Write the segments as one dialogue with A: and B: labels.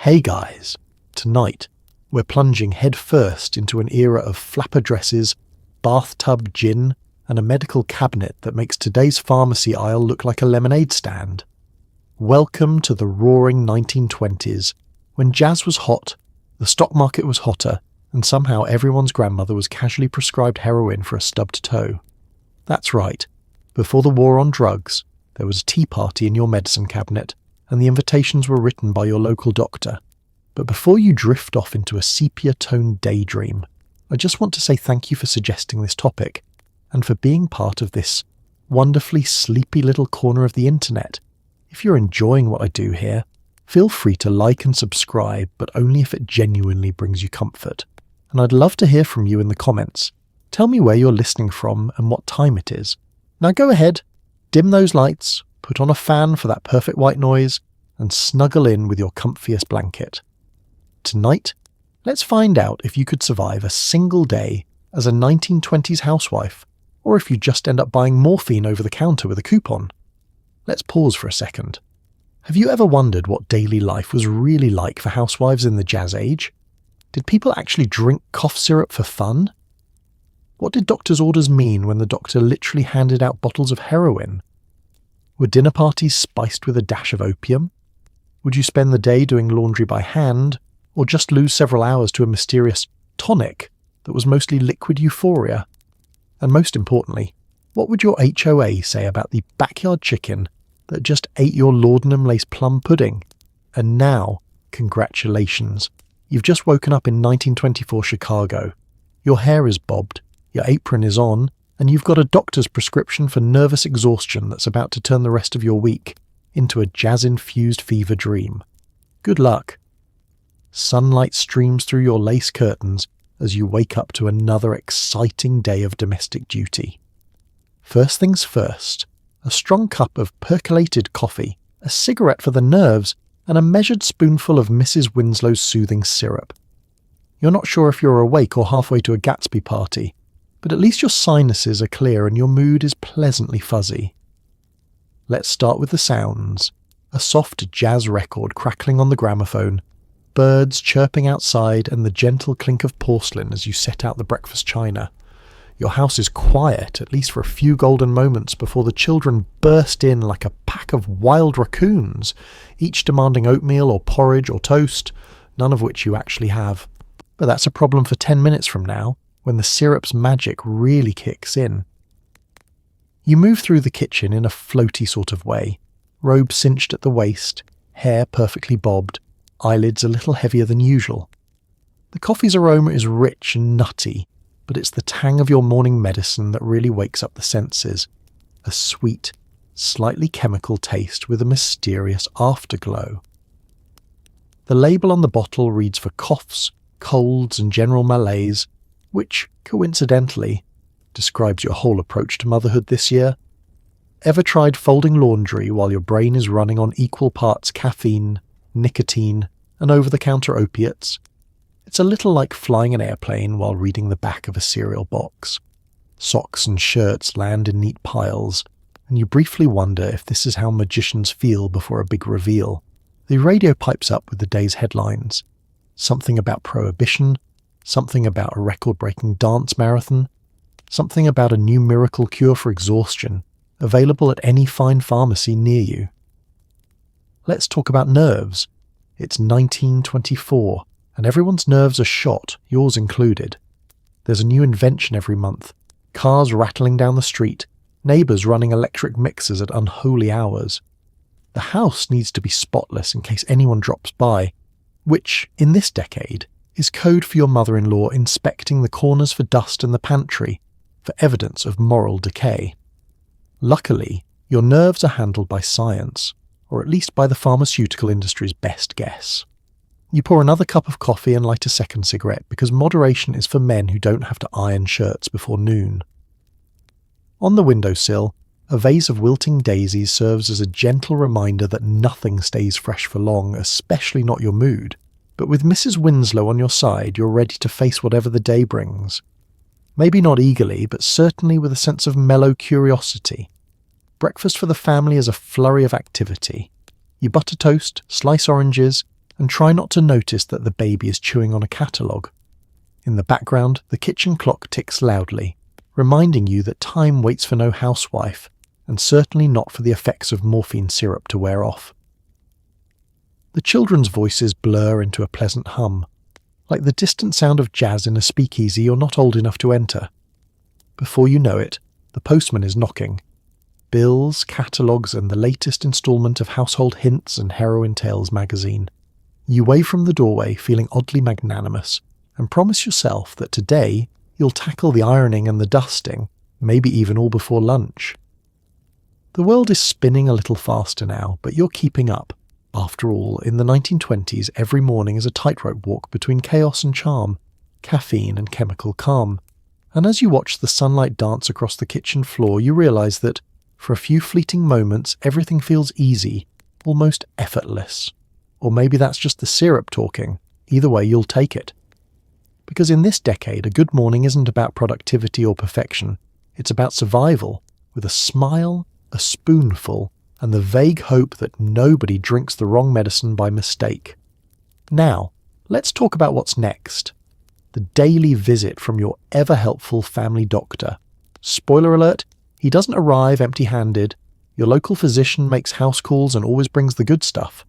A: Hey guys, tonight we're plunging headfirst into an era of flapper dresses, bathtub gin, and a medical cabinet that makes today's pharmacy aisle look like a lemonade stand. Welcome to the roaring 1920s, when jazz was hot, the stock market was hotter, and somehow everyone's grandmother was casually prescribed heroin for a stubbed toe. That's right, before the war on drugs, there was a tea party in your medicine cabinet, and the invitations were written by your local doctor. But before you drift off into a sepia-toned daydream, I just want to say thank you for suggesting this topic, and for being part of this wonderfully sleepy little corner of the internet. If you're enjoying what I do here, feel free to like and subscribe, but only if it genuinely brings you comfort. And I'd love to hear from you in the comments. Tell me where you're listening from and what time it is. Now go ahead, dim those lights, put on a fan for that perfect white noise, and snuggle in with your comfiest blanket. Tonight, let's find out if you could survive a single day as a 1920s housewife, or if you just end up buying morphine over the counter with a coupon. Let's pause for a second. Have you ever wondered what daily life was really like for housewives in the jazz age? Did people actually drink cough syrup for fun? What did doctors' orders mean when the doctor literally handed out bottles of heroin? Were dinner parties spiced with a dash of opium? Would you spend the day doing laundry by hand, or just lose several hours to a mysterious tonic that was mostly liquid euphoria? And most importantly, what would your HOA say about the backyard chicken that just ate your laudanum lace plum pudding? And now, congratulations, you've just woken up in 1924 Chicago. Your hair is bobbed, your apron is on, and you've got a doctor's prescription for nervous exhaustion that's about to turn the rest of your week into a jazz-infused fever dream. Good luck. Sunlight streams through your lace curtains as you wake up to another exciting day of domestic duty. First things first, a strong cup of percolated coffee, a cigarette for the nerves, and a measured spoonful of Mrs. Winslow's soothing syrup. You're not sure if you're awake or halfway to a Gatsby party, but at least your sinuses are clear and your mood is pleasantly fuzzy. Let's start with the sounds. A soft jazz record crackling on the gramophone, birds chirping outside, and the gentle clink of porcelain as you set out the breakfast china. Your house is quiet, at least for a few golden moments, before the children burst in like a pack of wild raccoons, each demanding oatmeal or porridge or toast, none of which you actually have. But that's a problem for 10 minutes from now, when the syrup's magic really kicks in. You move through the kitchen in a floaty sort of way, robe cinched at the waist, hair perfectly bobbed, eyelids a little heavier than usual. The coffee's aroma is rich and nutty, but it's the tang of your morning medicine that really wakes up the senses. A sweet, slightly chemical taste with a mysterious afterglow. The label on the bottle reads for coughs, colds, and general malaise, which, coincidentally, describes your whole approach to motherhood this year. Ever tried folding laundry while your brain is running on equal parts caffeine, nicotine, and over-the-counter opiates? It's a little like flying an airplane while reading the back of a cereal box. Socks and shirts land in neat piles, and you briefly wonder if this is how magicians feel before a big reveal. The radio pipes up with the day's headlines. Something about Prohibition, something about a record-breaking dance marathon, something about a new miracle cure for exhaustion, available at any fine pharmacy near you. Let's talk about nerves. It's 1924, and everyone's nerves are shot, yours included. There's a new invention every month, cars rattling down the street, neighbours running electric mixers at unholy hours. The house needs to be spotless in case anyone drops by, which, in this decade, is code for your mother-in-law inspecting the corners for dust in the pantry, for evidence of moral decay. Luckily, your nerves are handled by science, or at least by the pharmaceutical industry's best guess. You pour another cup of coffee and light a second cigarette because moderation is for men who don't have to iron shirts before noon. On the windowsill, a vase of wilting daisies serves as a gentle reminder that nothing stays fresh for long, especially not your mood. But with Mrs. Winslow on your side, you're ready to face whatever the day brings. Maybe not eagerly, but certainly with a sense of mellow curiosity. Breakfast for the family is a flurry of activity. You butter toast, slice oranges, and try not to notice that the baby is chewing on a catalogue. In the background, the kitchen clock ticks loudly, reminding you that time waits for no housewife, and certainly not for the effects of morphine syrup to wear off. The children's voices blur into a pleasant hum, like the distant sound of jazz in a speakeasy you're not old enough to enter. Before you know it, the postman is knocking. Bills, catalogues, and the latest instalment of Household Hints and Heroin Tales magazine. You wave from the doorway feeling oddly magnanimous, and promise yourself that today you'll tackle the ironing and the dusting, maybe even all before lunch. The world is spinning a little faster now, but you're keeping up. After all, in the 1920s, every morning is a tightrope walk between chaos and charm, caffeine and chemical calm. And as you watch the sunlight dance across the kitchen floor, you realise that, for a few fleeting moments, everything feels easy, almost effortless. Or maybe that's just the syrup talking. Either way, you'll take it. Because in this decade, a good morning isn't about productivity or perfection. It's about survival, with a smile, a spoonful, and the vague hope that nobody drinks the wrong medicine by mistake. Now, let's talk about what's next. The daily visit from your ever-helpful family doctor. Spoiler alert, he doesn't arrive empty-handed. Your local physician makes house calls and always brings the good stuff.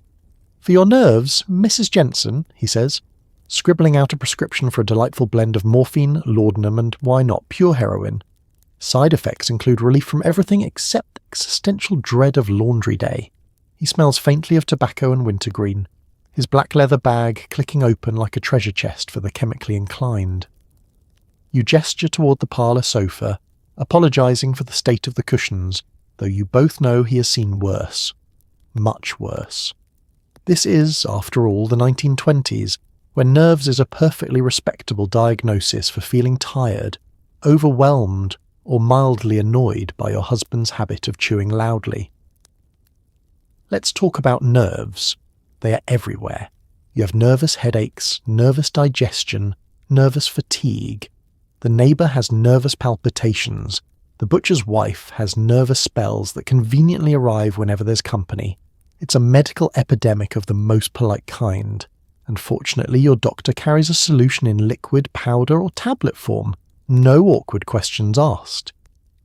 A: For your nerves, Mrs. Jensen, he says, scribbling out a prescription for a delightful blend of morphine, laudanum, and why not pure heroin. Side effects include relief from everything except the existential dread of laundry day. He smells faintly of tobacco and wintergreen, his black leather bag clicking open like a treasure chest for the chemically inclined. You gesture toward the parlour sofa, apologising for the state of the cushions, though you both know he has seen worse. Much worse. This is, after all, the 1920s, when nerves is a perfectly respectable diagnosis for feeling tired, overwhelmed, or mildly annoyed by your husband's habit of chewing loudly. Let's talk about nerves. They are everywhere. You have nervous headaches, nervous digestion, nervous fatigue. The neighbour has nervous palpitations. The butcher's wife has nervous spells that conveniently arrive whenever there's company. It's a medical epidemic of the most polite kind. And fortunately, your doctor carries a solution in liquid, powder, or tablet form. No awkward questions asked.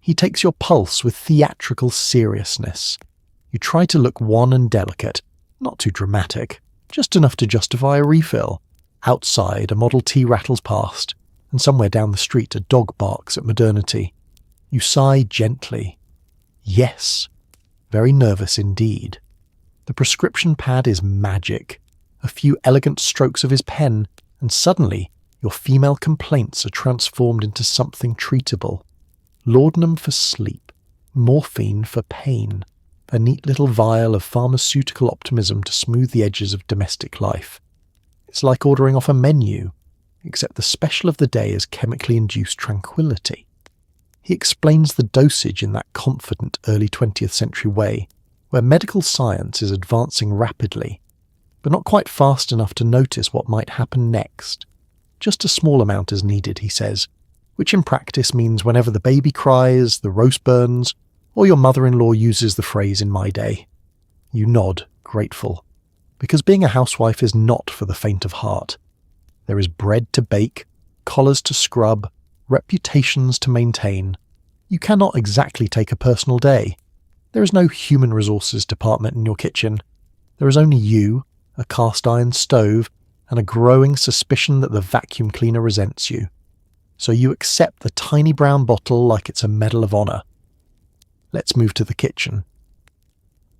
A: He takes your pulse with theatrical seriousness. You try to look wan and delicate, not too dramatic, just enough to justify a refill. Outside, a Model T rattles past, and somewhere down the street a dog barks at modernity. You sigh gently. Yes, very nervous indeed. The prescription pad is magic. A few elegant strokes of his pen, and suddenly your female complaints are transformed into something treatable. Laudanum for sleep, morphine for pain, a neat little vial of pharmaceutical optimism to smooth the edges of domestic life. It's like ordering off a menu, except the special of the day is chemically induced tranquility. He explains the dosage in that confident early 20th century way, where medical science is advancing rapidly, but not quite fast enough to notice what might happen next. Just a small amount is needed, he says, which in practice means whenever the baby cries, the roast burns, or your mother-in-law uses the phrase in my day. You nod, grateful, because being a housewife is not for the faint of heart. There is bread to bake, collars to scrub, reputations to maintain. You cannot exactly take a personal day. There is no human resources department in your kitchen. There is only you, a cast-iron stove, and a growing suspicion that the vacuum cleaner resents you. So you accept the tiny brown bottle like it's a medal of honour. Let's move to the kitchen.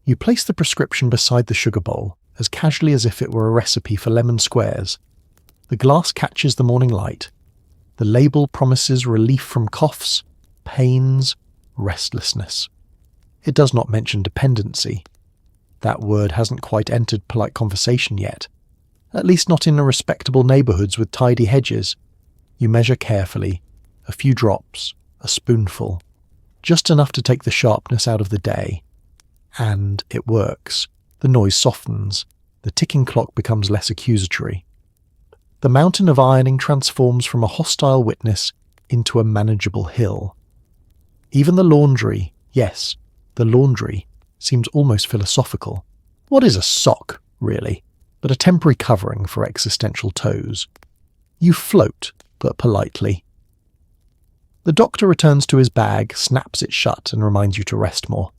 A: You place the prescription beside the sugar bowl, as casually as if it were a recipe for lemon squares. The glass catches the morning light. The label promises relief from coughs, pains, restlessness. It does not mention dependency. That word hasn't quite entered polite conversation yet. At least not in the respectable neighbourhoods with tidy hedges. You measure carefully, a few drops, a spoonful, just enough to take the sharpness out of the day. And it works. The noise softens. The ticking clock becomes less accusatory. The mountain of ironing transforms from a hostile witness into a manageable hill. Even the laundry, yes, the laundry, seems almost philosophical. What is a sock, really? but a temporary covering for existential toes. You float, but politely. The doctor returns to his bag, snaps it shut, and reminds you to rest more.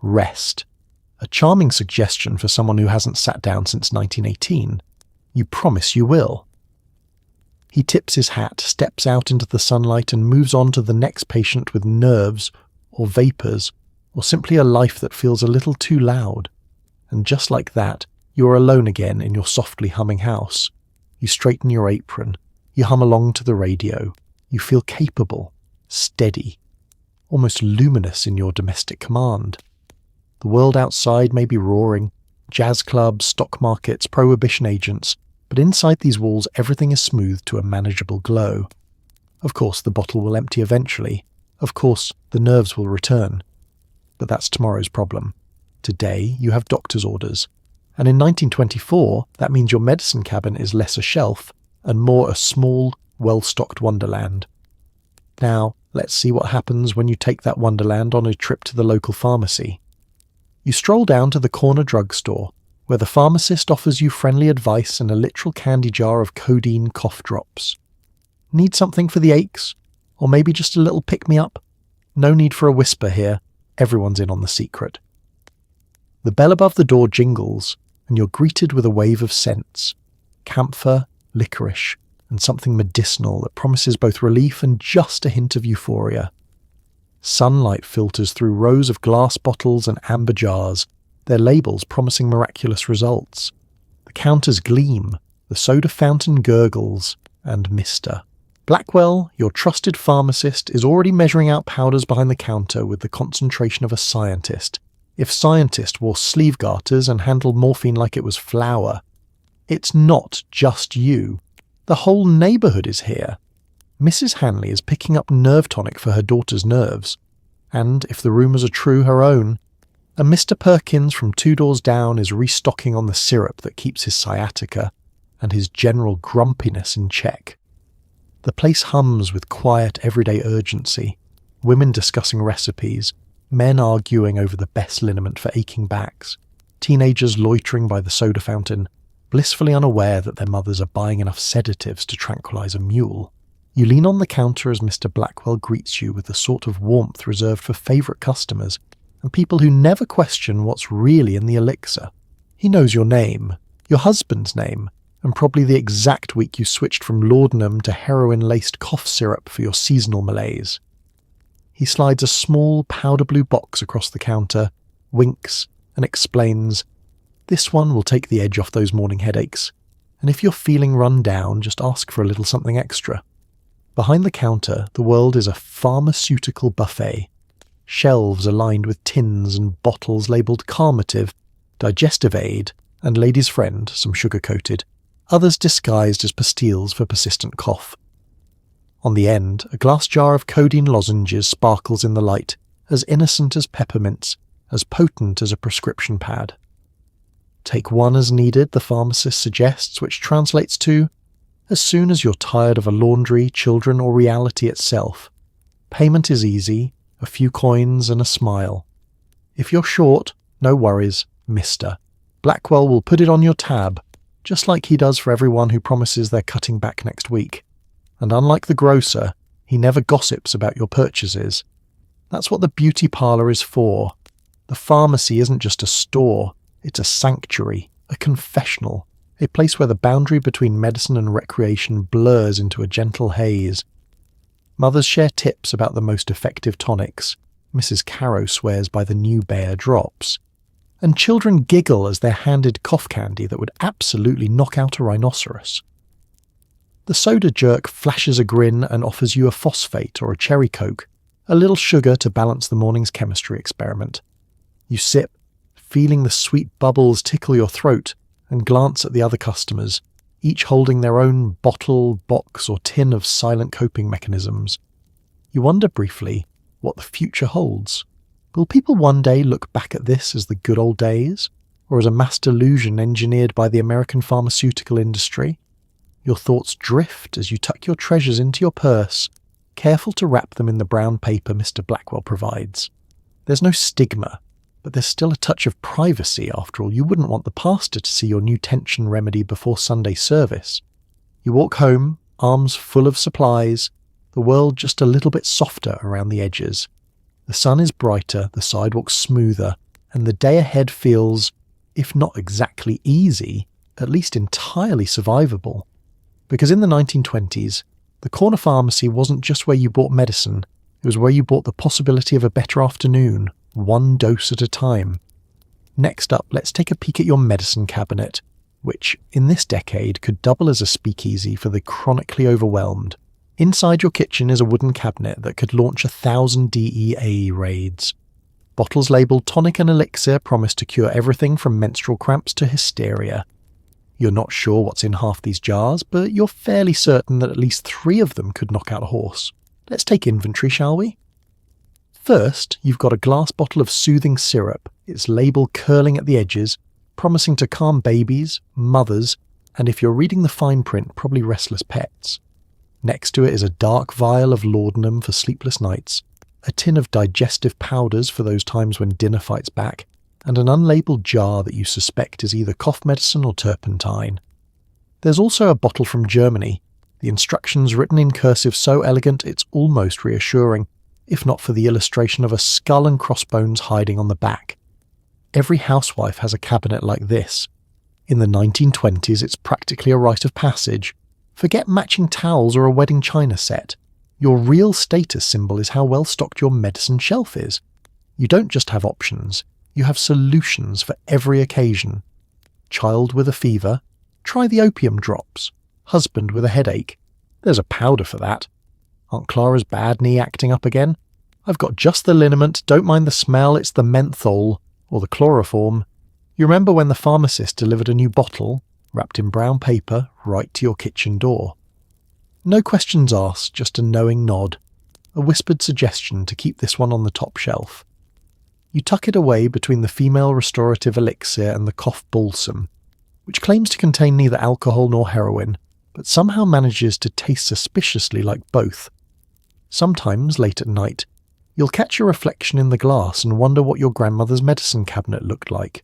A: Rest. A charming suggestion for someone who hasn't sat down since 1918. You promise you will. He tips his hat, steps out into the sunlight, and moves on to the next patient with nerves, or vapours, or simply a life that feels a little too loud. And just like that, you are alone again in your softly humming house. You straighten your apron. You hum along to the radio. You feel capable, steady, almost luminous in your domestic command. The world outside may be roaring, jazz clubs, stock markets, prohibition agents, but inside these walls everything is smoothed to a manageable glow. Of course, the bottle will empty eventually. Of course, the nerves will return. But that's tomorrow's problem. Today, you have doctor's orders. And in 1924, that means your medicine cabinet is less a shelf and more a small, well-stocked wonderland. Now, let's see what happens when you take that wonderland on a trip to the local pharmacy. You stroll down to the corner drugstore, where the pharmacist offers you friendly advice and a literal candy jar of codeine cough drops. Need something for the aches? Or maybe just a little pick-me-up? No need for a whisper here. Everyone's in on the secret. The bell above the door jingles, and you're greeted with a wave of scents. Camphor, licorice, and something medicinal that promises both relief and just a hint of euphoria. Sunlight filters through rows of glass bottles and amber jars, their labels promising miraculous results. The counters gleam, the soda fountain gurgles, and Mr. Blackwell, your trusted pharmacist, is already measuring out powders behind the counter with the concentration of a scientist, if scientist wore sleeve garters and handled morphine like it was flour. It's not just you. The whole neighbourhood is here. Mrs. Hanley is picking up nerve tonic for her daughter's nerves, and, if the rumours are true, her own. And Mr. Perkins from 2 doors down is restocking on the syrup that keeps his sciatica and his general grumpiness in check. The place hums with quiet, everyday urgency, women discussing recipes, men arguing over the best liniment for aching backs, teenagers loitering by the soda fountain, blissfully unaware that their mothers are buying enough sedatives to tranquilize a mule. You lean on the counter as Mr. Blackwell greets you with the sort of warmth reserved for favourite customers and people who never question what's really in the elixir. He knows your name, your husband's name, and probably the exact week you switched from laudanum to heroin-laced cough syrup for your seasonal malaise. He slides a small powder blue box across the counter, winks, and explains, "This one will take the edge off those morning headaches, and if you're feeling run down, just ask for a little something extra." Behind the counter, the world is a pharmaceutical buffet. Shelves are lined with tins and bottles labelled calmative, digestive aid, and ladies' friend, some sugar-coated, others disguised as pastilles for persistent cough. On the end, a glass jar of codeine lozenges sparkles in the light, as innocent as peppermints, as potent as a prescription pad. Take one as needed, the pharmacist suggests, which translates to, as soon as you're tired of a laundry, children, or reality itself. Payment is easy, a few coins and a smile. If you're short, no worries, Mr. Blackwell will put it on your tab, just like he does for everyone who promises they're cutting back next week. And unlike the grocer, he never gossips about your purchases. That's what the beauty parlour is for. The pharmacy isn't just a store, it's a sanctuary, a confessional, a place where the boundary between medicine and recreation blurs into a gentle haze. Mothers share tips about the most effective tonics. Mrs. Carrow swears by the new Bayer drops. And children giggle as they're handed cough candy that would absolutely knock out a rhinoceros. The soda jerk flashes a grin and offers you a phosphate or a cherry coke, a little sugar to balance the morning's chemistry experiment. You sip, feeling the sweet bubbles tickle your throat, and glance at the other customers, each holding their own bottle, box, or tin of silent coping mechanisms. You wonder briefly what the future holds. Will people one day look back at this as the good old days, or as a mass delusion engineered by the American pharmaceutical industry? Your thoughts drift as you tuck your treasures into your purse, careful to wrap them in the brown paper Mr. Blackwell provides. There's no stigma, but there's still a touch of privacy after all. You wouldn't want the pastor to see your new tension remedy before Sunday service. You walk home, arms full of supplies, the world just a little bit softer around the edges. The sun is brighter, the sidewalks smoother, and the day ahead feels, if not exactly easy, at least entirely survivable. Because in the 1920s, the corner pharmacy wasn't just where you bought medicine, it was where you bought the possibility of a better afternoon, one dose at a time. Next up, let's take a peek at your medicine cabinet, which, in this decade, could double as a speakeasy for the chronically overwhelmed. Inside your kitchen is a wooden cabinet that could launch 1,000 DEA raids. Bottles labelled tonic and elixir promise to cure everything from menstrual cramps to hysteria. You're not sure what's in half these jars, but you're fairly certain that at least 3 of them could knock out a horse. Let's take inventory, shall we? First, you've got a glass bottle of soothing syrup, its label curling at the edges, promising to calm babies, mothers, and if you're reading the fine print, probably restless pets. Next to it is a dark vial of laudanum for sleepless nights, a tin of digestive powders for those times when dinner fights back, and an unlabelled jar that you suspect is either cough medicine or turpentine. There's also a bottle from Germany, the instructions written in cursive so elegant it's almost reassuring, if not for the illustration of a skull and crossbones hiding on the back. Every housewife has a cabinet like this. In the 1920s, it's practically a rite of passage. Forget matching towels or a wedding china set. Your real status symbol is how well stocked your medicine shelf is. You don't just have options, you have solutions for every occasion. Child with a fever? Try the opium drops. Husband with a headache? There's a powder for that. Aunt Clara's bad knee acting up again? I've got just the liniment, don't mind the smell, it's the menthol, or the chloroform. You remember when the pharmacist delivered a new bottle, wrapped in brown paper, right to your kitchen door? No questions asked, just a knowing nod, a whispered suggestion to keep this one on the top shelf. You tuck it away between the female restorative elixir and the cough balsam, which claims to contain neither alcohol nor heroin, but somehow manages to taste suspiciously like both. Sometimes, late at night, you'll catch your reflection in the glass and wonder what your grandmother's medicine cabinet looked like.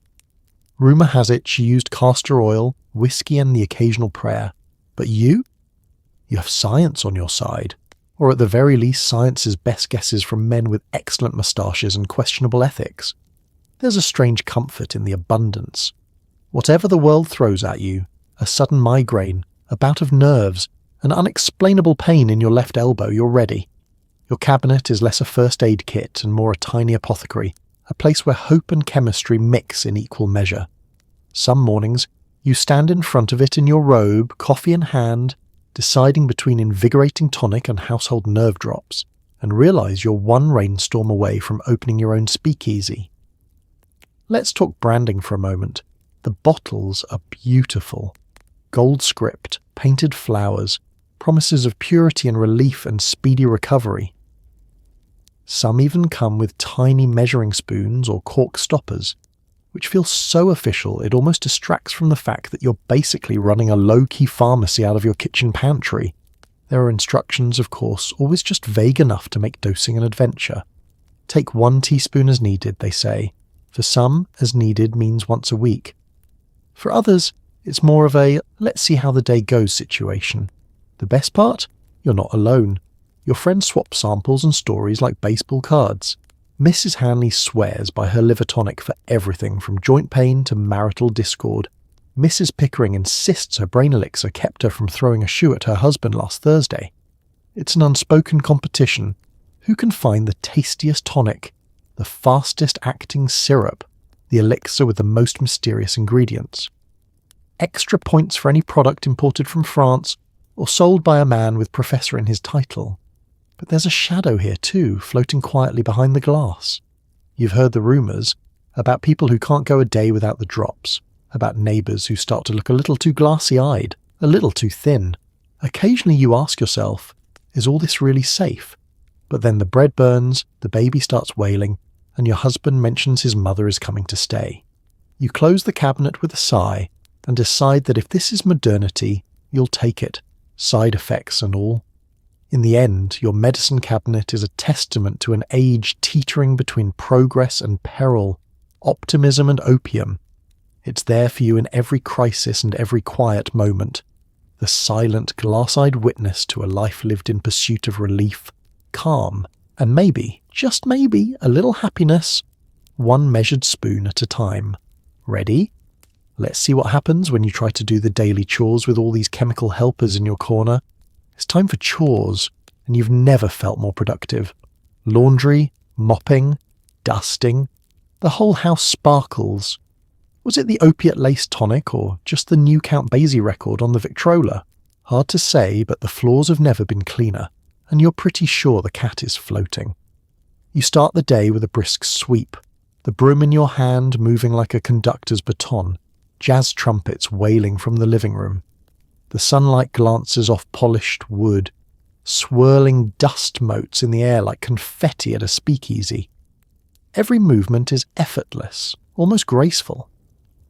A: Rumour has it she used castor oil, whiskey and the occasional prayer. But you? You have science on your side. Or at the very least science's best guesses from men with excellent moustaches and questionable ethics. There's a strange comfort in the abundance. Whatever the world throws at you, a sudden migraine, a bout of nerves, an unexplainable pain in your left elbow, you're ready. Your cabinet is less a first aid kit and more a tiny apothecary, a place where hope and chemistry mix in equal measure. Some mornings, you stand in front of it in your robe, coffee in hand, deciding between invigorating tonic and household nerve drops, and realise you're one rainstorm away from opening your own speakeasy. Let's talk branding for a moment. The bottles are beautiful. Gold script, painted flowers, promises of purity and relief and speedy recovery. Some even come with tiny measuring spoons or cork stoppers, which feels so official it almost distracts from the fact that you're basically running a low-key pharmacy out of your kitchen pantry. There are instructions, of course, always just vague enough to make dosing an adventure. Take 1 teaspoon as needed, they say. For some, as needed means once a week. For others, it's more of a let's see how the day goes situation. The best part? You're not alone. Your friends swap samples and stories like baseball cards. Mrs. Hanley swears by her liver tonic for everything from joint pain to marital discord. Mrs. Pickering insists her brain elixir kept her from throwing a shoe at her husband last Thursday. It's an unspoken competition. Who can find the tastiest tonic, the fastest acting syrup, the elixir with the most mysterious ingredients? Extra points for any product imported from France or sold by a man with professor in his title. But there's a shadow here too, floating quietly behind the glass. You've heard the rumours about people who can't go a day without the drops, about neighbours who start to look a little too glassy-eyed, a little too thin. Occasionally you ask yourself, is all this really safe? But then the bread burns, the baby starts wailing, and your husband mentions his mother is coming to stay. You close the cabinet with a sigh and decide that if this is modernity, you'll take it, side effects and all. In the end, your medicine cabinet is a testament to an age teetering between progress and peril, Optimism and opium. It's there for you in every crisis and every quiet moment. The silent, glass-eyed witness to a life lived in pursuit of relief, calm, and maybe, just maybe, a little happiness, one measured spoon at a time. Ready? Let's see what happens when you try to do the daily chores with all these chemical helpers in your corner. It's time for chores, and you've never felt more productive. Laundry, mopping, dusting. The whole house sparkles. Was it the opiate-laced tonic or just the new Count Basie record on the Victrola? Hard to say, but the floors have never been cleaner, and you're pretty sure the cat is floating. You start the day with a brisk sweep, the broom in your hand moving like a conductor's baton, jazz trumpets wailing from the living room. The sunlight glances off polished wood, swirling dust motes in the air like confetti at a speakeasy. Every movement is effortless, almost graceful.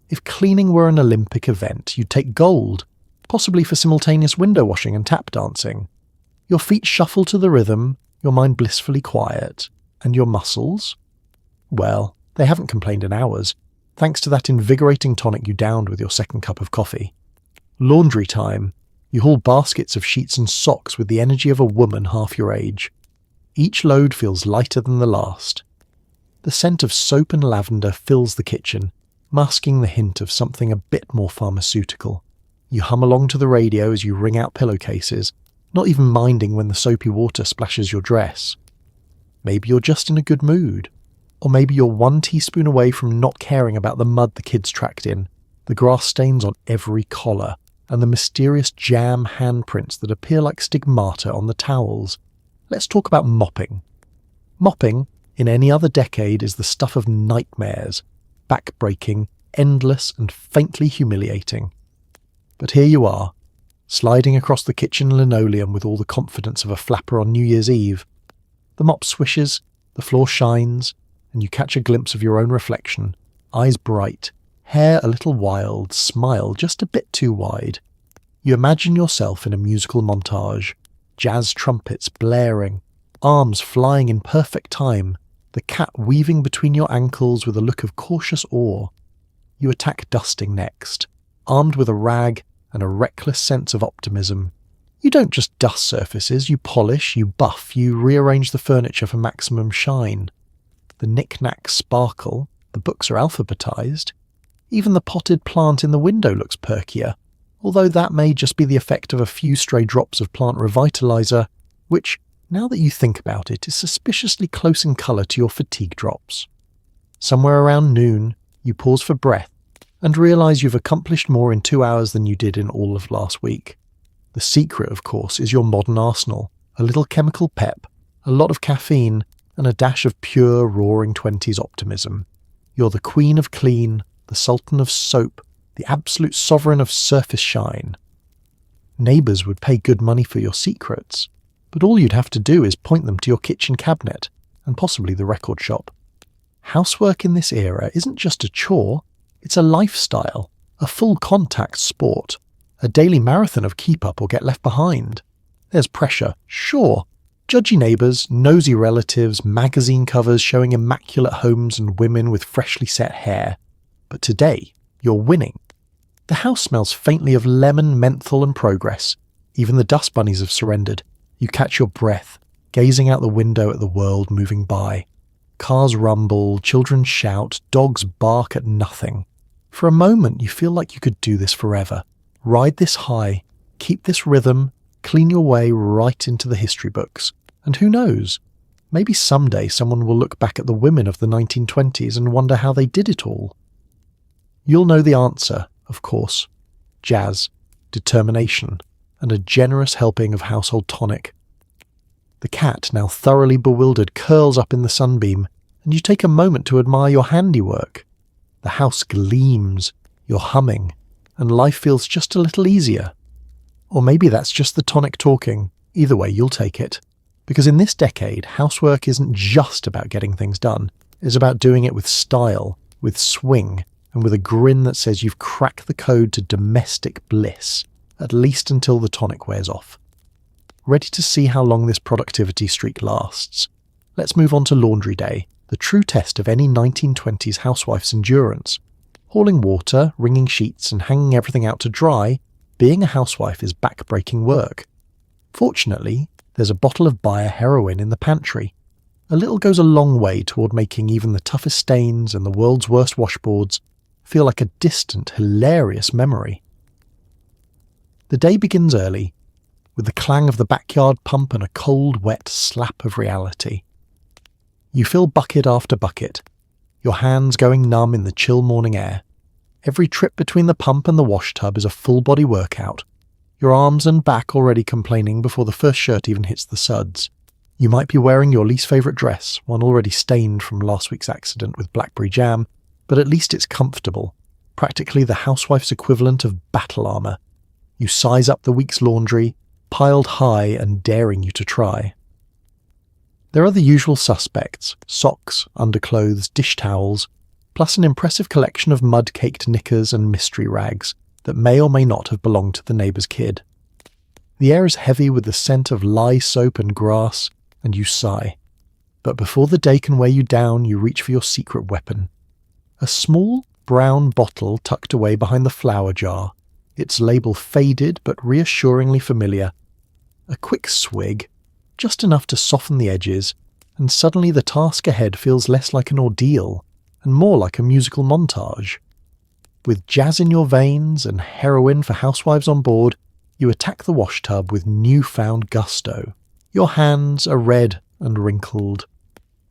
A: If cleaning were an Olympic event, you'd take gold, possibly for simultaneous window washing and tap dancing. Your feet shuffle to the rhythm, your mind blissfully quiet, and your muscles? Well, they haven't complained in hours, thanks to that invigorating tonic you downed with your second cup of coffee. Laundry time. You haul baskets of sheets and socks with the energy of a woman half your age. Each load feels lighter than the last. The scent of soap and lavender fills the kitchen, masking the hint of something a bit more pharmaceutical. You hum along to the radio as you wring out pillowcases, not even minding when the soapy water splashes your dress. Maybe you're just in a good mood. Or maybe you're 1 teaspoon away from not caring about the mud the kids tracked in, the grass stains on every collar, and the mysterious jam handprints that appear like stigmata on the towels. Let's talk about mopping. Mopping, in any other decade, is the stuff of nightmares, back-breaking, endless, and faintly humiliating. But here you are, sliding across the kitchen linoleum with all the confidence of a flapper on New Year's Eve. The mop swishes, the floor shines, and you catch a glimpse of your own reflection, eyes bright, hair a little wild, smile just a bit too wide. You imagine yourself in a musical montage, jazz trumpets blaring, arms flying in perfect time, the cat weaving between your ankles with a look of cautious awe. You attack dusting next, armed with a rag and a reckless sense of optimism. You don't just dust surfaces, you polish, you buff, you rearrange the furniture for maximum shine. The knick-knacks sparkle, the books are alphabetized. Even the potted plant in the window looks perkier, although that may just be the effect of a few stray drops of plant revitalizer, which, now that you think about it, is suspiciously close in colour to your fatigue drops. Somewhere around noon, you pause for breath and realise you've accomplished more in 2 hours than you did in all of last week. The secret, of course, is your modern arsenal, a little chemical pep, a lot of caffeine, and a dash of pure roaring 20s optimism. You're the queen of clean, the sultan of soap, the absolute sovereign of surface shine. Neighbours would pay good money for your secrets, but all you'd have to do is point them to your kitchen cabinet, and possibly the record shop. Housework in this era isn't just a chore, it's a lifestyle, a full-contact sport, a daily marathon of keep up or get left behind. There's pressure, sure. Judgy neighbours, nosy relatives, magazine covers showing immaculate homes and women with freshly set hair. But today, you're winning. The house smells faintly of lemon, menthol and progress. Even the dust bunnies have surrendered. You catch your breath, gazing out the window at the world moving by. Cars rumble, children shout, dogs bark at nothing. For a moment, you feel like you could do this forever. Ride this high, keep this rhythm, clean your way right into the history books. And who knows? Maybe someday someone will look back at the women of the 1920s and wonder how they did it all. You'll know the answer, of course. Jazz, determination, and a generous helping of household tonic. The cat, now thoroughly bewildered, curls up in the sunbeam, and you take a moment to admire your handiwork. The house gleams, you're humming, and life feels just a little easier. Or maybe that's just the tonic talking. Either way, you'll take it. Because in this decade, housework isn't just about getting things done. It's about doing it with style, with swing, and with a grin that says you've cracked the code to domestic bliss, at least until the tonic wears off. Ready to see how long this productivity streak lasts? Let's move on to laundry day, the true test of any 1920s housewife's endurance. Hauling water, wringing sheets, and hanging everything out to dry, being a housewife is back-breaking work. Fortunately, there's a bottle of Bayer heroin in the pantry. A little goes a long way toward making even the toughest stains and the world's worst washboards feel like a distant, hilarious memory. The day begins early, with the clang of the backyard pump and a cold, wet slap of reality. You fill bucket after bucket, your hands going numb in the chill morning air. Every trip between the pump and the wash tub is a full-body workout, your arms and back already complaining before the first shirt even hits the suds. You might be wearing your least favourite dress, one already stained from last week's accident with blackberry jam, but at least it's comfortable, practically the housewife's equivalent of battle armour. You size up the week's laundry, piled high and daring you to try. There are the usual suspects: socks, underclothes, dish towels, plus an impressive collection of mud-caked knickers and mystery rags that may or may not have belonged to the neighbour's kid. The air is heavy with the scent of lye soap and grass, and you sigh. But before the day can weigh you down, you reach for your secret weapon. A small, brown bottle tucked away behind the flour jar, its label faded but reassuringly familiar. A quick swig, just enough to soften the edges, and suddenly the task ahead feels less like an ordeal and more like a musical montage. With jazz in your veins and heroin for housewives on board, you attack the wash tub with newfound gusto. Your hands are red and wrinkled,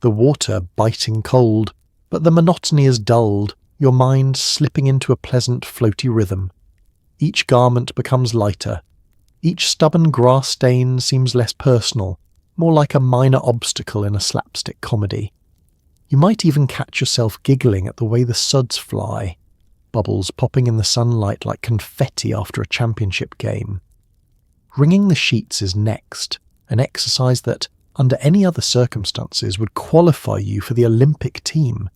A: the water biting cold, but the monotony is dulled, your mind slipping into a pleasant floaty rhythm. Each garment becomes lighter. Each stubborn grass stain seems less personal, more like a minor obstacle in a slapstick comedy. You might even catch yourself giggling at the way the suds fly, bubbles popping in the sunlight like confetti after a championship game. Wringing the sheets is next, an exercise that, under any other circumstances, would qualify you for the Olympic team.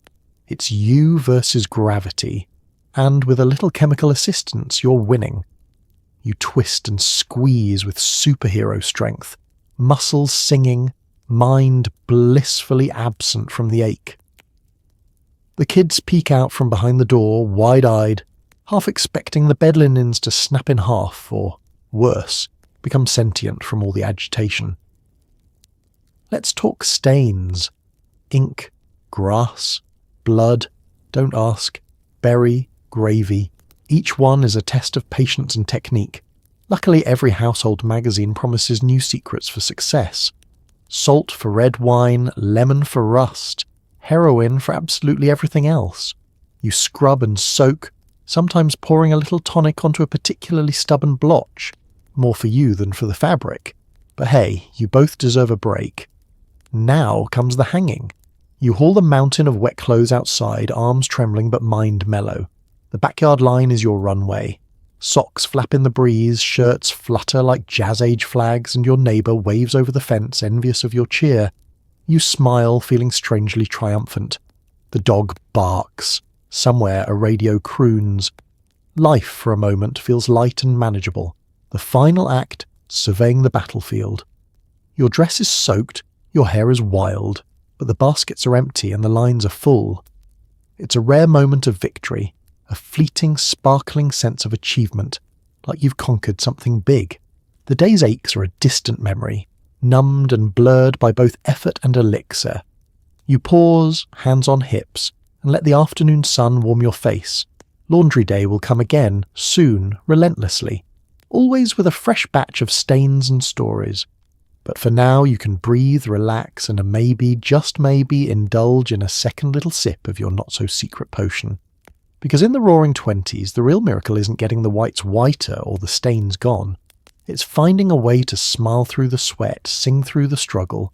A: It's you versus gravity, and with a little chemical assistance, you're winning. You twist and squeeze with superhero strength, muscles singing, mind blissfully absent from the ache. The kids peek out from behind the door, wide-eyed, half expecting the bed linens to snap in half, or, worse, become sentient from all the agitation. Let's talk stains. Ink, grass, blood, don't ask, berry, gravy. Each one is a test of patience and technique. Luckily, every household magazine promises new secrets for success. Salt for red wine, lemon for rust, heroin for absolutely everything else. You scrub and soak, sometimes pouring a little tonic onto a particularly stubborn blotch, more for you than for the fabric. But hey, you both deserve a break. Now comes the hanging. You haul the mountain of wet clothes outside, arms trembling but mind mellow. The backyard line is your runway. Socks flap in the breeze, shirts flutter like jazz-age flags, and your neighbour waves over the fence, envious of your cheer. You smile, feeling strangely triumphant. The dog barks. Somewhere a radio croons. Life, for a moment, feels light and manageable. The final act, surveying the battlefield. Your dress is soaked, your hair is wild, but the baskets are empty and the lines are full. It's a rare moment of victory, a fleeting, sparkling sense of achievement, like you've conquered something big. The day's aches are a distant memory, numbed and blurred by both effort and elixir. You pause, hands on hips, and let the afternoon sun warm your face. Laundry day will come again, soon, relentlessly, always with a fresh batch of stains and stories. But for now you can breathe, relax, and maybe, just maybe, indulge in a second little sip of your not-so-secret potion. Because in the roaring 20s, the real miracle isn't getting the whites whiter or the stains gone. It's finding a way to smile through the sweat, sing through the struggle,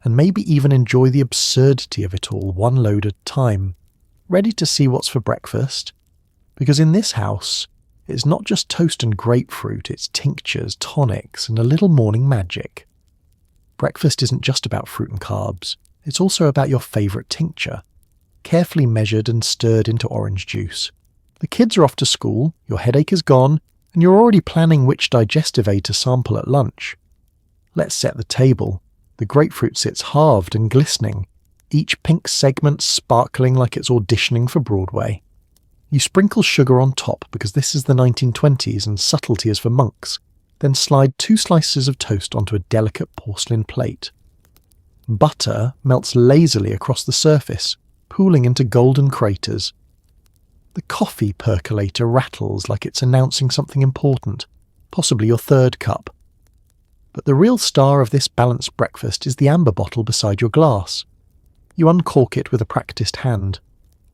A: and maybe even enjoy the absurdity of it all one load at a time. Ready to see what's for breakfast? Because in this house, it's not just toast and grapefruit, it's tinctures, tonics, and a little morning magic. Breakfast isn't just about fruit and carbs, it's also about your favourite tincture, carefully measured and stirred into orange juice. The kids are off to school, your headache is gone, and you're already planning which digestive aid to sample at lunch. Let's set the table. The grapefruit sits halved and glistening. each pink segment sparkling like it's auditioning for Broadway. You sprinkle sugar on top because this is the 1920s and subtlety is for monks, then slide 2 slices of toast onto a delicate porcelain plate. Butter melts lazily across the surface, pooling into golden craters. The coffee percolator rattles like it's announcing something important, possibly your 3rd cup. But the real star of this balanced breakfast is the amber bottle beside your glass. You uncork it with a practiced hand.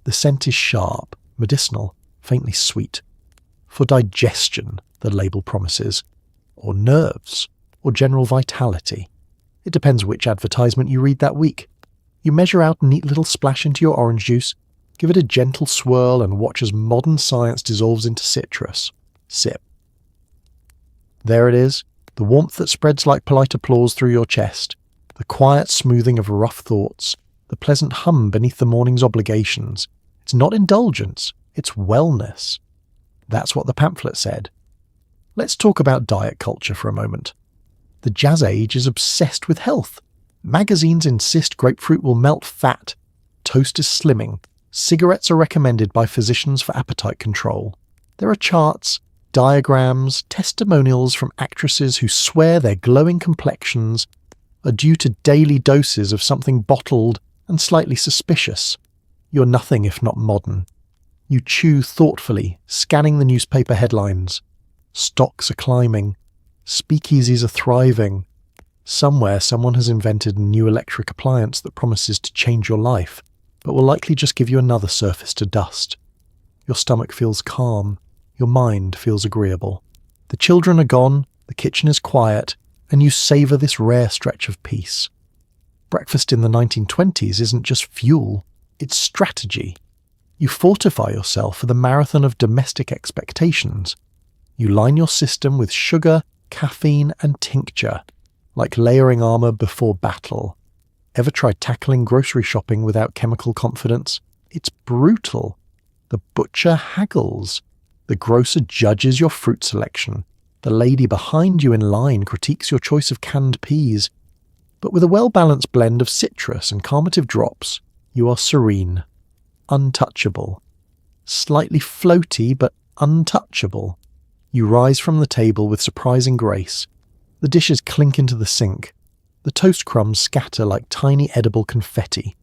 A: The scent is sharp, medicinal, faintly sweet. For digestion, the label promises, or nerves, or general vitality. It depends which advertisement you read that week. You measure out a neat little splash into your orange juice, give it a gentle swirl and watch as modern science dissolves into citrus. Sip. There it is, the warmth that spreads like polite applause through your chest, the quiet smoothing of rough thoughts, the pleasant hum beneath the morning's obligations. It's not indulgence, it's wellness. That's what the pamphlet said. Let's talk about diet culture for a moment. The jazz age is obsessed with health. Magazines insist grapefruit will melt fat. Toast is slimming. Cigarettes are recommended by physicians for appetite control. There are charts, diagrams, testimonials from actresses who swear their glowing complexions are due to daily doses of something bottled and slightly suspicious. You're nothing if not modern. You chew thoughtfully, scanning the newspaper headlines. Stocks are climbing. Speakeasies are thriving. Somewhere someone has invented a new electric appliance that promises to change your life, but will likely just give you another surface to dust. Your stomach feels calm. Your mind feels agreeable. The children are gone, the kitchen is quiet, and you savour this rare stretch of peace. Breakfast in the 1920s isn't just fuel, it's strategy. You fortify yourself for the marathon of domestic expectations. You line your system with sugar, caffeine, and tincture, like layering armour before battle. Ever tried tackling grocery shopping without chemical confidence? It's brutal. The butcher haggles. The grocer judges your fruit selection. The lady behind you in line critiques your choice of canned peas. But with a well-balanced blend of citrus and carminative drops, you are serene, untouchable. Slightly floaty, but untouchable. You rise from the table with surprising grace. The dishes clink into the sink. The toast crumbs scatter like tiny edible confetti.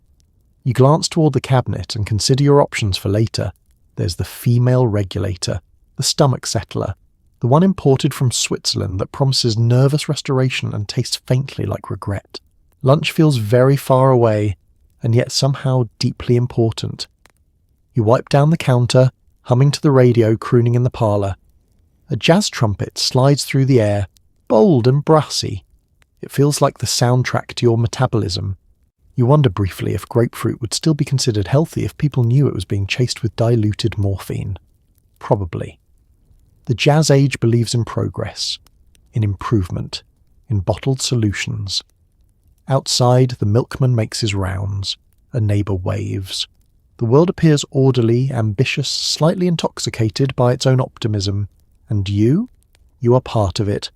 A: You glance toward the cabinet and consider your options for later. There's the female regulator, the stomach settler, the one imported from Switzerland that promises nervous restoration and tastes faintly like regret. Lunch feels very far away, and yet somehow deeply important. You wipe down the counter, humming to the radio crooning in the parlour. A jazz trumpet slides through the air, bold and brassy. It feels like the soundtrack to your metabolism. You wonder briefly if grapefruit would still be considered healthy if people knew it was being chased with diluted morphine. Probably. The jazz age believes in progress, in improvement, in bottled solutions. Outside, the milkman makes his rounds. A neighbour waves. The world appears orderly, ambitious, slightly intoxicated by its own optimism. And you? You are part of it.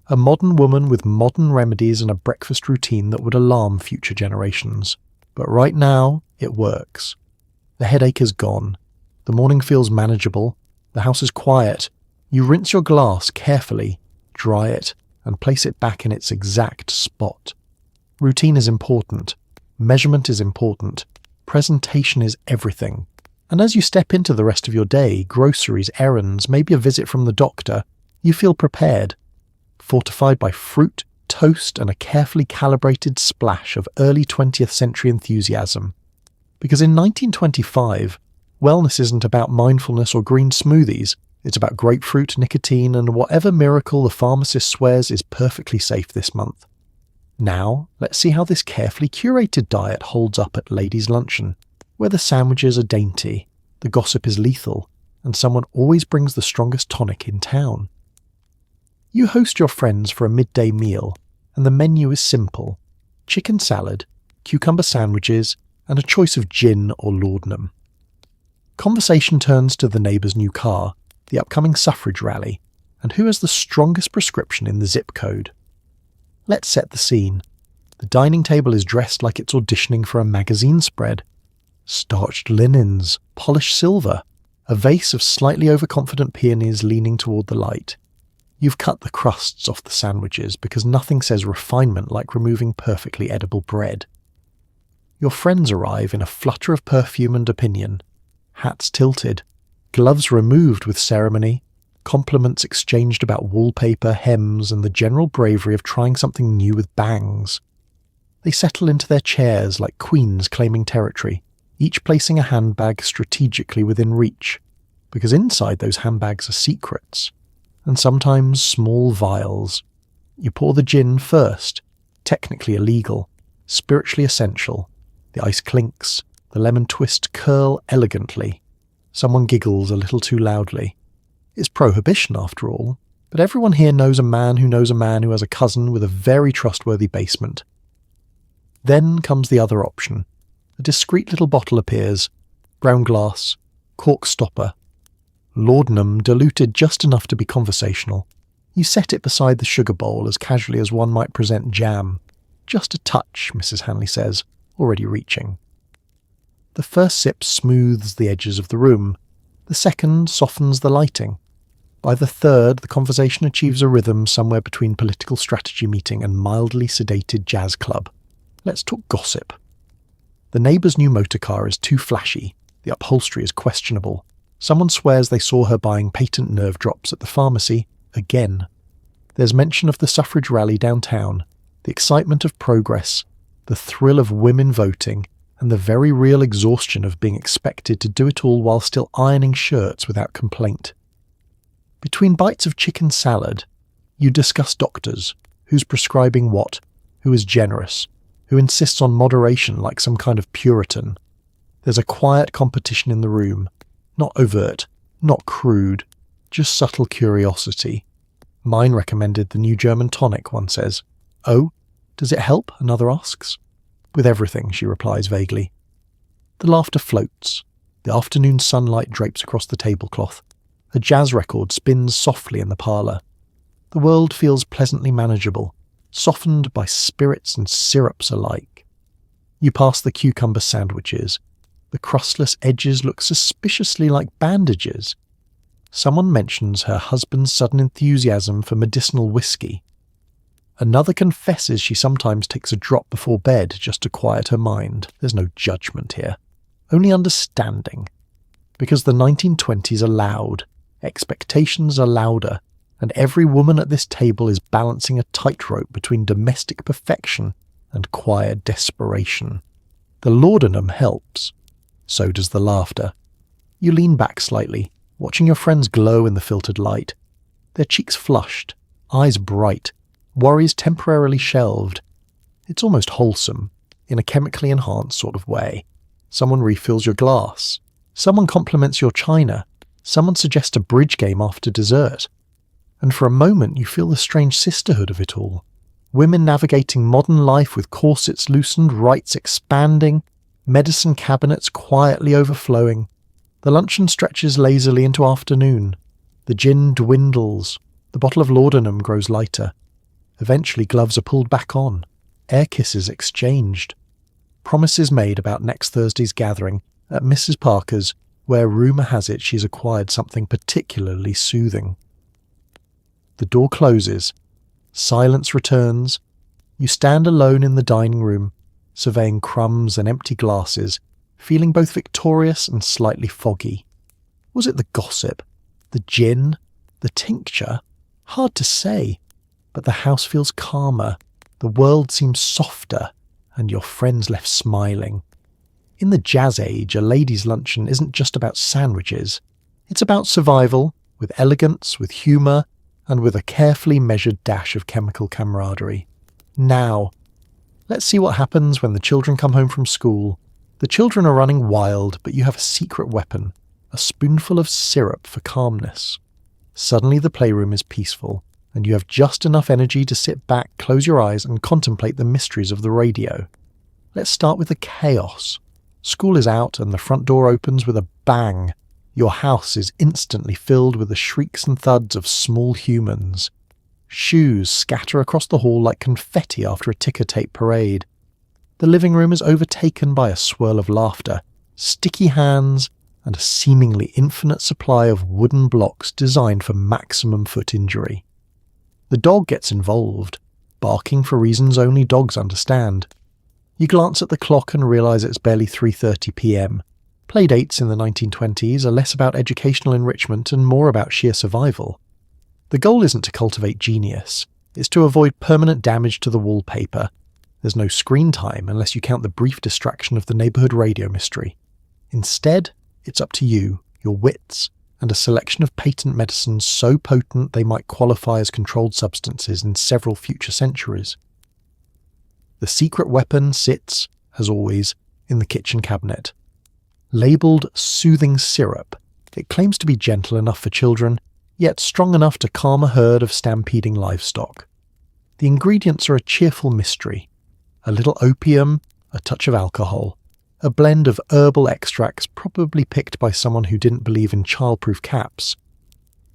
A: A modern woman with modern remedies and a breakfast routine that would alarm future generations. But right now, it works. The headache is gone. The morning feels manageable. The house is quiet. You rinse your glass carefully, dry it, and place it back in its exact spot. Routine is important. Measurement is important. Presentation is everything. And as you step into the rest of your day, groceries, errands, maybe a visit from the doctor, you feel prepared, fortified by fruit, toast, and a carefully calibrated splash of early 20th century enthusiasm. Because in 1925, wellness isn't about mindfulness or green smoothies. It's about grapefruit, nicotine, and whatever miracle the pharmacist swears is perfectly safe this month. Now, let's see how this carefully curated diet holds up at ladies' luncheon, where the sandwiches are dainty, the gossip is lethal, and someone always brings the strongest tonic in town. You host your friends for a midday meal, and the menu is simple: chicken salad, cucumber sandwiches, and a choice of gin or laudanum. Conversation turns to the neighbour's new car, the upcoming suffrage rally, and who has the strongest prescription in the zip code. Let's set the scene. The dining table is dressed like it's auditioning for a magazine spread. Starched linens, polished silver, a vase of slightly overconfident peonies leaning toward the light. You've cut the crusts off the sandwiches because nothing says refinement like removing perfectly edible bread. Your friends arrive in a flutter of perfume and opinion. Hats tilted, gloves removed with ceremony, compliments exchanged about wallpaper, hems, and the general bravery of trying something new with bangs. They settle into their chairs like queens claiming territory, each placing a handbag strategically within reach, because inside those handbags are secrets, and sometimes small vials. You pour the gin first, technically illegal, spiritually essential. The ice clinks, the lemon twists curl elegantly. Someone giggles a little too loudly. It's Prohibition after all, but everyone here knows a man who knows a man who has a cousin with a very trustworthy basement. Then comes the other option. A discreet little bottle appears, brown glass, cork stopper, laudanum diluted just enough to be conversational. You set it beside the sugar bowl as casually as one might present jam. Just a touch, Mrs. Hanley says, already reaching. The first sip smooths the edges of the room. The second softens the lighting. By the third, the conversation achieves a rhythm somewhere between political strategy meeting and mildly sedated jazz club. Let's talk gossip. The neighbour's new motor car is too flashy. The upholstery is questionable. Someone swears they saw her buying patent nerve drops at the pharmacy again. There's mention of the suffrage rally downtown, the excitement of progress, the thrill of women voting, and the very real exhaustion of being expected to do it all while still ironing shirts without complaint. Between bites of chicken salad, you discuss doctors, who's prescribing what, who is generous, who insists on moderation like some kind of Puritan. There's a quiet competition in the room, not overt, not crude, just subtle curiosity. Mine recommended the new German tonic, one says. Oh, does it help? Another asks. With everything, she replies vaguely. The laughter floats. The afternoon sunlight drapes across the tablecloth. A jazz record spins softly in the parlour. The world feels pleasantly manageable, softened by spirits and syrups alike. You pass the cucumber sandwiches. The crustless edges look suspiciously like bandages. Someone mentions her husband's sudden enthusiasm for medicinal whiskey. Another confesses she sometimes takes a drop before bed just to quiet her mind. There's no judgment here, only understanding. Because the 1920s are loud, expectations are louder, and every woman at this table is balancing a tightrope between domestic perfection and quiet desperation. The laudanum helps. So does the laughter. You lean back slightly, watching your friends glow in the filtered light. Their cheeks flushed, eyes bright, worries temporarily shelved. It's almost wholesome, in a chemically enhanced sort of way. Someone refills your glass. Someone compliments your china. Someone suggests a bridge game after dessert. And for a moment you feel the strange sisterhood of it all. Women navigating modern life with corsets loosened, rights expanding, medicine cabinets quietly overflowing. The luncheon stretches lazily into afternoon. The gin dwindles. The bottle of laudanum grows lighter. Eventually gloves are pulled back on. Air kisses exchanged. Promises made about next Thursday's gathering at Mrs. Parker's, where rumour has it she's acquired something particularly soothing. The door closes. Silence returns. You stand alone in the dining room, surveying crumbs and empty glasses, feeling both victorious and slightly foggy. Was it the gossip? The gin? The tincture? Hard to say. But the house feels calmer. The world seems softer, and your friends left smiling. In the jazz age, a ladies' luncheon isn't just about sandwiches. It's about survival, with elegance, with humour, and with a carefully measured dash of chemical camaraderie. Now, let's see what happens when the children come home from school. The children are running wild, but you have a secret weapon, a spoonful of syrup for calmness. Suddenly the playroom is peaceful, and you have just enough energy to sit back, close your eyes, and contemplate the mysteries of the radio. Let's start with the chaos. School is out, and the front door opens with a bang. Your house is instantly filled with the shrieks and thuds of small humans. Shoes scatter across the hall like confetti after a ticker tape parade. The living room is overtaken by a swirl of laughter, sticky hands, and a seemingly infinite supply of wooden blocks designed for maximum foot injury. The dog gets involved, barking for reasons only dogs understand. You glance at the clock and realise it's barely 3:30 p.m. Playdates in the 1920s are less about educational enrichment and more about sheer survival. The goal isn't to cultivate genius, it's to avoid permanent damage to the wallpaper. There's no screen time unless you count the brief distraction of the neighbourhood radio mystery. Instead, it's up to you, your wits, and a selection of patent medicines so potent they might qualify as controlled substances in several future centuries. The secret weapon sits, as always, in the kitchen cabinet. Labelled soothing syrup, it claims to be gentle enough for children, yet strong enough to calm a herd of stampeding livestock. The ingredients are a cheerful mystery. A little opium, a touch of alcohol, a blend of herbal extracts probably picked by someone who didn't believe in childproof caps.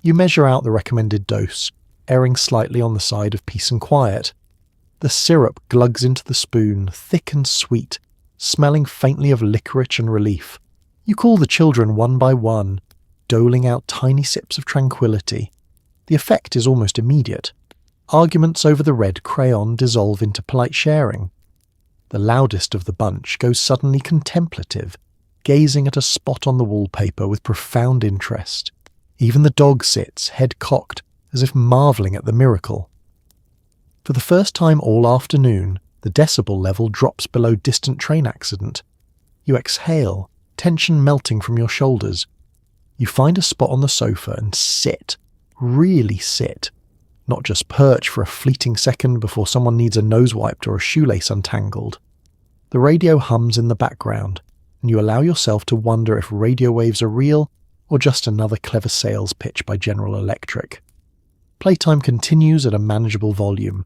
A: You measure out the recommended dose, erring slightly on the side of peace and quiet. The syrup glugs into the spoon, thick and sweet, smelling faintly of licorice and relief. You call the children one by one, doling out tiny sips of tranquility. The effect is almost immediate. Arguments over the red crayon dissolve into polite sharing. The loudest of the bunch goes suddenly contemplative, gazing at a spot on the wallpaper with profound interest. Even the dog sits, head cocked, as if marvelling at the miracle. For the first time all afternoon, the decibel level drops below distant train accident. You exhale, tension melting from your shoulders. You find a spot on the sofa and sit, really sit. Not just perch for a fleeting second before someone needs a nose wiped or a shoelace untangled. The radio hums in the background, and you allow yourself to wonder if radio waves are real or just another clever sales pitch by General Electric. Playtime continues at a manageable volume.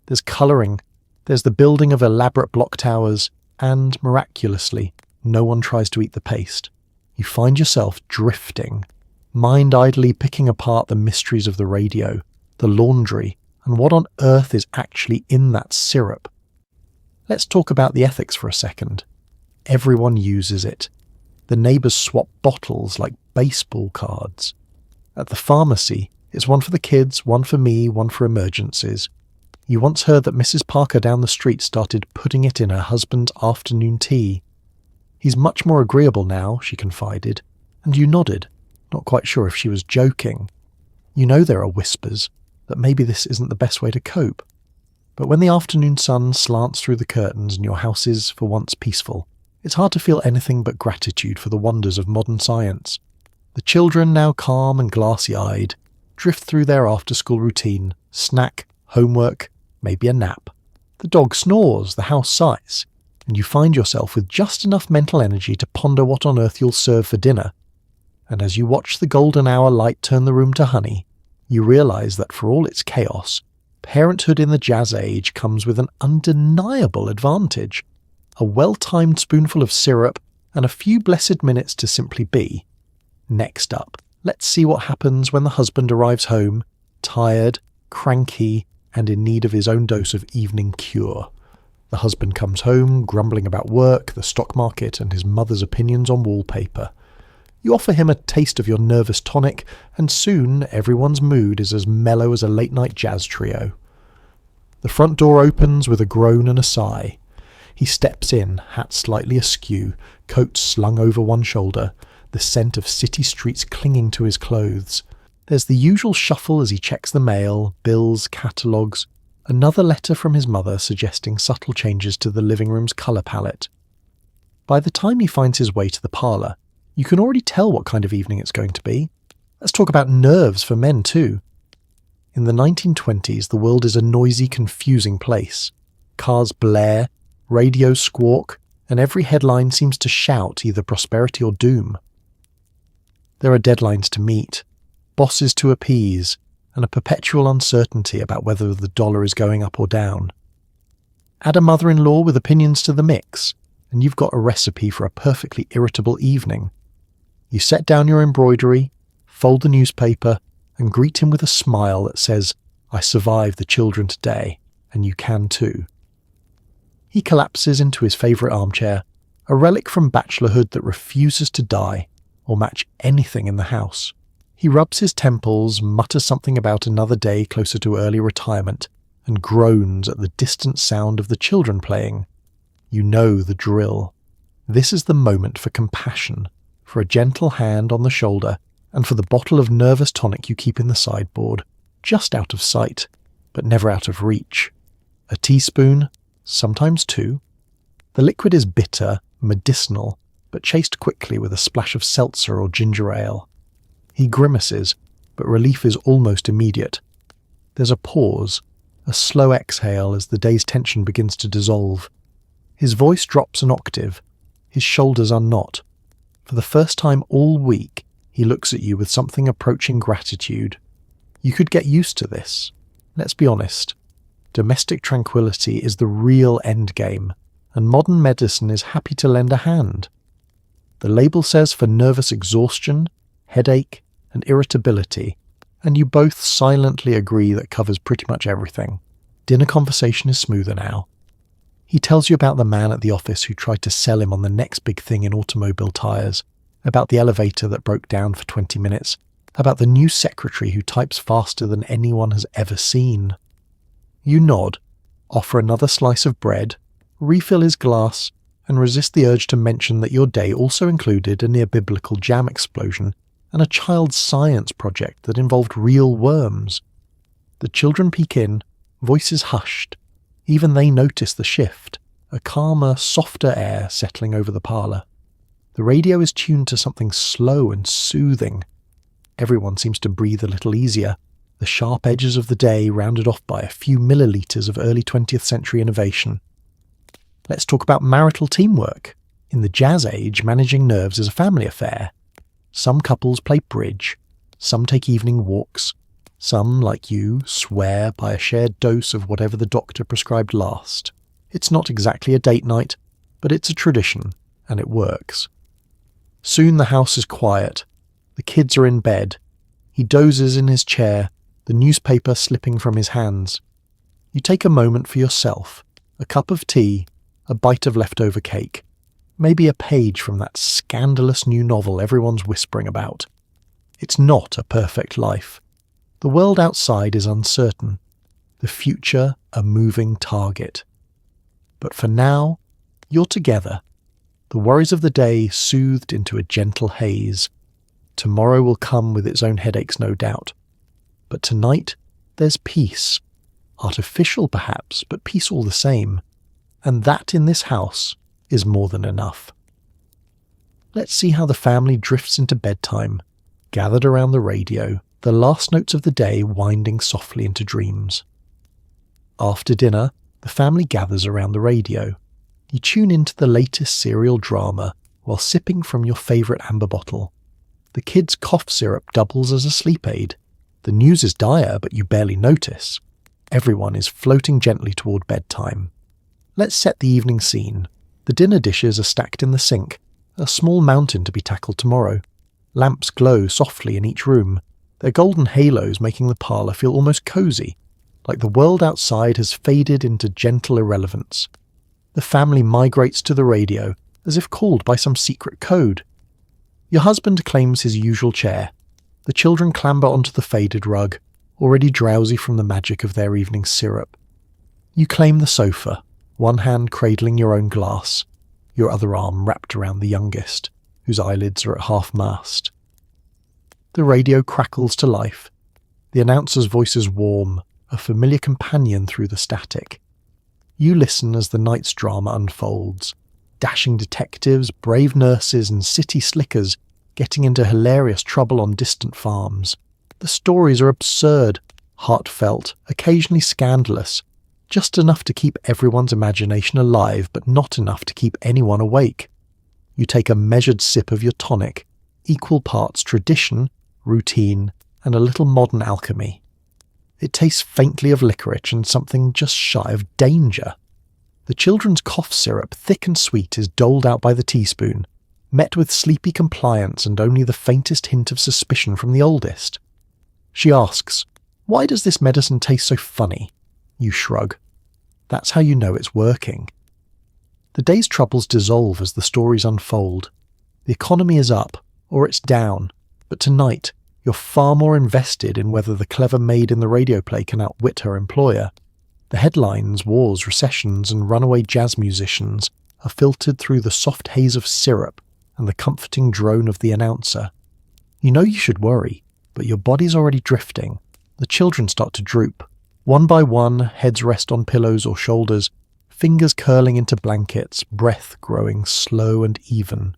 A: There's colouring, there's the building of elaborate block towers, and, miraculously, no one tries to eat the paste. You find yourself drifting, mind idly picking apart the mysteries of the radio, the laundry, and what on earth is actually in that syrup. Let's talk about the ethics for a second. Everyone uses it. The neighbours swap bottles like baseball cards. At the pharmacy, it's one for the kids, one for me, one for emergencies. You once heard that Mrs. Parker down the street started putting it in her husband's afternoon tea. He's much more agreeable now, she confided, and you nodded, not quite sure if she was joking. You know there are whispers, that maybe this isn't the best way to cope. But when the afternoon sun slants through the curtains and your house is, for once, peaceful, it's hard to feel anything but gratitude for the wonders of modern science. The children, now calm and glassy-eyed, drift through their after-school routine, snack, homework, maybe a nap. The dog snores, the house sighs, and you find yourself with just enough mental energy to ponder what on earth you'll serve for dinner. And as you watch the golden hour light turn the room to honey, you realise that for all its chaos, parenthood in the jazz age comes with an undeniable advantage. A well-timed spoonful of syrup and a few blessed minutes to simply be. Next up, let's see what happens when the husband arrives home, tired, cranky, and in need of his own dose of evening cure. The husband comes home, grumbling about work, the stock market, and his mother's opinions on wallpaper. You offer him a taste of your nervous tonic, and soon everyone's mood is as mellow as a late-night jazz trio. The front door opens with a groan and a sigh. He steps in, hat slightly askew, coat slung over one shoulder, the scent of city streets clinging to his clothes. There's the usual shuffle as he checks the mail, bills, catalogues, another letter from his mother suggesting subtle changes to the living room's colour palette. By the time he finds his way to the parlour, you can already tell what kind of evening it's going to be. Let's talk about nerves for men too. In the 1920s, the world is a noisy, confusing place. Cars blare, radios squawk, and every headline seems to shout either prosperity or doom. There are deadlines to meet, bosses to appease, and a perpetual uncertainty about whether the dollar is going up or down. Add a mother-in-law with opinions to the mix, and you've got a recipe for a perfectly irritable evening. You set down your embroidery, fold the newspaper, and greet him with a smile that says, I survived the children today, and you can too. He collapses into his favourite armchair, a relic from bachelorhood that refuses to die or match anything in the house. He rubs his temples, mutters something about another day closer to early retirement, and groans at the distant sound of the children playing. You know the drill. This is the moment for compassion, for a gentle hand on the shoulder, and for the bottle of nervous tonic you keep in the sideboard, just out of sight, but never out of reach. A teaspoon, sometimes two. The liquid is bitter, medicinal, but chased quickly with a splash of seltzer or ginger ale. He grimaces, but relief is almost immediate. There's a pause, a slow exhale as the day's tension begins to dissolve. His voice drops an octave. His shoulders are not. For the first time all week, he looks at you with something approaching gratitude. You could get used to this. Let's be honest. Domestic tranquility is the real endgame, and modern medicine is happy to lend a hand. The label says for nervous exhaustion, headache, and irritability, and you both silently agree that covers pretty much everything. Dinner conversation is smoother now. He tells you about the man at the office who tried to sell him on the next big thing in automobile tyres, about the elevator that broke down for 20 minutes, about the new secretary who types faster than anyone has ever seen. You nod, offer another slice of bread, refill his glass, and resist the urge to mention that your day also included a near-biblical jam explosion and a child's science project that involved real worms. The children peek in, voices hushed. Even they notice the shift, a calmer, softer air settling over the parlour. The radio is tuned to something slow and soothing. Everyone seems to breathe a little easier, the sharp edges of the day rounded off by a few millilitres of early 20th century innovation. Let's talk about marital teamwork. In the jazz age, managing nerves is a family affair. Some couples play bridge, some take evening walks, some, like you, swear by a shared dose of whatever the doctor prescribed last. It's not exactly a date night, but it's a tradition, and it works. Soon the house is quiet. The kids are in bed. He dozes in his chair, the newspaper slipping from his hands. You take a moment for yourself, a cup of tea, a bite of leftover cake, maybe a page from that scandalous new novel everyone's whispering about. It's not a perfect life. The world outside is uncertain, the future a moving target. But for now, you're together, the worries of the day soothed into a gentle haze. Tomorrow will come with its own headaches, no doubt. But tonight, there's peace. Artificial perhaps, but peace all the same. And that in this house is more than enough. Let's see how the family drifts into bedtime, gathered around the radio, the last notes of the day winding softly into dreams. After dinner, the family gathers around the radio. You tune into the latest serial drama while sipping from your favourite amber bottle. The kids' cough syrup doubles as a sleep aid. The news is dire, but you barely notice. Everyone is floating gently toward bedtime. Let's set the evening scene. The dinner dishes are stacked in the sink, a small mountain to be tackled tomorrow. Lamps glow softly in each room, their golden halos making the parlour feel almost cosy, like the world outside has faded into gentle irrelevance. The family migrates to the radio, as if called by some secret code. Your husband claims his usual chair. The children clamber onto the faded rug, already drowsy from the magic of their evening syrup. You claim the sofa, one hand cradling your own glass, your other arm wrapped around the youngest, whose eyelids are at half-mast. The radio crackles to life. The announcer's voice is warm, a familiar companion through the static. You listen as the night's drama unfolds. Dashing detectives, brave nurses, and city slickers getting into hilarious trouble on distant farms. The stories are absurd, heartfelt, occasionally scandalous, just enough to keep everyone's imagination alive, but not enough to keep anyone awake. You take a measured sip of your tonic, equal parts tradition, routine, and a little modern alchemy. It tastes faintly of licorice and something just shy of danger. The children's cough syrup, thick and sweet, is doled out by the teaspoon, met with sleepy compliance and only the faintest hint of suspicion from the oldest. She asks, Why does this medicine taste so funny? You shrug. That's how you know it's working. The day's troubles dissolve as the stories unfold. The economy is up, or it's down, but tonight you're far more invested in whether the clever maid in the radio play can outwit her employer. The headlines, wars, recessions, and runaway jazz musicians are filtered through the soft haze of syrup and the comforting drone of the announcer. You know you should worry, but your body's already drifting. The children start to droop. One by one, heads rest on pillows or shoulders, fingers curling into blankets, breath growing slow and even.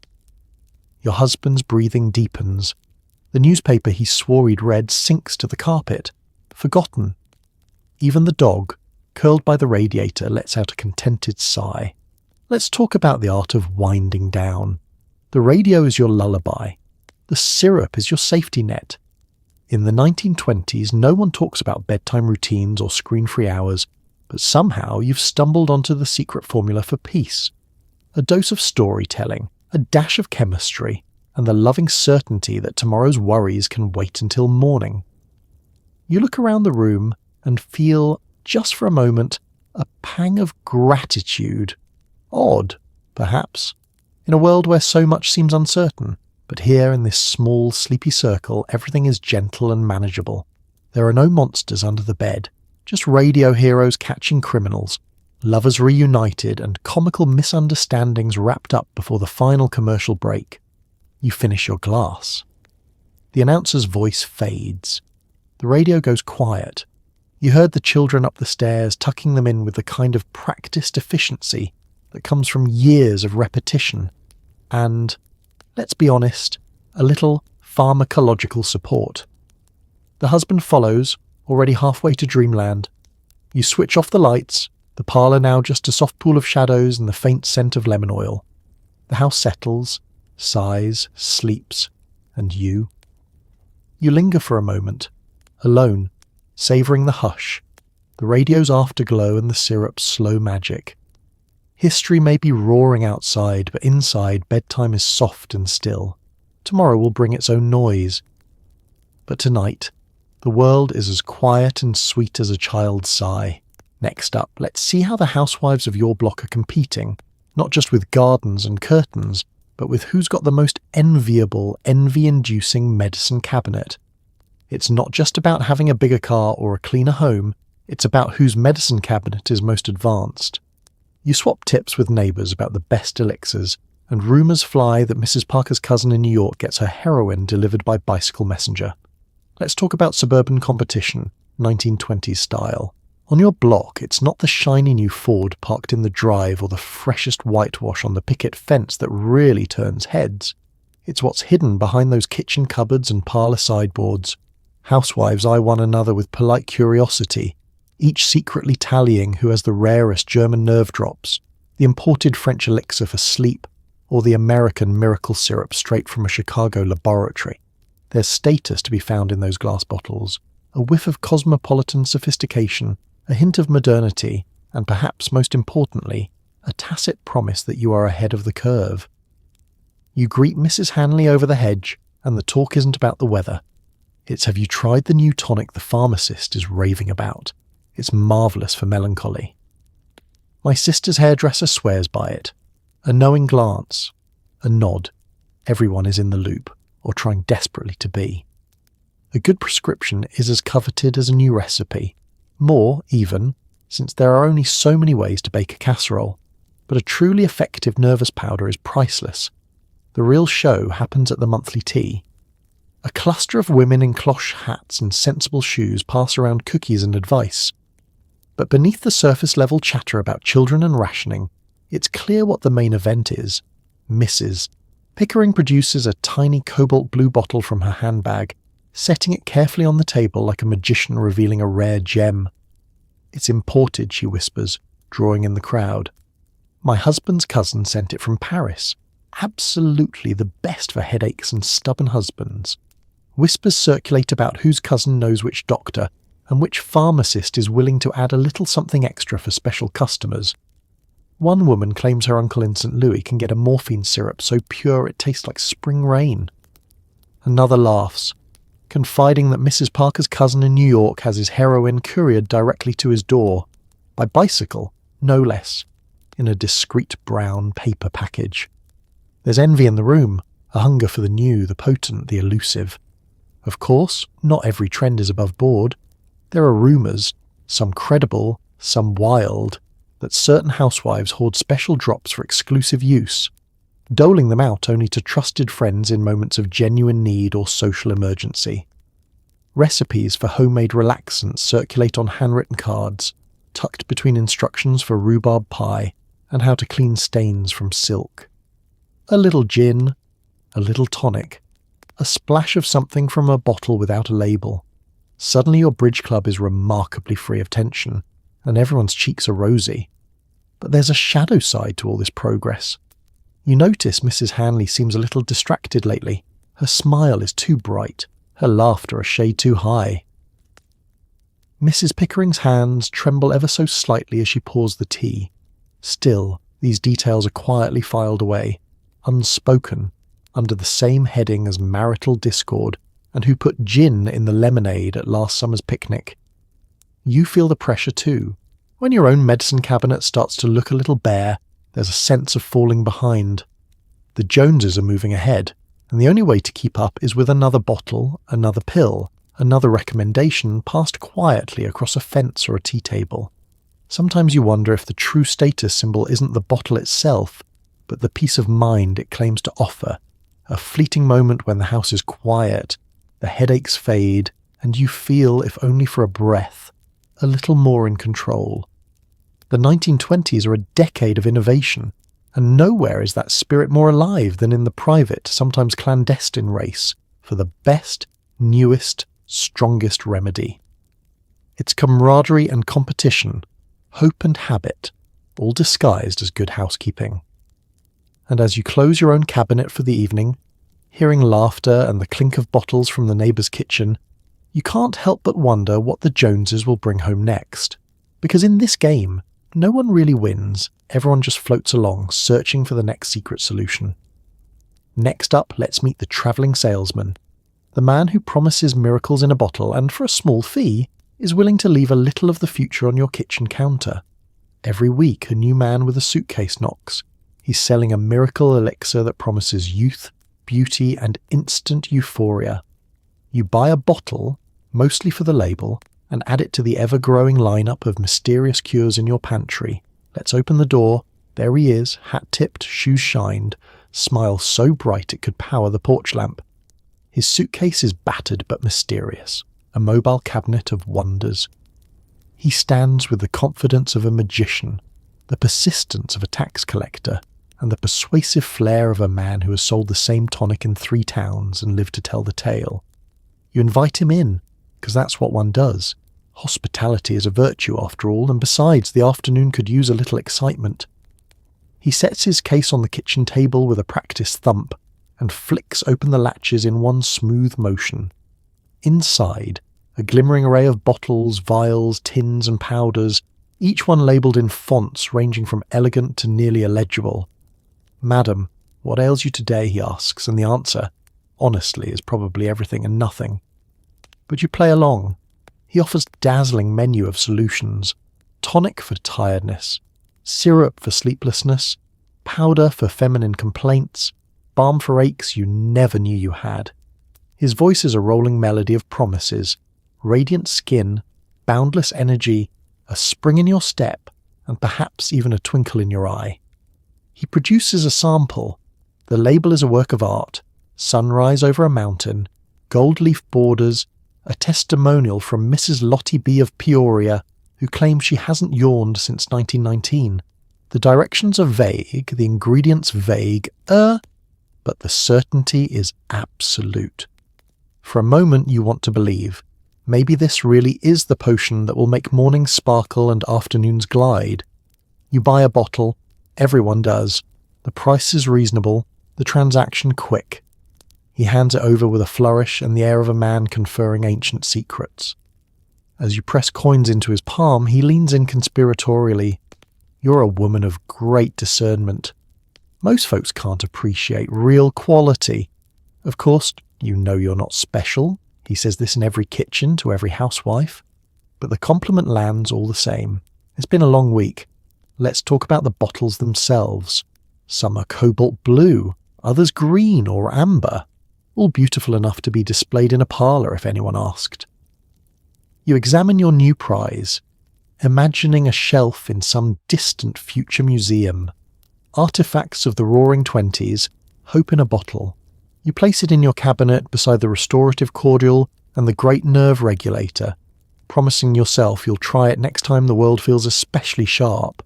A: Your husband's breathing deepens. The newspaper he swore he'd read sinks to the carpet, forgotten. Even the dog, curled by the radiator, lets out a contented sigh. Let's talk about the art of winding down. The radio is your lullaby. The syrup is your safety net. In the 1920s, no one talks about bedtime routines or screen-free hours, but somehow you've stumbled onto the secret formula for peace. A dose of storytelling, a dash of chemistry, and the loving certainty that tomorrow's worries can wait until morning. You look around the room and feel, just for a moment, a pang of gratitude. Odd, perhaps, in a world where so much seems uncertain. But here in this small, sleepy circle, everything is gentle and manageable. There are no monsters under the bed, just radio heroes catching criminals, lovers reunited, and comical misunderstandings wrapped up before the final commercial break. You finish your glass. The announcer's voice fades. The radio goes quiet. You heard the children up the stairs, tucking them in with the kind of practiced efficiency that comes from years of repetition. And, let's be honest, a little pharmacological support. The husband follows, already halfway to dreamland. You switch off the lights, the parlour now just a soft pool of shadows and the faint scent of lemon oil. The house settles, sighs, sleeps, and you? You linger for a moment, alone, savouring the hush, the radio's afterglow and the syrup's slow magic. History may be roaring outside, but inside bedtime is soft and still. Tomorrow will bring its own noise. But tonight, the world is as quiet and sweet as a child's sigh. Next up, let's see how the housewives of your block are competing, not just with gardens and curtains, but with who's got the most enviable, envy-inducing medicine cabinet. It's not just about having a bigger car or a cleaner home, it's about whose medicine cabinet is most advanced. You swap tips with neighbours about the best elixirs, and rumours fly that Mrs. Parker's cousin in New York gets her heroin delivered by bicycle messenger. Let's talk about suburban competition, 1920s style. On your block, it's not the shiny new Ford parked in the drive or the freshest whitewash on the picket fence that really turns heads. It's what's hidden behind those kitchen cupboards and parlour sideboards. Housewives eye one another with polite curiosity, each secretly tallying who has the rarest German nerve drops, the imported French elixir for sleep, or the American miracle syrup straight from a Chicago laboratory. There's status to be found in those glass bottles, a whiff of cosmopolitan sophistication, a hint of modernity, and perhaps most importantly, a tacit promise that you are ahead of the curve. You greet Mrs. Hanley over the hedge, and the talk isn't about the weather. It's have you tried the new tonic the pharmacist is raving about? It's marvellous for melancholy. My sister's hairdresser swears by it. A knowing glance, a nod. Everyone is in the loop, or trying desperately to be. A good prescription is as coveted as a new recipe. More, even, since there are only so many ways to bake a casserole. But a truly effective nervous powder is priceless. The real show happens at the monthly tea. A cluster of women in cloche hats and sensible shoes pass around cookies and advice. But beneath the surface-level chatter about children and rationing, it's clear what the main event is. Mrs. Pickering produces a tiny cobalt blue bottle from her handbag, setting it carefully on the table like a magician revealing a rare gem. It's imported, she whispers, drawing in the crowd. My husband's cousin sent it from Paris. Absolutely the best for headaches and stubborn husbands. Whispers circulate about whose cousin knows which doctor, and which pharmacist is willing to add a little something extra for special customers. One woman claims her uncle in St. Louis can get a morphine syrup so pure it tastes like spring rain. Another laughs. confiding that Mrs. Parker's cousin in New York has his heroin couriered directly to his door, by bicycle, no less, in a discreet brown paper package. There's envy in the room, a hunger for the new, the potent, the elusive. Of course, not every trend is above board. There are rumours, some credible, some wild, that certain housewives hoard special drops for exclusive use, doling them out only to trusted friends in moments of genuine need or social emergency. Recipes for homemade relaxants circulate on handwritten cards, tucked between instructions for rhubarb pie and how to clean stains from silk. A little gin, a little tonic, a splash of something from a bottle without a label. Suddenly your bridge club is remarkably free of tension, and everyone's cheeks are rosy. But there's a shadow side to all this progress. You notice Mrs. Hanley seems a little distracted lately. Her smile is too bright, her laughter a shade too high. Mrs. Pickering's hands tremble ever so slightly as she pours the tea. Still, these details are quietly filed away, unspoken, under the same heading as marital discord, and who put gin in the lemonade at last summer's picnic. You feel the pressure too. When your own medicine cabinet starts to look a little bare, there's a sense of falling behind. The Joneses are moving ahead, and the only way to keep up is with another bottle, another pill, another recommendation passed quietly across a fence or a tea table. Sometimes you wonder if the true status symbol isn't the bottle itself, but the peace of mind it claims to offer, a fleeting moment when the house is quiet, the headaches fade, and you feel, if only for a breath, a little more in control. The 1920s are a decade of innovation, and nowhere is that spirit more alive than in the private, sometimes clandestine race for the best, newest, strongest remedy. It's camaraderie and competition, hope and habit, all disguised as good housekeeping. And as you close your own cabinet for the evening, hearing laughter and the clink of bottles from the neighbour's kitchen, you can't help but wonder what the Joneses will bring home next. Because in this game, no one really wins, everyone just floats along, searching for the next secret solution. Next up, let's meet the travelling salesman, the man who promises miracles in a bottle and, for a small fee, is willing to leave a little of the future on your kitchen counter. Every week, a new man with a suitcase knocks. He's selling a miracle elixir that promises youth, beauty, and instant euphoria. You buy a bottle, mostly for the label, and add it to the ever-growing lineup of mysterious cures in your pantry. Let's open the door. There he is, hat-tipped, shoes shined, smile so bright it could power the porch lamp. His suitcase is battered but mysterious, a mobile cabinet of wonders. He stands with the confidence of a magician, the persistence of a tax collector, and the persuasive flair of a man who has sold the same tonic in 3 towns and lived to tell the tale. You invite him in, because that's what one does. Hospitality is a virtue after all, and besides, the afternoon could use a little excitement. He sets his case on the kitchen table with a practiced thump, and flicks open the latches in one smooth motion. Inside, a glimmering array of bottles, vials, tins and powders, each one labelled in fonts ranging from elegant to nearly illegible. "Madam, what ails you today?" he asks, and the answer, honestly, is probably everything and nothing. But you play along. He offers a dazzling menu of solutions: tonic for tiredness, syrup for sleeplessness, powder for feminine complaints, balm for aches you never knew you had. His voice is a rolling melody of promises, radiant skin, boundless energy, a spring in your step, and perhaps even a twinkle in your eye. He produces a sample. The label is a work of art: sunrise over a mountain, gold leaf borders, a testimonial from Mrs. Lottie B. of Peoria, who claims she hasn't yawned since 1919. The directions are vague, the ingredients vague, but the certainty is absolute. For a moment you want to believe. Maybe this really is the potion that will make mornings sparkle and afternoons glide. You buy a bottle. Everyone does. The price is reasonable, the transaction quick. He hands it over with a flourish and the air of a man conferring ancient secrets. As you press coins into his palm, he leans in conspiratorially. "You're a woman of great discernment. Most folks can't appreciate real quality. Of course, you know you're not special," He says this in every kitchen to every housewife. But the compliment lands all the same. It's been a long week. Let's talk about the bottles themselves. Some are cobalt blue, others green or amber, all beautiful enough to be displayed in a parlour if anyone asked. You examine your new prize, imagining a shelf in some distant future museum. Artifacts of the Roaring Twenties, hope in a bottle. You place it in your cabinet beside the restorative cordial and the great nerve regulator, promising yourself you'll try it next time the world feels especially sharp.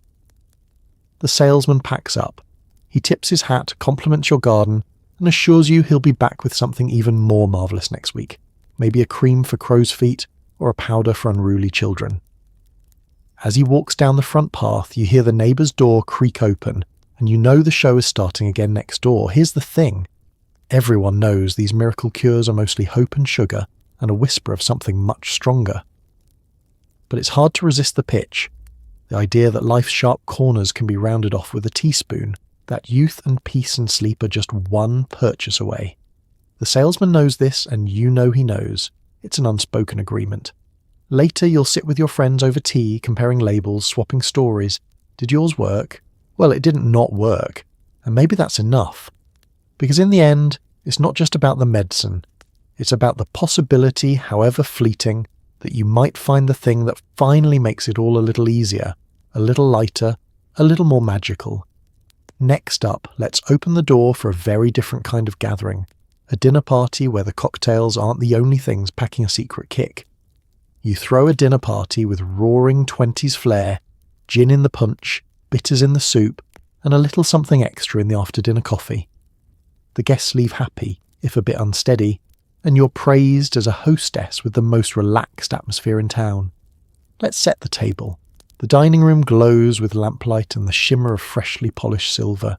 A: The salesman packs up. He tips his hat, compliments your garden, and assures you he'll be back with something even more marvellous next week. Maybe a cream for crow's feet or a powder for unruly children. As he walks down the front path, you hear the neighbour's door creak open, and you know the show is starting again next door. Here's the thing. Everyone knows these miracle cures are mostly hope and sugar, and a whisper of something much stronger. But it's hard to resist the pitch. The idea that life's sharp corners can be rounded off with a teaspoon, that youth and peace and sleep are just one purchase away. The salesman knows this, and you know he knows. It's an unspoken agreement. Later you'll sit with your friends over tea, comparing labels, swapping stories. Did yours work? Well, it didn't not work. And maybe that's enough. Because in the end, it's not just about the medicine. It's about the possibility, however fleeting, that you might find the thing that finally makes it all a little easier, a little lighter, a little more magical. Next up, let's open the door for a very different kind of gathering. A dinner party where the cocktails aren't the only things packing a secret kick. You throw a dinner party with roaring 20s flair, gin in the punch, bitters in the soup, and a little something extra in the after-dinner coffee. The guests leave happy, if a bit unsteady, and you're praised as a hostess with the most relaxed atmosphere in town. Let's set the table. The dining room glows with lamplight and the shimmer of freshly polished silver.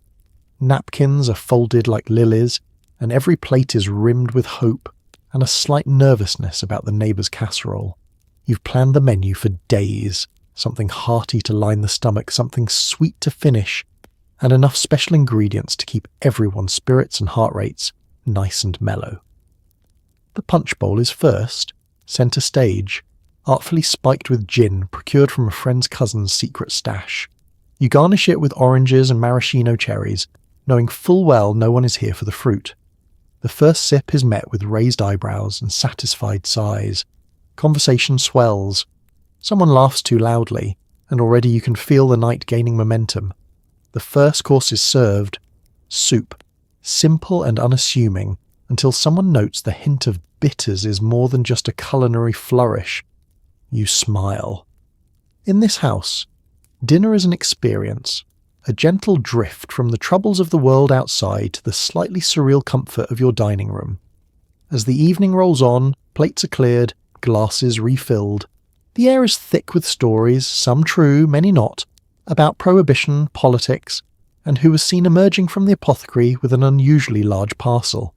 A: Napkins are folded like lilies, and every plate is rimmed with hope and a slight nervousness about the neighbour's casserole. You've planned the menu for days, something hearty to line the stomach, something sweet to finish, and enough special ingredients to keep everyone's spirits and heart rates nice and mellow. The punch bowl is first, centre stage, artfully spiked with gin procured from a friend's cousin's secret stash. You garnish it with oranges and maraschino cherries, knowing full well no one is here for the fruit. The first sip is met with raised eyebrows and satisfied sighs. Conversation swells. Someone laughs too loudly, and already you can feel the night gaining momentum. The first course is served. Soup. Simple and unassuming, until someone notes the hint of bitters is more than just a culinary flourish. You smile. In this house, dinner is an experience, a gentle drift from the troubles of the world outside to the slightly surreal comfort of your dining room. As the evening rolls on, plates are cleared, glasses refilled. The air is thick with stories, some true, many not, about prohibition, politics, and who was seen emerging from the apothecary with an unusually large parcel.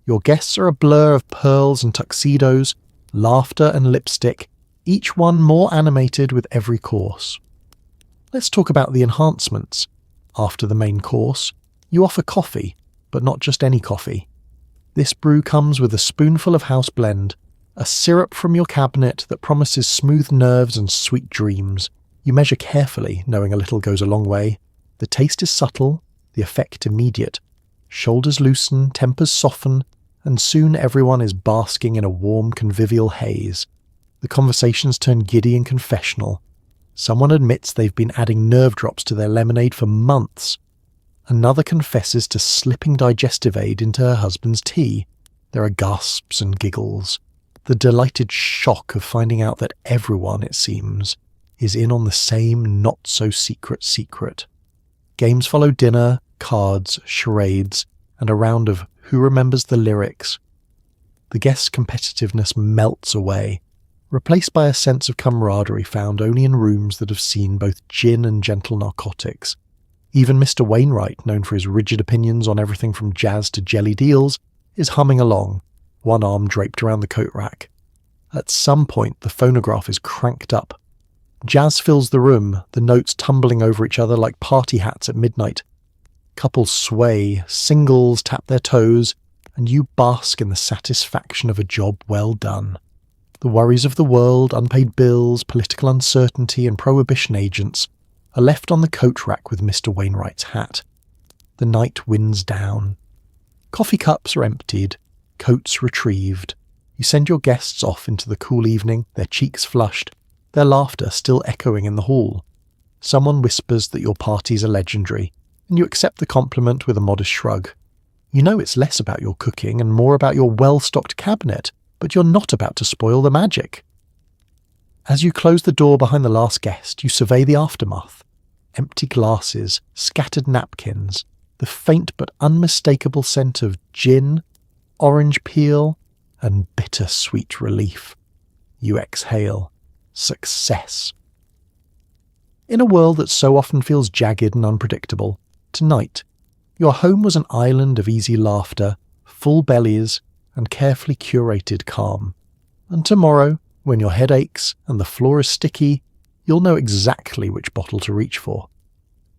A: Your guests are a blur of pearls and tuxedos, laughter and lipstick, each one more animated with every course. Let's talk about the enhancements. After the main course, you offer coffee, but not just any coffee. This brew comes with a spoonful of house blend, a syrup from your cabinet that promises smooth nerves and sweet dreams. You measure carefully, knowing a little goes a long way. The taste is subtle, the effect immediate. Shoulders loosen, tempers soften, and soon everyone is basking in a warm, convivial haze. The conversations turn giddy and confessional. Someone admits they've been adding nerve drops to their lemonade for months. Another confesses to slipping digestive aid into her husband's tea. There are gasps and giggles. The delighted shock of finding out that everyone, it seems, is in on the same not-so-secret secret. Games follow dinner, cards, charades, and a round of who remembers the lyrics. The guest's competitiveness melts away, replaced by a sense of camaraderie found only in rooms that have seen both gin and gentle narcotics. Even Mr. Wainwright, known for his rigid opinions on everything from jazz to jelly deals, is humming along, one arm draped around the coat rack. At some point, the phonograph is cranked up. Jazz fills the room, the notes tumbling over each other like party hats at midnight. Couples sway, singles tap their toes, and you bask in the satisfaction of a job well done. The worries of the world, unpaid bills, political uncertainty, and prohibition agents are left on the coat rack with Mr. Wainwright's hat. The night winds down. Coffee cups are emptied, coats retrieved. You send your guests off into the cool evening, their cheeks flushed, their laughter still echoing in the hall. Someone whispers that your parties are legendary, and you accept the compliment with a modest shrug. You know it's less about your cooking and more about your well-stocked cabinet, but you're not about to spoil the magic. As you close the door behind the last guest, you survey the aftermath. Empty glasses, scattered napkins, the faint but unmistakable scent of gin, orange peel, and bitter-sweet relief. You exhale. Success. In a world that so often feels jagged and unpredictable, tonight, your home was an island of easy laughter, full bellies, and carefully curated calm. And tomorrow, when your head aches and the floor is sticky, you'll know exactly which bottle to reach for.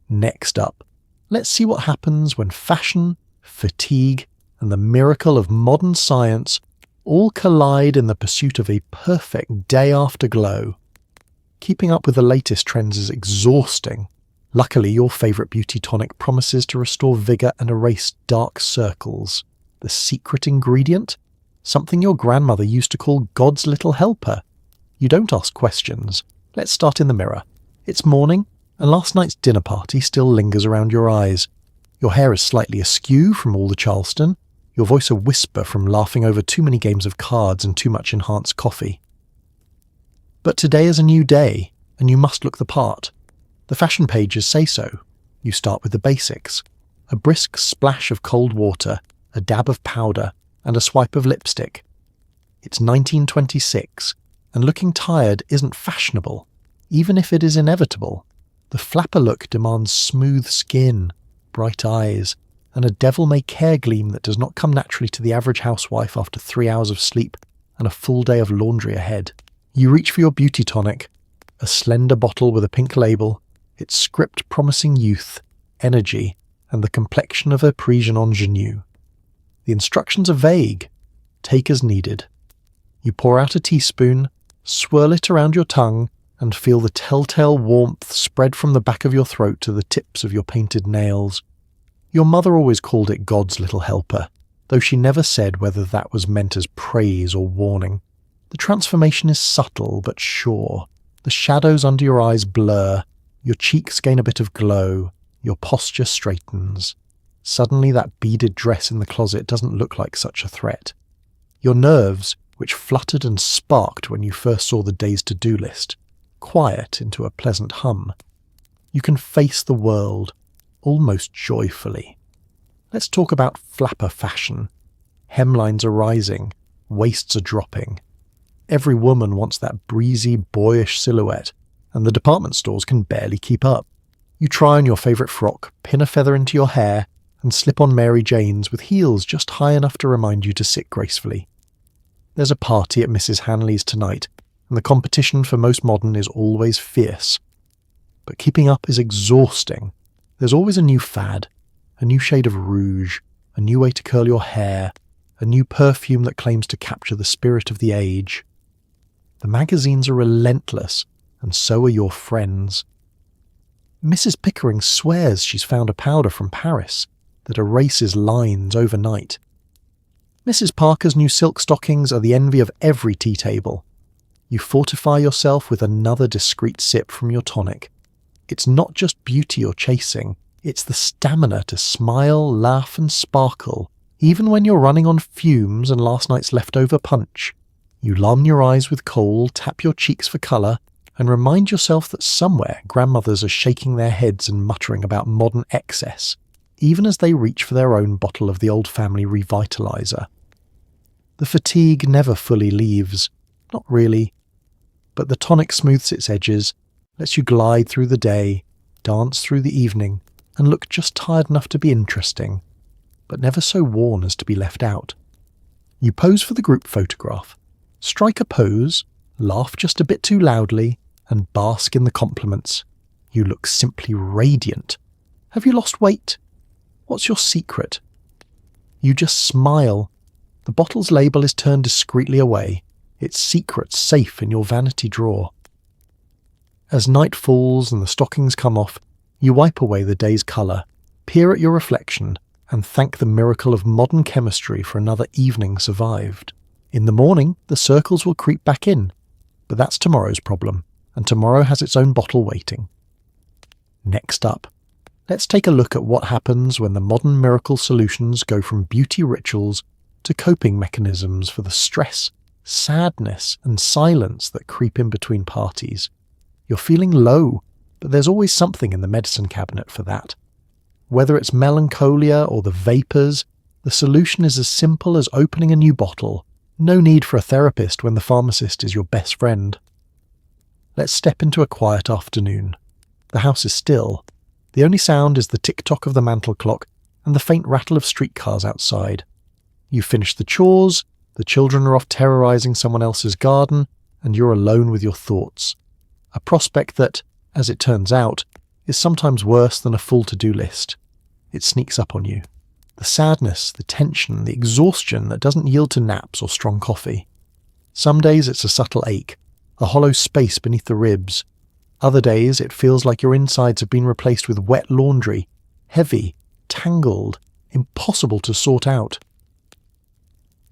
A: Next up, let's see what happens when fashion, fatigue, and the miracle of modern science all collide in the pursuit of a perfect day-after glow. Keeping up with the latest trends is exhausting. Luckily, your favourite beauty tonic promises to restore vigour and erase dark circles. The secret ingredient? Something your grandmother used to call God's little helper. You don't ask questions. Let's start in the mirror. It's morning, and last night's dinner party still lingers around your eyes. Your hair is slightly askew from all the Charleston, your voice a whisper from laughing over too many games of cards and too much enhanced coffee. But today is a new day, and you must look the part. The fashion pages say so. You start with the basics. A brisk splash of cold water, a dab of powder, and a swipe of lipstick. It's 1926, and looking tired isn't fashionable, even if it is inevitable. The flapper look demands smooth skin, bright eyes, and a devil-may-care gleam that does not come naturally to the average housewife after 3 hours of sleep and a full day of laundry ahead. You reach for your beauty tonic, a slender bottle with a pink label, its script promising youth, energy, and the complexion of a Parisian ingenue. The instructions are vague. Take as needed. You pour out a teaspoon, swirl it around your tongue, and feel the telltale warmth spread from the back of your throat to the tips of your painted nails. Your mother always called it God's little helper, though she never said whether that was meant as praise or warning. The transformation is subtle but sure. The shadows under your eyes blur, your cheeks gain a bit of glow, your posture straightens. Suddenly that beaded dress in the closet doesn't look like such a threat. Your nerves, which fluttered and sparked when you first saw the day's to-do list, quiet into a pleasant hum. You can face the world, almost joyfully. Let's talk about flapper fashion. Hemlines are rising, waists are dropping. Every woman wants that breezy, boyish silhouette, and the department stores can barely keep up. You try on your favourite frock, pin a feather into your hair, and slip on Mary Jane's with heels just high enough to remind you to sit gracefully. There's a party at Mrs. Hanley's tonight, and the competition for most modern is always fierce. But keeping up is exhausting. There's always a new fad, a new shade of rouge, a new way to curl your hair, a new perfume that claims to capture the spirit of the age. The magazines are relentless, and so are your friends. Mrs. Pickering swears she's found a powder from Paris that erases lines overnight. Mrs. Parker's new silk stockings are the envy of every tea table. You fortify yourself with another discreet sip from your tonic. It's not just beauty you're chasing, it's the stamina to smile, laugh and sparkle, even when you're running on fumes and last night's leftover punch. You lum your eyes with kohl, tap your cheeks for colour, and remind yourself that somewhere grandmothers are shaking their heads and muttering about modern excess, even as they reach for their own bottle of the old family revitalizer. The fatigue never fully leaves, not really, but the tonic smooths its edges, lets you glide through the day, dance through the evening, and look just tired enough to be interesting, but never so worn as to be left out. You pose for the group photograph, strike a pose, laugh just a bit too loudly, and bask in the compliments. You look simply radiant. Have you lost weight? What's your secret? You just smile. The bottle's label is turned discreetly away, its secret safe in your vanity drawer. As night falls and the stockings come off, you wipe away the day's colour, peer at your reflection, and thank the miracle of modern chemistry for another evening survived. In the morning, the circles will creep back in, but that's tomorrow's problem, and tomorrow has its own bottle waiting. Next up, let's take a look at what happens when the modern miracle solutions go from beauty rituals to coping mechanisms for the stress, sadness, and silence that creep in between parties. You're feeling low, but there's always something in the medicine cabinet for that. Whether it's melancholia or the vapours, the solution is as simple as opening a new bottle. No need for a therapist when the pharmacist is your best friend. Let's step into a quiet afternoon. The house is still. The only sound is the tick-tock of the mantel clock and the faint rattle of streetcars outside. You've finished the chores, the children are off terrorising someone else's garden, and you're alone with your thoughts. A prospect that, as it turns out, is sometimes worse than a full to-do list. It sneaks up on you. The sadness, the tension, the exhaustion that doesn't yield to naps or strong coffee. Some days it's a subtle ache, a hollow space beneath the ribs. Other days it feels like your insides have been replaced with wet laundry, heavy, tangled, impossible to sort out.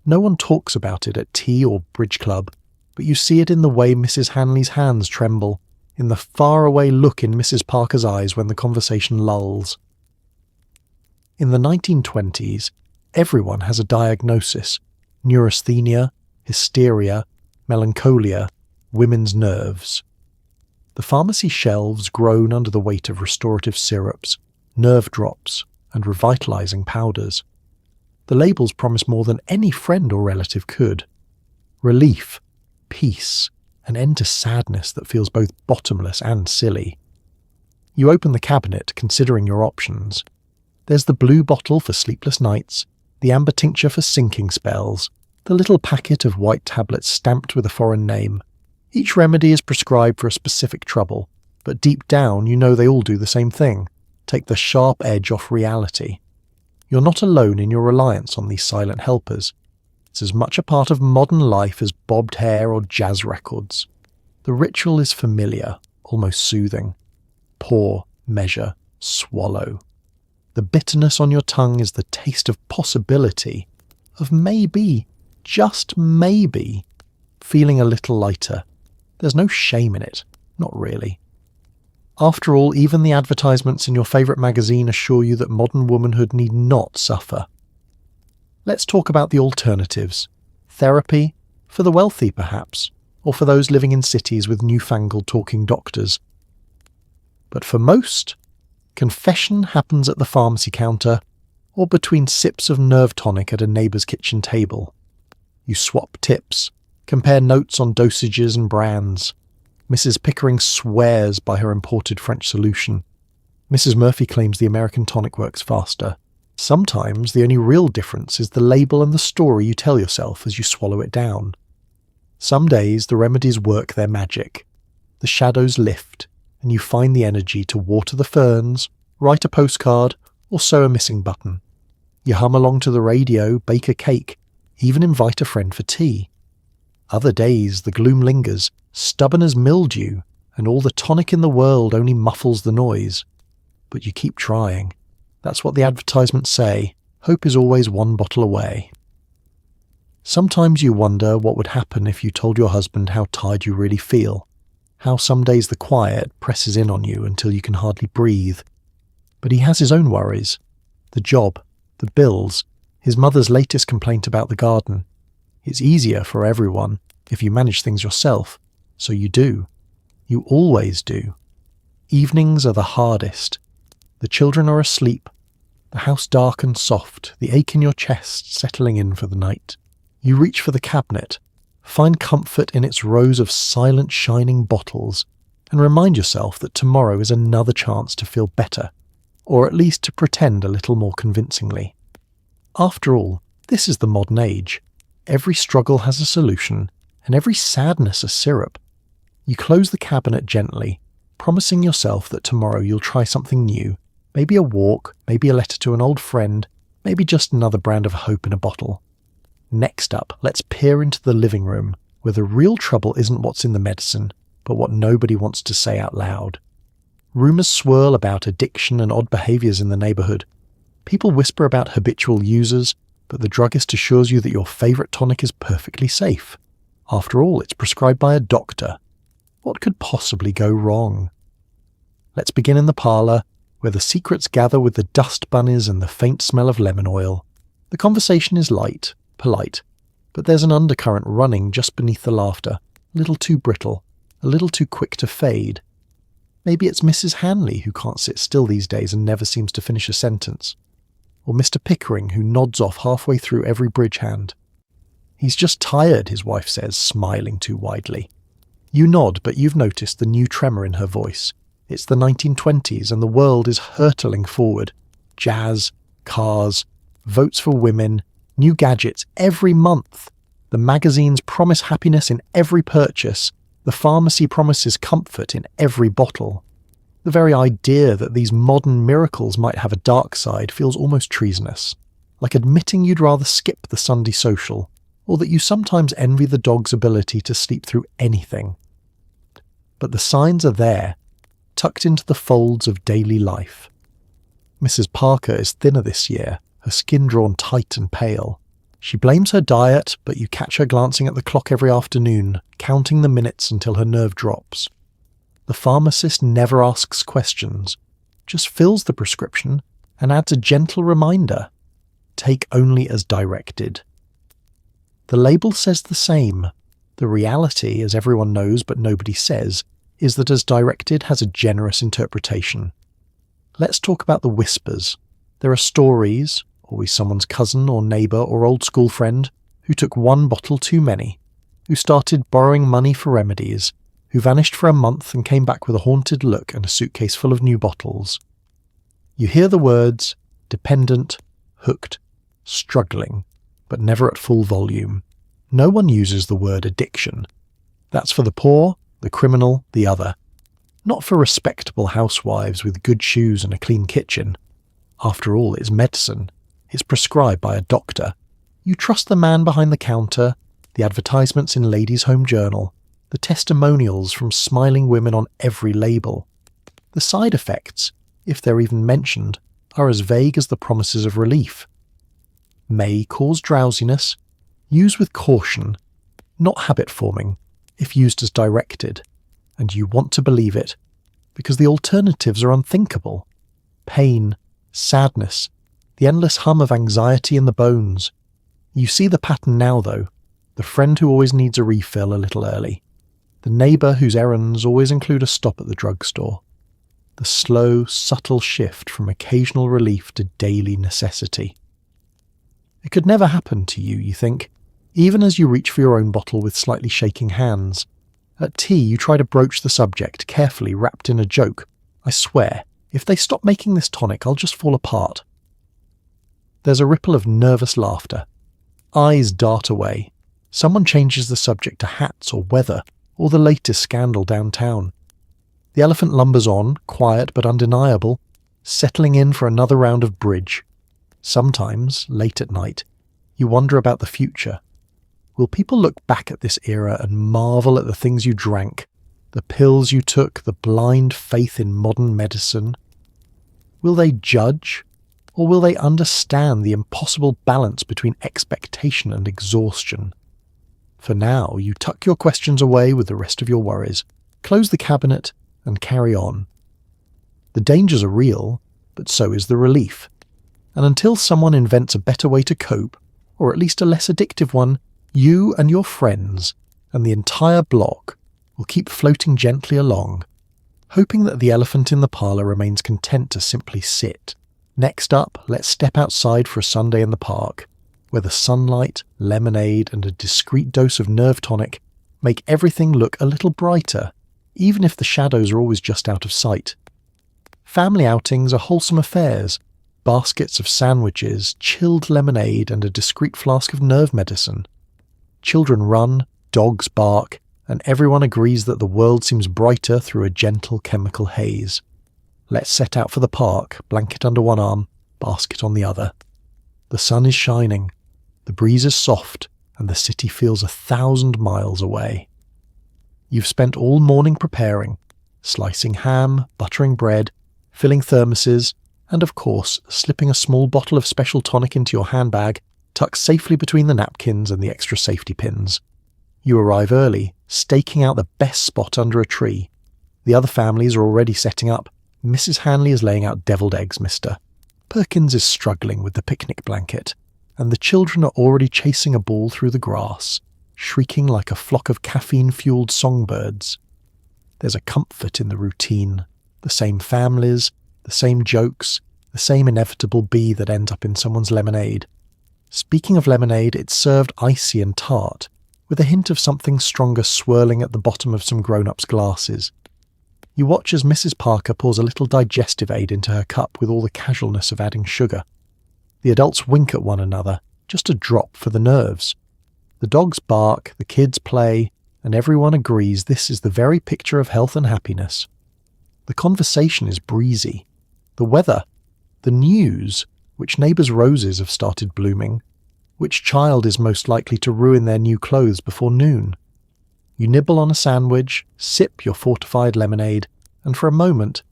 A: No one talks about it at tea or bridge club, but you see it in the way Mrs. Hanley's hands tremble, in the faraway look in Mrs. Parker's eyes when the conversation lulls. In the 1920s, everyone has a diagnosis: neurasthenia, hysteria, melancholia, women's nerves. The pharmacy shelves groan under the weight of restorative syrups, nerve drops, and revitalizing powders. The labels promise more than any friend or relative could. Relief, peace, an end to sadness that feels both bottomless and silly. You open the cabinet, considering your options. There's the blue bottle for sleepless nights, the amber tincture for sinking spells, the little packet of white tablets stamped with a foreign name. Each remedy is prescribed for a specific trouble, but deep down you know they all do the same thing: take the sharp edge off reality. You're not alone in your reliance on these silent helpers. It's as much a part of modern life as bobbed hair or jazz records. The ritual is familiar, almost soothing. Pour, measure, swallow. The bitterness on your tongue is the taste of possibility, of maybe, just maybe, feeling a little lighter. There's no shame in it, not really. After all, even the advertisements in your favourite magazine assure you that modern womanhood need not suffer. Let's talk about the alternatives. Therapy, for the wealthy perhaps, or for those living in cities with newfangled talking doctors. But for most, confession happens at the pharmacy counter, or between sips of nerve tonic at a neighbour's kitchen table. You swap tips, compare notes on dosages and brands. Mrs. Pickering swears by her imported French solution. Mrs. Murphy claims the American tonic works faster. Sometimes the only real difference is the label and the story you tell yourself as you swallow it down. Some days the remedies work their magic. The shadows lift, and you find the energy to water the ferns, write a postcard, or sew a missing button. You hum along to the radio, bake a cake, even invite a friend for tea. Other days the gloom lingers, stubborn as mildew, and all the tonic in the world only muffles the noise. But you keep trying. That's what the advertisements say. Hope is always one bottle away. Sometimes you wonder what would happen if you told your husband how tired you really feel, how some days the quiet presses in on you until you can hardly breathe. But he has his own worries. The job, the bills, his mother's latest complaint about the garden. It's easier for everyone if you manage things yourself, so you do. You always do. Evenings are the hardest. The children are asleep, the house dark and soft, the ache in your chest settling in for the night. You reach for the cabinet, find comfort in its rows of silent shining bottles, and remind yourself that tomorrow is another chance to feel better, or at least to pretend a little more convincingly. After all, this is the modern age. Every struggle has a solution, and every sadness a syrup. You close the cabinet gently, promising yourself that tomorrow you'll try something new, maybe a walk, maybe a letter to an old friend, Maybe just another brand of hope in a bottle. Next up, let's peer into the living room, where the real trouble isn't what's in the medicine, but what nobody wants to say out loud. Rumours swirl about addiction and odd behaviours in the neighbourhood. People whisper about habitual users, but the druggist assures you that your favourite tonic is perfectly safe. After all, it's prescribed by a doctor. What could possibly go wrong? Let's begin in the parlour, where the secrets gather with the dust bunnies and the faint smell of lemon oil. The conversation is light, polite, but there's an undercurrent running just beneath the laughter, a little too brittle, a little too quick to fade. Maybe it's Mrs. Hanley who can't sit still these days and never seems to finish a sentence. Or Mr. Pickering who nods off halfway through every bridge hand. He's just tired, his wife says, smiling too widely. You nod, but you've noticed the new tremor in her voice. It's the 1920s and the world is hurtling forward. Jazz, cars, votes for women, new gadgets every month. The magazines promise happiness in every purchase. The pharmacy promises comfort in every bottle. The very idea that these modern miracles might have a dark side feels almost treasonous, like admitting you'd rather skip the Sunday social, or that you sometimes envy the dog's ability to sleep through anything. But the signs are there, tucked into the folds of daily life. Mrs. Parker is thinner this year, her skin drawn tight and pale. She blames her diet, but you catch her glancing at the clock every afternoon, counting the minutes until her nerve drops. The pharmacist never asks questions, just fills the prescription and adds a gentle reminder. Take only as directed. The label says the same. The reality, as everyone knows but nobody says, is that as directed has a generous interpretation. Let's talk about the whispers. There are stories, always someone's cousin or neighbour or old school friend, who took one bottle too many, who started borrowing money for remedies, who vanished for a month and came back with a haunted look and a suitcase full of new bottles. You hear the words dependent, hooked, struggling, but never at full volume. No one uses the word addiction. That's for the poor, the criminal, the other. Not for respectable housewives with good shoes and a clean kitchen. After all, it's medicine. It's prescribed by a doctor. You trust the man behind the counter, the advertisements in Ladies' Home Journal, the testimonials from smiling women on every label. The side effects, if they're even mentioned, are as vague as the promises of relief. May cause drowsiness. Use with caution, not habit-forming, if used as directed, and you want to believe it, because the alternatives are unthinkable. Pain, sadness, the endless hum of anxiety in the bones. You see the pattern now, though. The friend who always needs a refill a little early. The neighbour whose errands always include a stop at the drugstore. The slow, subtle shift from occasional relief to daily necessity. It could never happen to you, you think, even as you reach for your own bottle with slightly shaking hands. At tea, you try to broach the subject, carefully wrapped in a joke. I swear, if they stop making this tonic, I'll just fall apart. There's a ripple of nervous laughter. Eyes dart away. Someone changes the subject to hats or weather, or the latest scandal downtown. The elephant lumbers on, quiet but undeniable, settling in for another round of bridge. Sometimes, late at night, you wonder about the future. Will people look back at this era and marvel at the things you drank, the pills you took, the blind faith in modern medicine? Will they judge, or will they understand the impossible balance between expectation and exhaustion? For now, you tuck your questions away with the rest of your worries, close the cabinet, and carry on. The dangers are real, but so is the relief. And until someone invents a better way to cope, or at least a less addictive one, you and your friends, and the entire block, will keep floating gently along, hoping that the elephant in the parlour remains content to simply sit. Next up, let's step outside for a Sunday in the park, where the sunlight, lemonade, and a discreet dose of nerve tonic make everything look a little brighter, even if the shadows are always just out of sight. Family outings are wholesome affairs, baskets of sandwiches, chilled lemonade, and a discreet flask of nerve medicine. Children run, dogs bark, and everyone agrees that the world seems brighter through a gentle chemical haze. Let's set out for the park, blanket under one arm, basket on the other. The sun is shining, the breeze is soft, and the city feels 1,000 miles away. You've spent all morning preparing, slicing ham, buttering bread, filling thermoses, and of course, slipping a small bottle of special tonic into your handbag, tucked safely between the napkins and the extra safety pins. You arrive early, staking out the best spot under a tree. The other families are already setting up. Mrs. Hanley is laying out deviled eggs, mister. Perkins is struggling with the picnic blanket, and the children are already chasing a ball through the grass, shrieking like a flock of caffeine-fueled songbirds. There's a comfort in the routine, the same families, the same jokes, the same inevitable bee that ends up in someone's lemonade. Speaking of lemonade, it's served icy and tart, with a hint of something stronger swirling at the bottom of some grown-ups' glasses. You watch as Mrs. Parker pours a little digestive aid into her cup with all the casualness of adding sugar. The adults wink at one another, just a drop for the nerves. The dogs bark, the kids play, and everyone agrees this is the very picture of health and happiness. The conversation is breezy. The weather, the news, which neighbours' roses have started blooming, which child is most likely to ruin their new clothes before noon. You nibble on a sandwich, sip your fortified lemonade, and for a moment,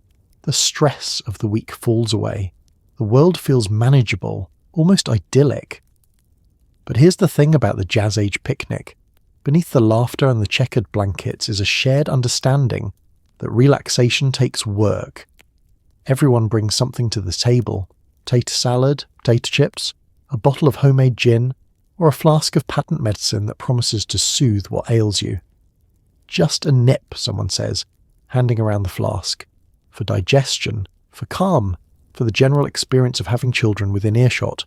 A: the stress of the week falls away. The world feels manageable, almost idyllic. But here's the thing about the jazz-age picnic. Beneath the laughter and the checkered blankets is a shared understanding that relaxation takes work. Everyone brings something to the table. Tater salad, potato chips, a bottle of homemade gin, or a flask of patent medicine that promises to soothe what ails you. Just a nip, someone says, handing around the flask. For digestion, for calm, for the general experience of having children within earshot.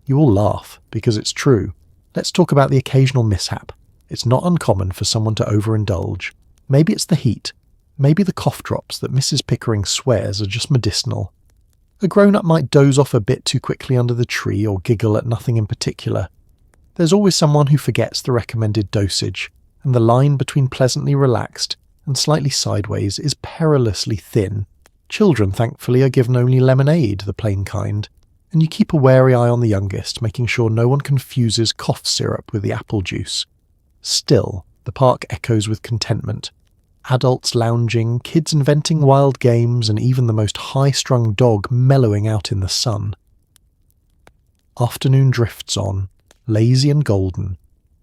A: You all laugh, because it's true. Let's talk about the occasional mishap. It's not uncommon for someone to overindulge. Maybe it's the heat. Maybe the cough drops that Mrs. Pickering swears are just medicinal. A grown-up might doze off a bit too quickly under the tree or giggle at nothing in particular. There's always someone who forgets the recommended dosage, and the line between pleasantly relaxed and slightly sideways is perilously thin. Children, thankfully, are given only lemonade, the plain kind, and you keep a wary eye on the youngest, making sure no one confuses cough syrup with the apple juice. Still, the park echoes with contentment. Adults lounging, kids inventing wild games, and even the most high-strung dog mellowing out in the sun. Afternoon drifts on, lazy and golden.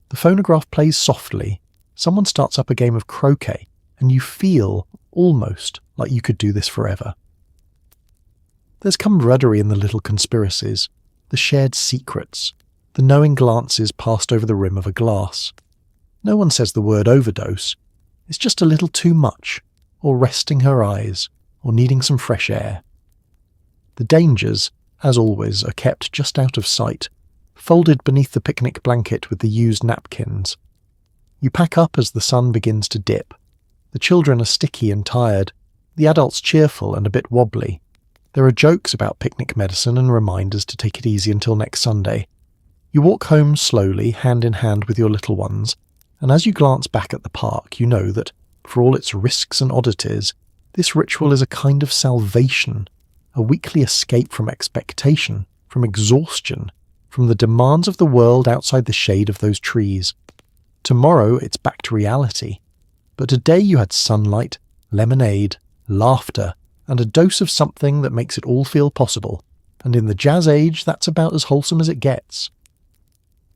A: The phonograph plays softly. Someone starts up a game of croquet, and you feel, almost, like you could do this forever. There's camaraderie in the little conspiracies, the shared secrets, the knowing glances passed over the rim of a glass. No one says the word overdose. It's just a little too much, or resting her eyes, or needing some fresh air. The dangers, as always, are kept just out of sight, folded beneath the picnic blanket with the used napkins. You pack up as the sun begins to dip. The children are sticky and tired, the adults cheerful and a bit wobbly. There are jokes about picnic medicine and reminders to take it easy until next Sunday. You walk home slowly, hand in hand with your little ones, and as you glance back at the park, you know that, for all its risks and oddities, this ritual is a kind of salvation, a weekly escape from expectation, from exhaustion, from the demands of the world outside the shade of those trees. Tomorrow it's back to reality. But today you had sunlight, lemonade, laughter, and a dose of something that makes it all feel possible. And in the jazz age, that's about as wholesome as it gets.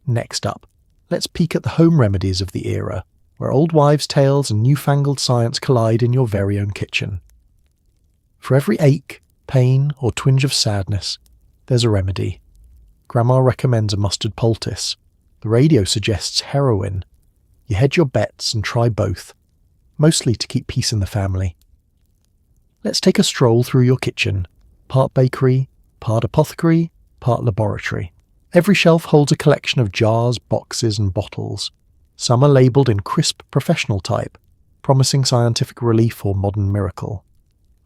A: Next up, let's peek at the home remedies of the era, where old wives' tales and newfangled science collide in your very own kitchen. For every ache, pain, or twinge of sadness, there's a remedy. Grandma recommends a mustard poultice. The radio suggests heroin. You hedge your bets and try both, mostly to keep peace in the family. Let's take a stroll through your kitchen, part bakery, part apothecary, part laboratory. Every shelf holds a collection of jars, boxes, and bottles. Some are labelled in crisp professional type, promising scientific relief or modern miracle.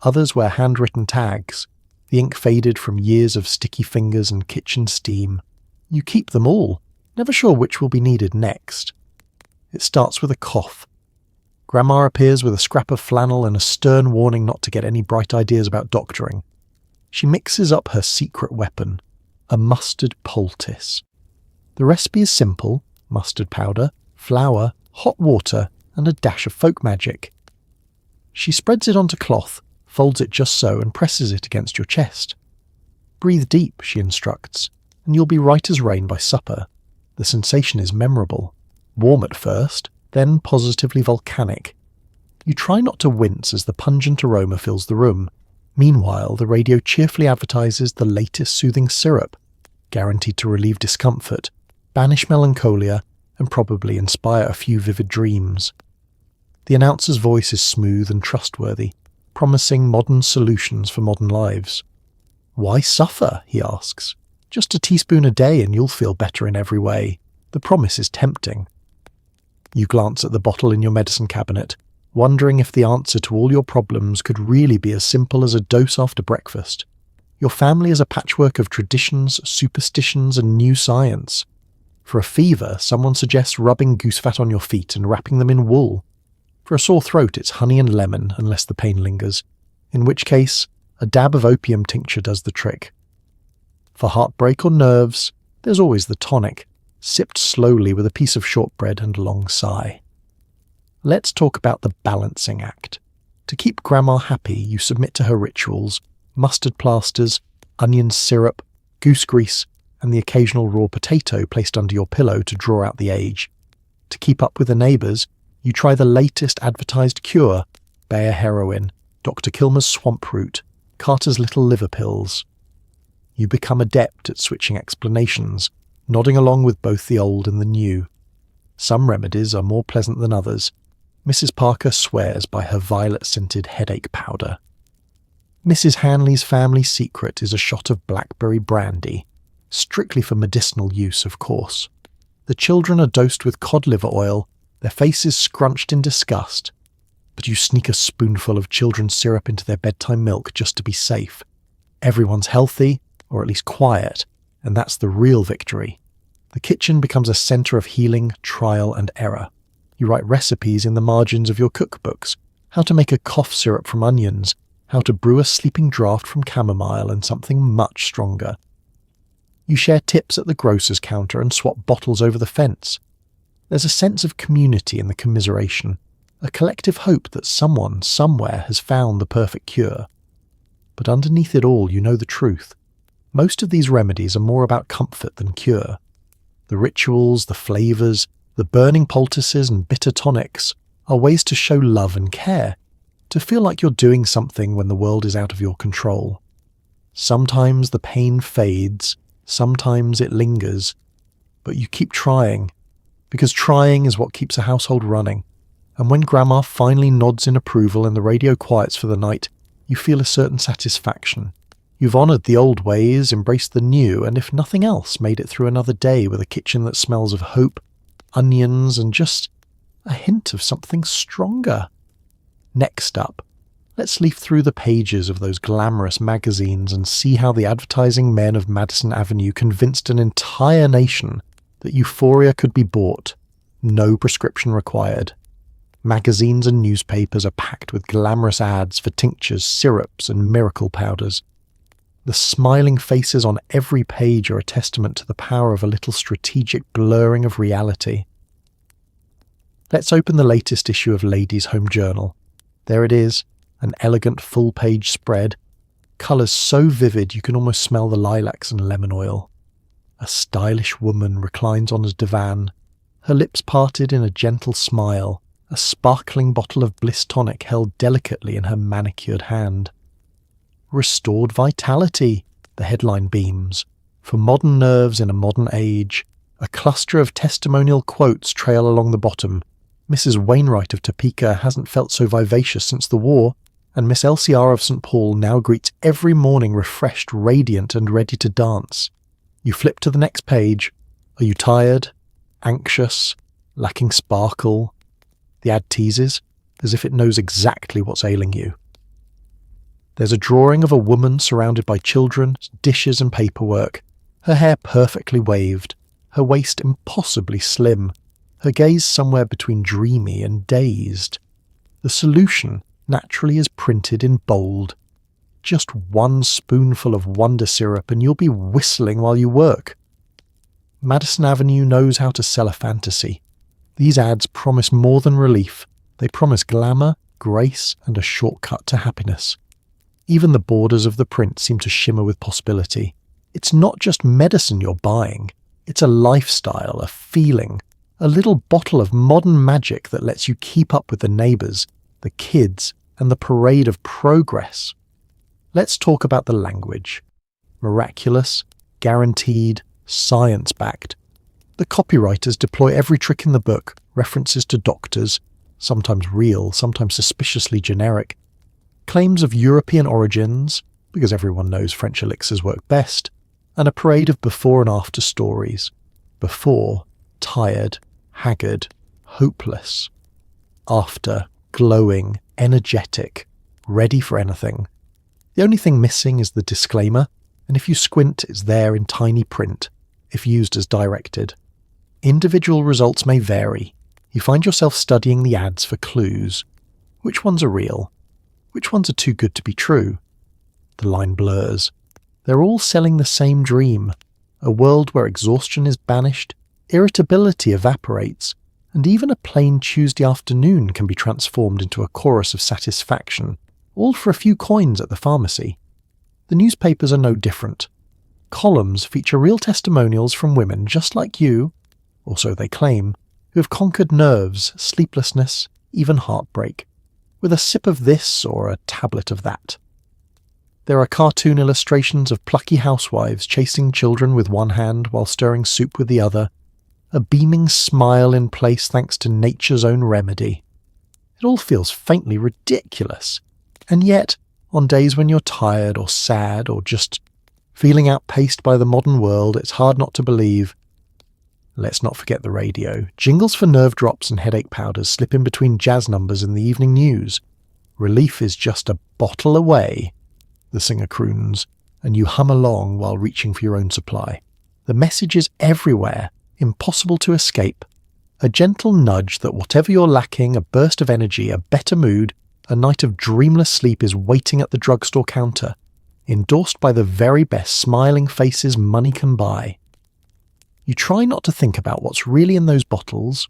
A: Others wear handwritten tags, the ink faded from years of sticky fingers and kitchen steam. You keep them all, never sure which will be needed next. It starts with a cough. Grandma appears with a scrap of flannel and a stern warning not to get any bright ideas about doctoring. She mixes up her secret weapon, a mustard poultice. The recipe is simple: mustard powder, flour, hot water, and a dash of folk magic. She spreads it onto cloth, folds it just so, and presses it against your chest. Breathe deep, she instructs, and you'll be right as rain by supper. The sensation is memorable. Warm at first, then positively volcanic. You try not to wince as the pungent aroma fills the room. Meanwhile, the radio cheerfully advertises the latest soothing syrup, guaranteed to relieve discomfort, banish melancholia, and probably inspire a few vivid dreams. The announcer's voice is smooth and trustworthy, promising modern solutions for modern lives. "Why suffer?" he asks. "Just a teaspoon a day and you'll feel better in every way." The promise is tempting. You glance at the bottle in your medicine cabinet, wondering if the answer to all your problems could really be as simple as a dose after breakfast. Your family is a patchwork of traditions, superstitions, and new science. For a fever, someone suggests rubbing goose fat on your feet and wrapping them in wool. For a sore throat, it's honey and lemon, unless the pain lingers, in which case, a dab of opium tincture does the trick. For heartbreak or nerves, there's always the tonic, sipped slowly with a piece of shortbread and a long sigh. Let's talk about the balancing act. To keep Grandma happy, you submit to her rituals: mustard plasters, onion syrup, goose grease, and the occasional raw potato placed under your pillow to draw out the age. To keep up with the neighbours, you try the latest advertised cure: Bayer heroin, Dr. Kilmer's swamp root, Carter's little liver pills. You become adept at switching explanations, nodding along with both the old and the new. Some remedies are more pleasant than others. Mrs. Parker swears by her violet-scented headache powder. Mrs. Hanley's family secret is a shot of blackberry brandy, strictly for medicinal use, of course. The children are dosed with cod liver oil, their faces scrunched in disgust, but you sneak a spoonful of children's syrup into their bedtime milk just to be safe. Everyone's healthy, or at least quiet, and that's the real victory. The kitchen becomes a centre of healing, trial, and error. You write recipes in the margins of your cookbooks: how to make a cough syrup from onions, how to brew a sleeping draught from chamomile, and something much stronger. You share tips at the grocer's counter and swap bottles over the fence. There's a sense of community in the commiseration, a collective hope that someone, somewhere, has found the perfect cure. But underneath it all, you know the truth. Most of these remedies are more about comfort than cure. The rituals, the flavours, the burning poultices and bitter tonics are ways to show love and care, to feel like you're doing something when the world is out of your control. Sometimes the pain fades, sometimes it lingers, but you keep trying, because trying is what keeps a household running. And when Grandma finally nods in approval and the radio quiets for the night, you feel a certain satisfaction. You've honoured the old ways, embraced the new, and if nothing else, made it through another day with a kitchen that smells of hope, onions, and just a hint of something stronger. Next up, let's leaf through the pages of those glamorous magazines and see how the advertising men of Madison Avenue convinced an entire nation that euphoria could be bought, no prescription required. Magazines and newspapers are packed with glamorous ads for tinctures, syrups, and miracle powders. The smiling faces on every page are a testament to the power of a little strategic blurring of reality. Let's open the latest issue of Ladies' Home Journal. There it is, an elegant full-page spread, colours so vivid you can almost smell the lilacs and lemon oil. A stylish woman reclines on a divan, her lips parted in a gentle smile, a sparkling bottle of Bliss tonic held delicately in her manicured hand. "Restored vitality," the headline beams. For modern nerves in a modern age, a cluster of testimonial quotes trail along the bottom. Mrs. Wainwright of Topeka hasn't felt so vivacious since the war, and Miss LCR of St. Paul now greets every morning refreshed, radiant, and ready to dance. You flip to the next page. Are you tired? Anxious? Lacking sparkle? The ad teases, as if it knows exactly what's ailing you. There's a drawing of a woman surrounded by children, dishes and paperwork, her hair perfectly waved, her waist impossibly slim, her gaze somewhere between dreamy and dazed. The solution naturally is printed in bold. Just one spoonful of wonder syrup and you'll be whistling while you work. Madison Avenue knows how to sell a fantasy. These ads promise more than relief. They promise glamour, grace, and a shortcut to happiness. Even the borders of the print seem to shimmer with possibility. It's not just medicine you're buying. It's a lifestyle, a feeling, a little bottle of modern magic that lets you keep up with the neighbours, the kids, and the parade of progress. Let's talk about the language. Miraculous, guaranteed, science-backed. The copywriters deploy every trick in the book, references to doctors, sometimes real, sometimes suspiciously generic, claims of European origins, because everyone knows French elixirs work best, and a parade of before and after stories. Before, tired, haggard, hopeless. After, glowing, energetic, ready for anything. The only thing missing is the disclaimer, and if you squint, it's there in tiny print, if used as directed. Individual results may vary. You find yourself studying the ads for clues. Which ones are real? Which ones are too good to be true? The line blurs. They're all selling the same dream, a world where exhaustion is banished, irritability evaporates, and even a plain Tuesday afternoon can be transformed into a chorus of satisfaction, all for a few coins at the pharmacy. The newspapers are no different. Columns feature real testimonials from women just like you, or so they claim, who have conquered nerves, sleeplessness, even heartbreak, with a sip of this or a tablet of that. There are cartoon illustrations of plucky housewives chasing children with one hand while stirring soup with the other, a beaming smile in place thanks to nature's own remedy. It all feels faintly ridiculous, and yet, on days when you're tired or sad or just feeling outpaced by the modern world, it's hard not to believe. Let's not forget the radio. Jingles for nerve drops and headache powders slip in between jazz numbers in the evening news. Relief is just a bottle away, the singer croons, and you hum along while reaching for your own supply. The message is everywhere, impossible to escape. A gentle nudge that whatever you're lacking, a burst of energy, a better mood, a night of dreamless sleep is waiting at the drugstore counter, endorsed by the very best smiling faces money can buy. You try not to think about what's really in those bottles,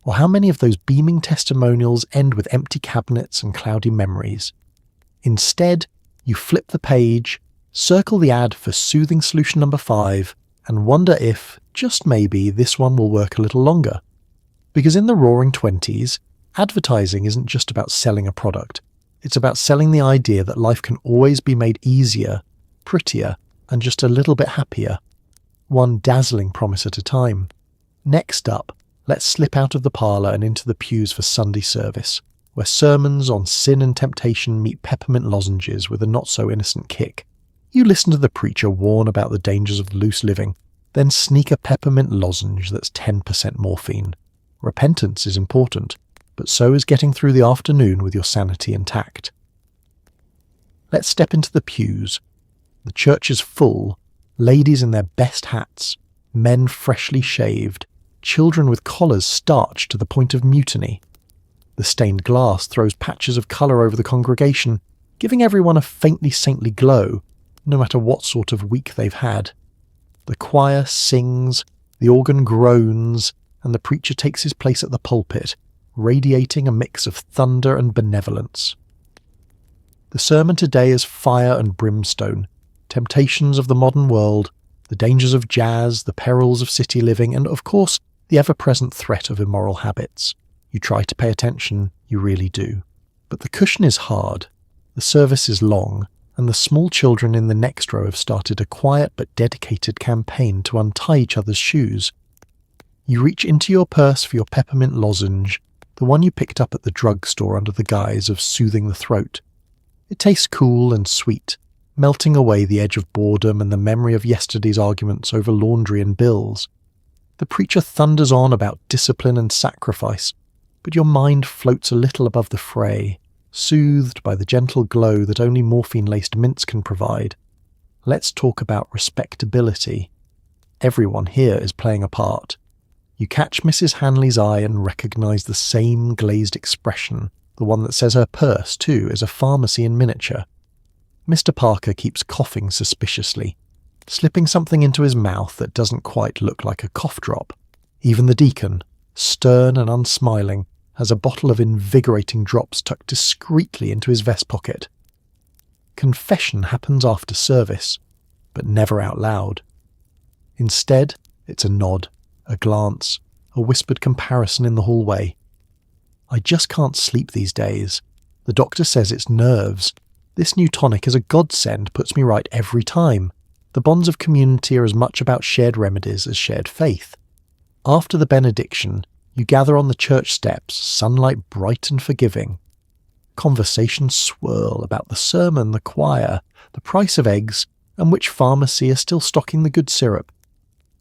A: or how many of those beaming testimonials end with empty cabinets and cloudy memories. Instead, you flip the page, circle the ad for soothing solution number 5, and wonder if, just maybe, this one will work a little longer. Because in the roaring 20s, advertising isn't just about selling a product. It's about selling the idea that life can always be made easier, prettier, and just a little bit happier. One dazzling promise at a time. Next up, let's slip out of the parlour and into the pews for Sunday service, where sermons on sin and temptation meet peppermint lozenges with a not-so-innocent kick. You listen to the preacher warn about the dangers of loose living, then sneak a peppermint lozenge that's 10% morphine. Repentance is important, but so is getting through the afternoon with your sanity intact. Let's step into the pews. The church is full, ladies in their best hats, men freshly shaved, children with collars starched to the point of mutiny. The stained glass throws patches of colour over the congregation, giving everyone a faintly saintly glow, no matter what sort of week they've had. The choir sings, the organ groans, and the preacher takes his place at the pulpit, radiating a mix of thunder and benevolence. The sermon today is fire and brimstone, temptations of the modern world, the dangers of jazz, the perils of city living, and of course, the ever-present threat of immoral habits. You try to pay attention, you really do. But the cushion is hard, the service is long, and the small children in the next row have started a quiet but dedicated campaign to untie each other's shoes. You reach into your purse for your peppermint lozenge, the one you picked up at the drugstore under the guise of soothing the throat. It tastes cool and sweet, melting away the edge of boredom and the memory of yesterday's arguments over laundry and bills. The preacher thunders on about discipline and sacrifice, but your mind floats a little above the fray, soothed by the gentle glow that only morphine-laced mints can provide. Let's talk about respectability. Everyone here is playing a part. You catch Mrs. Hanley's eye and recognise the same glazed expression, the one that says her purse, too, is a pharmacy in miniature. Mr. Parker keeps coughing suspiciously, slipping something into his mouth that doesn't quite look like a cough drop. Even the deacon, stern and unsmiling, has a bottle of invigorating drops tucked discreetly into his vest pocket. Confession happens after service, but never out loud. Instead, it's a nod, a glance, a whispered comparison in the hallway. I just can't sleep these days. The doctor says it's nerves. This new tonic is a godsend, puts me right every time. The bonds of community are as much about shared remedies as shared faith. After the benediction, you gather on the church steps, sunlight bright and forgiving. Conversations swirl about the sermon, the choir, the price of eggs, and which pharmacy is still stocking the good syrup.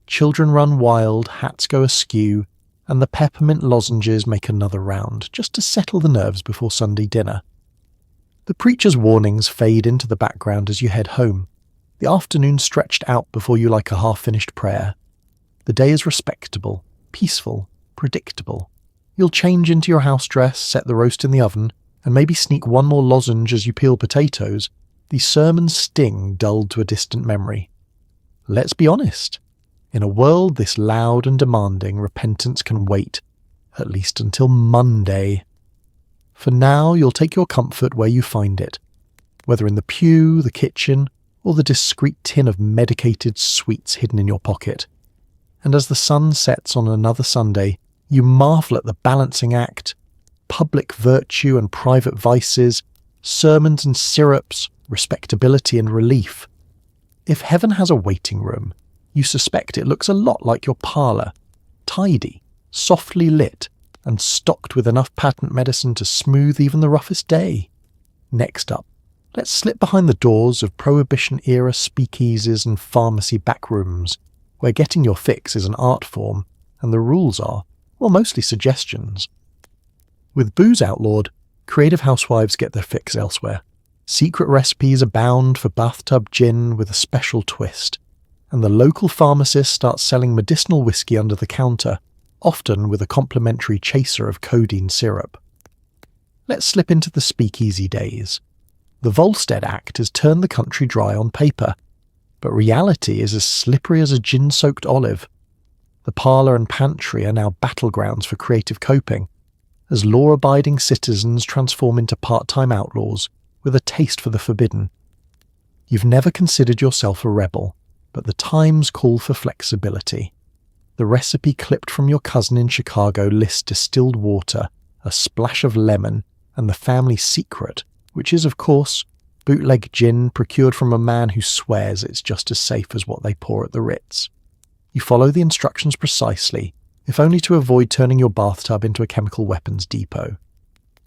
A: Children run wild, hats go askew, and the peppermint lozenges make another round, just to settle the nerves before Sunday dinner. The preacher's warnings fade into the background as you head home, the afternoon stretched out before you like a half-finished prayer. The day is respectable, peaceful, predictable. You'll change into your house dress, set the roast in the oven, and maybe sneak one more lozenge as you peel potatoes. The sermon's sting dulled to a distant memory. Let's be honest. In a world this loud and demanding, repentance can wait, at least until Monday. For now, you'll take your comfort where you find it, whether in the pew, the kitchen, or the discreet tin of medicated sweets hidden in your pocket. And as the sun sets on another Sunday, you marvel at the balancing act, public virtue and private vices, sermons and syrups, respectability and relief. If heaven has a waiting room, you suspect it looks a lot like your parlour, tidy, softly lit, and stocked with enough patent medicine to smooth even the roughest day. Next up, let's slip behind the doors of Prohibition-era speakeasies and pharmacy backrooms, where getting your fix is an art form, and the rules are, well, mostly suggestions. With booze outlawed, creative housewives get their fix elsewhere. Secret recipes abound for bathtub gin with a special twist, and the local pharmacist starts selling medicinal whiskey under the counter, often with a complimentary chaser of codeine syrup. Let's slip into the speakeasy days. The Volstead Act has turned the country dry on paper, but reality is as slippery as a gin-soaked olive. The parlour and pantry are now battlegrounds for creative coping, as law-abiding citizens transform into part-time outlaws with a taste for the forbidden. You've never considered yourself a rebel, but the times call for flexibility. The recipe clipped from your cousin in Chicago lists distilled water, a splash of lemon, and the family secret, which is, of course, bootleg gin procured from a man who swears it's just as safe as what they pour at the Ritz. You follow the instructions precisely, if only to avoid turning your bathtub into a chemical weapons depot.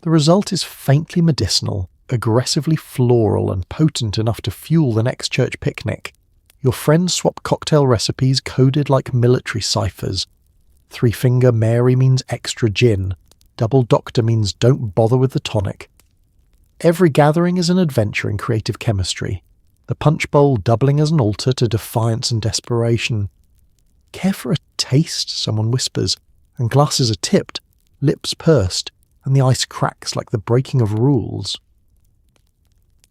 A: The result is faintly medicinal, aggressively floral, and potent enough to fuel the next church picnic. Your friends swap cocktail recipes coded like military ciphers. Three-finger Mary means extra gin. Double doctor means don't bother with the tonic. Every gathering is an adventure in creative chemistry, the punch bowl doubling as an altar to defiance and desperation. Care for a taste, someone whispers, and glasses are tipped, lips pursed, and the ice cracks like the breaking of rules.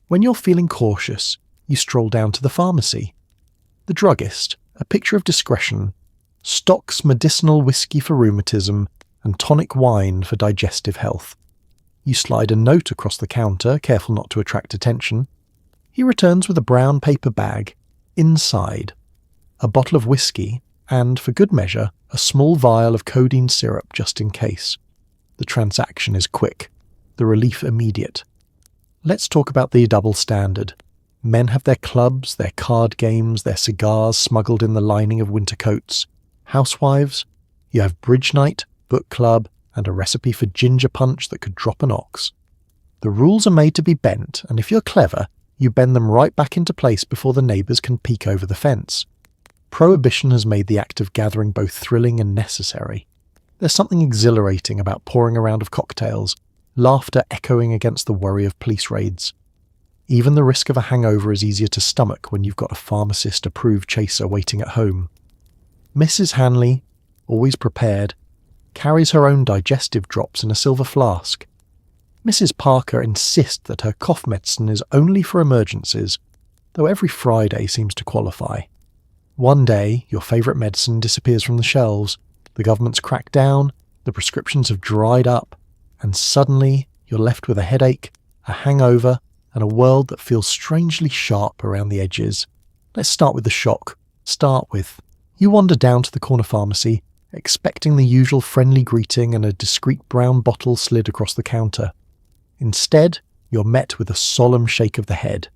A: When you're feeling cautious, you stroll down to the pharmacy. The druggist, a picture of discretion, stocks medicinal whiskey for rheumatism and tonic wine for digestive health. You slide a note across the counter, careful not to attract attention. He returns with a brown paper bag. Inside, a bottle of whiskey and, for good measure, a small vial of codeine syrup just in case. The transaction is quick, the relief immediate. Let's talk about the double standard. Men have their clubs, their card games, their cigars smuggled in the lining of winter coats. Housewives, you have bridge night, book club, and a recipe for ginger punch that could drop an ox. The rules are made to be bent, and if you're clever, you bend them right back into place before the neighbours can peek over the fence. Prohibition has made the act of gathering both thrilling and necessary. There's something exhilarating about pouring a round of cocktails, laughter echoing against the worry of police raids. Even the risk of a hangover is easier to stomach when you've got a pharmacist-approved chaser waiting at home. Mrs. Hanley, always prepared, carries her own digestive drops in a silver flask. Mrs. Parker insists that her cough medicine is only for emergencies, though every Friday seems to qualify. One day, your favourite medicine disappears from the shelves, the government's cracked down, the prescriptions have dried up, and suddenly you're left with a headache, a hangover, and a world that feels strangely sharp around the edges. Let's start with the shock. You wander down to the corner pharmacy, expecting the usual friendly greeting and a discreet brown bottle slid across the counter. Instead, you're met with a solemn shake of the head.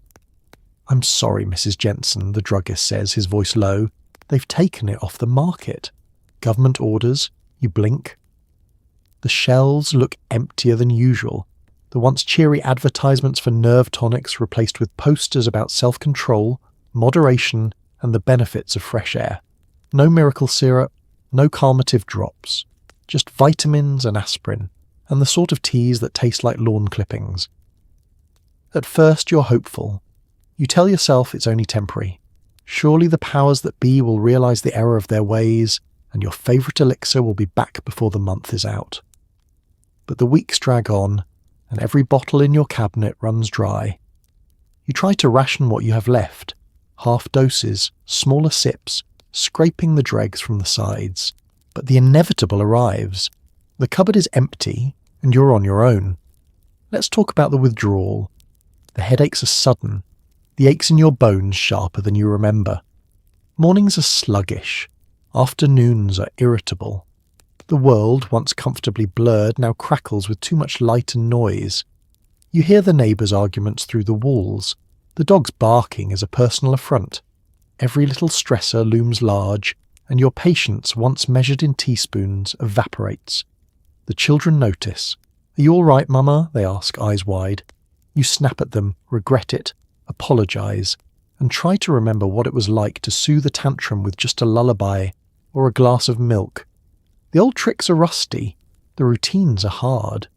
A: "I'm sorry, Mrs. Jensen," the druggist says, his voice low. "They've taken it off the market. Government orders." You blink. The shelves look emptier than usual, the once cheery advertisements for nerve tonics replaced with posters about self-control, moderation, and the benefits of fresh air. No miracle syrup, no calmative drops, just vitamins and aspirin, and the sort of teas that taste like lawn clippings. At first you're hopeful. You tell yourself it's only temporary. Surely the powers that be will realise the error of their ways, and your favourite elixir will be back before the month is out. But the weeks drag on, and every bottle in your cabinet runs dry. You try to ration what you have left, half doses, smaller sips, scraping the dregs from the sides. But the inevitable arrives. The cupboard is empty, and you're on your own. Let's talk about the withdrawal. The headaches are sudden, the aches in your bones sharper than you remember. Mornings are sluggish, afternoons are irritable. The world, once comfortably blurred, now crackles with too much light and noise. You hear the neighbours' arguments through the walls. The dog's barking is a personal affront. Every little stressor looms large, and your patience, once measured in teaspoons, evaporates. The children notice. "Are you all right, Mama?" they ask, eyes wide. You snap at them, regret it, apologise, and try to remember what it was like to soothe a tantrum with just a lullaby or a glass of milk. The old tricks are rusty, the routines are hard.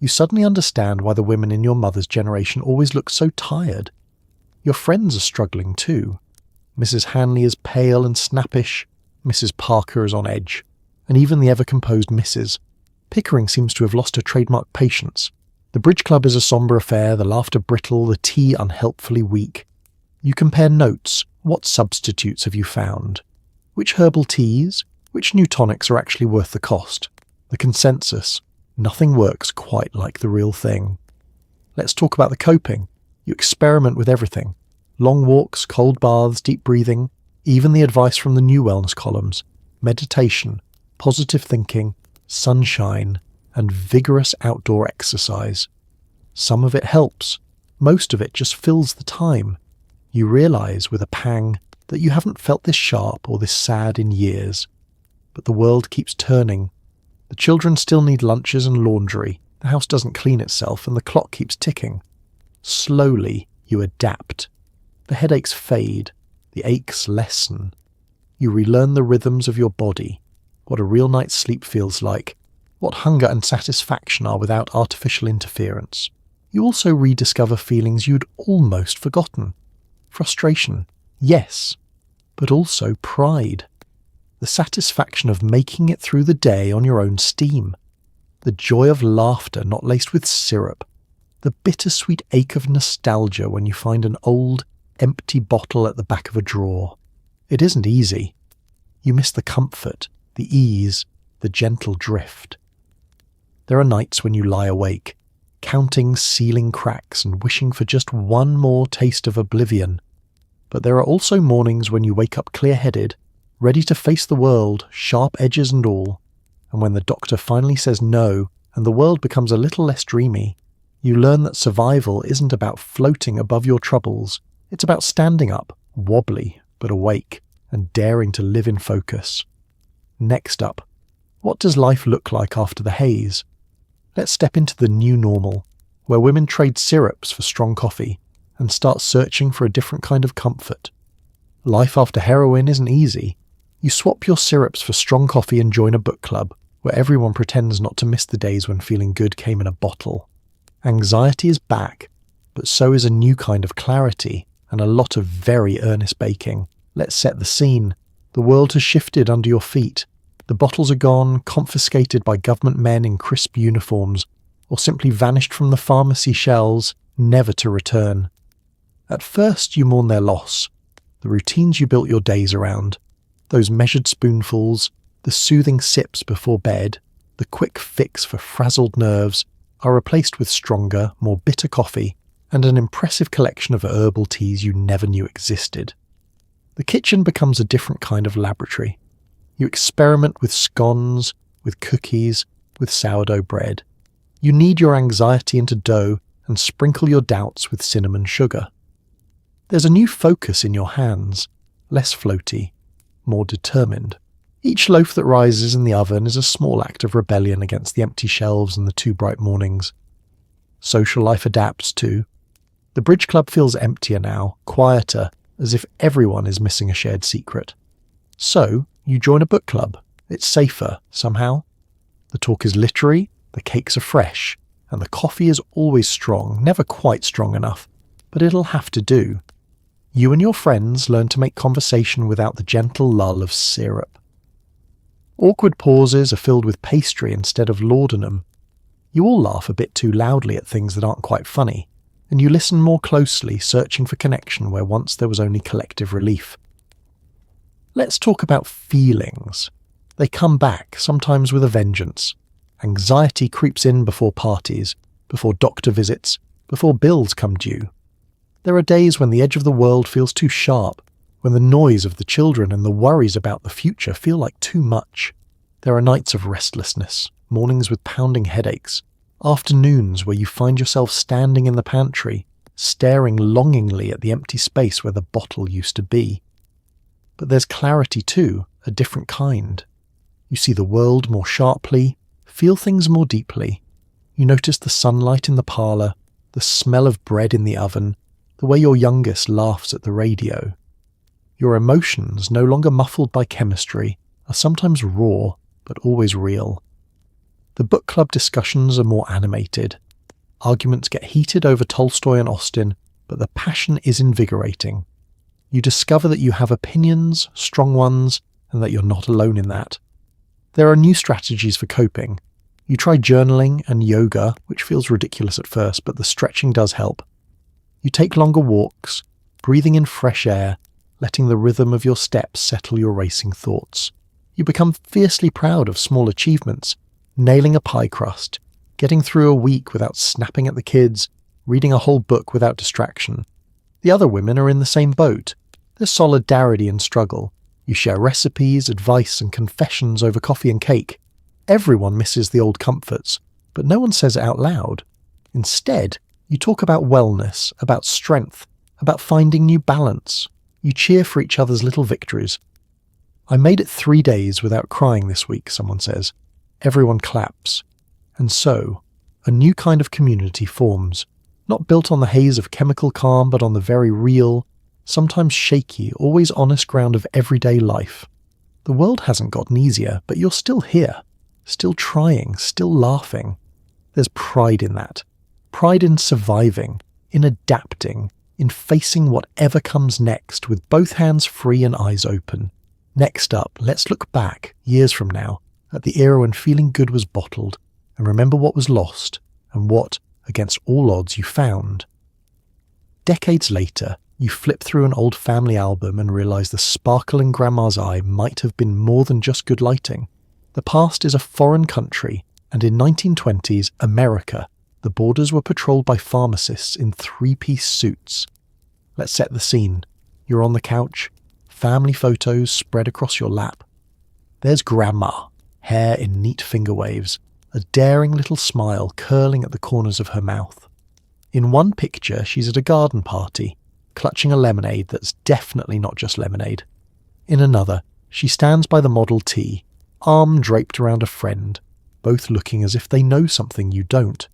A: You suddenly understand why the women in your mother's generation always looked so tired. Your friends are struggling too. Mrs. Hanley is pale and snappish, Mrs. Parker is on edge, and even the ever-composed Mrs. Pickering seems to have lost her trademark patience. The bridge club is a sombre affair, the laughter brittle, the tea unhelpfully weak. You compare notes. What substitutes have you found? Which herbal teas? Which new tonics are actually worth the cost? The consensus: nothing works quite like the real thing. Let's talk about the coping. You experiment with everything. Long walks, cold baths, deep breathing, even the advice from the new wellness columns. Meditation, positive thinking, sunshine, and vigorous outdoor exercise. Some of it helps. Most of it just fills the time. You realise with a pang that you haven't felt this sharp or this sad in years. But the world keeps turning. The children still need lunches and laundry, the house doesn't clean itself, and the clock keeps ticking. Slowly, you adapt. The headaches fade, the aches lessen. You relearn the rhythms of your body, what a real night's sleep feels like, what hunger and satisfaction are without artificial interference. You also rediscover feelings you'd almost forgotten. Frustration, yes, but also pride. The satisfaction of making it through the day on your own steam. The joy of laughter not laced with syrup. The bittersweet ache of nostalgia when you find an old, empty bottle at the back of a drawer. It isn't easy. You miss the comfort, the ease, the gentle drift. There are nights when you lie awake, counting ceiling cracks and wishing for just one more taste of oblivion. But there are also mornings when you wake up clear-headed, ready to face the world, sharp edges and all, and when the doctor finally says no and the world becomes a little less dreamy, you learn that survival isn't about floating above your troubles, it's about standing up, wobbly but awake, and daring to live in focus. Next up, what does life look like after the haze? Let's step into the new normal, where women trade syrups for strong coffee and start searching for a different kind of comfort. Life after heroin isn't easy. You swap your syrups for strong coffee and join a book club, where everyone pretends not to miss the days when feeling good came in a bottle. Anxiety is back, but so is a new kind of clarity and a lot of very earnest baking. Let's set the scene. The world has shifted under your feet. The bottles are gone, confiscated by government men in crisp uniforms, or simply vanished from the pharmacy shelves, never to return. At first you mourn their loss, the routines you built your days around, those measured spoonfuls, the soothing sips before bed, the quick fix for frazzled nerves, are replaced with stronger, more bitter coffee and an impressive collection of herbal teas you never knew existed. The kitchen becomes a different kind of laboratory. You experiment with scones, with cookies, with sourdough bread. You knead your anxiety into dough and sprinkle your doubts with cinnamon sugar. There's a new focus in your hands, less floaty, more determined. Each loaf that rises in the oven is a small act of rebellion against the empty shelves and the too bright mornings. Social life adapts too. The bridge club feels emptier now, quieter, as if everyone is missing a shared secret. So, you join a book club. It's safer, somehow. The talk is literary, the cakes are fresh, and the coffee is always strong, never quite strong enough, but it'll have to do. You and your friends learn to make conversation without the gentle lull of syrup. Awkward pauses are filled with pastry instead of laudanum. You all laugh a bit too loudly at things that aren't quite funny, and you listen more closely, searching for connection where once there was only collective relief. Let's talk about feelings. They come back, sometimes with a vengeance. Anxiety creeps in before parties, before doctor visits, before bills come due. There are days when the edge of the world feels too sharp, when the noise of the children and the worries about the future feel like too much. There are nights of restlessness, mornings with pounding headaches, afternoons where you find yourself standing in the pantry, staring longingly at the empty space where the bottle used to be. But there's clarity too, a different kind. You see the world more sharply, feel things more deeply. You notice the sunlight in the parlour, the smell of bread in the oven, the way your youngest laughs at the radio. Your emotions, no longer muffled by chemistry, are sometimes raw, but always real. The book club discussions are more animated. Arguments get heated over Tolstoy and Austen, but the passion is invigorating. You discover that you have opinions, strong ones, and that you're not alone in that. There are new strategies for coping. You try journaling and yoga, which feels ridiculous at first, but the stretching does help. You take longer walks, breathing in fresh air, letting the rhythm of your steps settle your racing thoughts. You become fiercely proud of small achievements, nailing a pie crust, getting through a week without snapping at the kids, reading a whole book without distraction. The other women are in the same boat. There's solidarity in struggle. You share recipes, advice, and confessions over coffee and cake. Everyone misses the old comforts, but no one says it out loud. Instead, you talk about wellness, about strength, about finding new balance. You cheer for each other's little victories. I made it 3 days without crying this week, someone says. Everyone claps. And so, a new kind of community forms, not built on the haze of chemical calm, but on the very real, sometimes shaky, always honest ground of everyday life. The world hasn't gotten easier, but you're still here, still trying, still laughing. There's pride in that. Pride in surviving, in adapting, in facing whatever comes next with both hands free and eyes open. Next up, let's look back, years from now, at the era when feeling good was bottled, and remember what was lost, and what, against all odds, you found. Decades later, you flip through an old family album and realise the sparkle in Grandma's eye might have been more than just good lighting. The past is a foreign country, and in 1920s America, the borders were patrolled by pharmacists in 3-piece suits. Let's set the scene. You're on the couch, family photos spread across your lap. There's Grandma, hair in neat finger waves, a daring little smile curling at the corners of her mouth. In one picture, she's at a garden party, clutching a lemonade that's definitely not just lemonade. In another, she stands by the Model T, arm draped around a friend, both looking as if they know something you don't.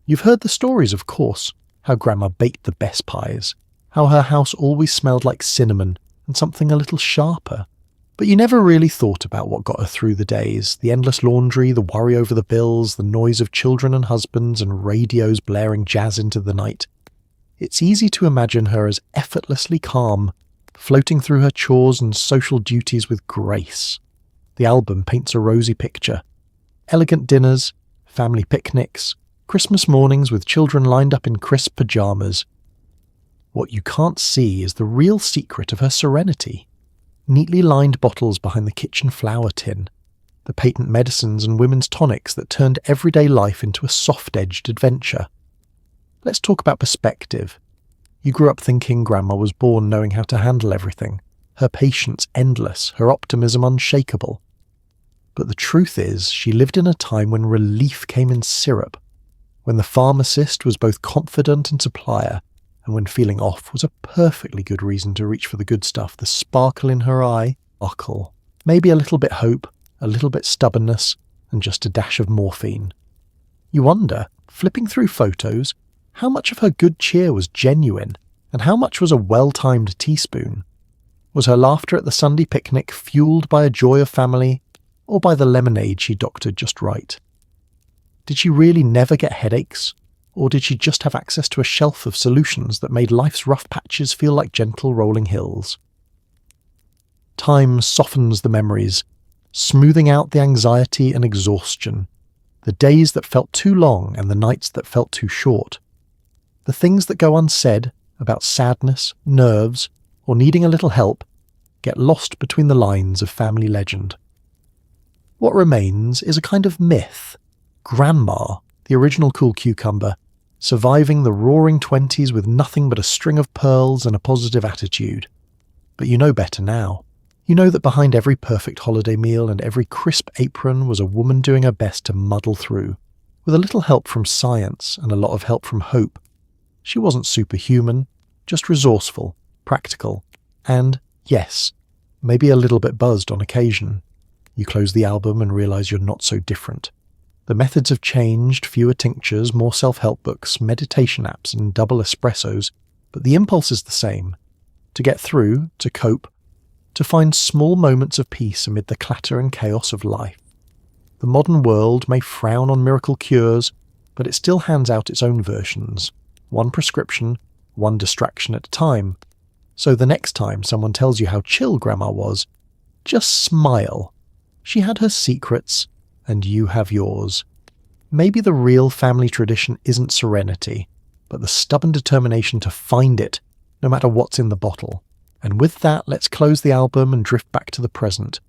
A: You've heard the stories, of course, how Grandma baked the best pies, how her house always smelled like cinnamon and something a little sharper. But you never really thought about what got her through the days, the endless laundry, the worry over the bills, the noise of children and husbands and radios blaring jazz into the night. It's easy to imagine her as effortlessly calm, floating through her chores and social duties with grace. The album paints a rosy picture. Elegant dinners, family picnics, Christmas mornings with children lined up in crisp pyjamas. What you can't see is the real secret of her serenity. Neatly lined bottles behind the kitchen flour tin. The patent medicines and women's tonics that turned everyday life into a soft-edged adventure. Let's talk about perspective. You grew up thinking Grandma was born knowing how to handle everything. Her patience endless, her optimism unshakable. But the truth is, she lived in a time when relief came in syrup. When the pharmacist was both confidant and supplier, and when feeling off was a perfectly good reason to reach for the good stuff, the sparkle in her eye, sparkle. Maybe a little bit hope, a little bit stubbornness, and just a dash of morphine. You wonder, flipping through photos, how much of her good cheer was genuine, and how much was a well-timed teaspoon? Was her laughter at the Sunday picnic fueled by a joy of family, or by the lemonade she doctored just right? Did she really never get headaches, or did she just have access to a shelf of solutions that made life's rough patches feel like gentle rolling hills? Time softens the memories, smoothing out the anxiety and exhaustion, the days that felt too long and the nights that felt too short. The things that go unsaid about sadness, nerves, or needing a little help get lost between the lines of family legend. What remains is a kind of myth. Grandma, the original cool cucumber, surviving the roaring 20s with nothing but a string of pearls and a positive attitude. But you know better now. You know that behind every perfect holiday meal and every crisp apron was a woman doing her best to muddle through, with a little help from science and a lot of help from hope. She wasn't superhuman, just resourceful, practical, and, yes, maybe a little bit buzzed on occasion. You close the album and realize you're not so different. The methods have changed, fewer tinctures, more self-help books, meditation apps, and double espressos, but the impulse is the same. To get through, to cope, to find small moments of peace amid the clatter and chaos of life. The modern world may frown on miracle cures, but it still hands out its own versions. One prescription, one distraction at a time. So the next time someone tells you how chill Grandma was, just smile. She had her secrets, and you have yours. Maybe the real family tradition isn't serenity, but the stubborn determination to find it, no matter what's in the bottle. And with that, let's close the album and drift back to the present,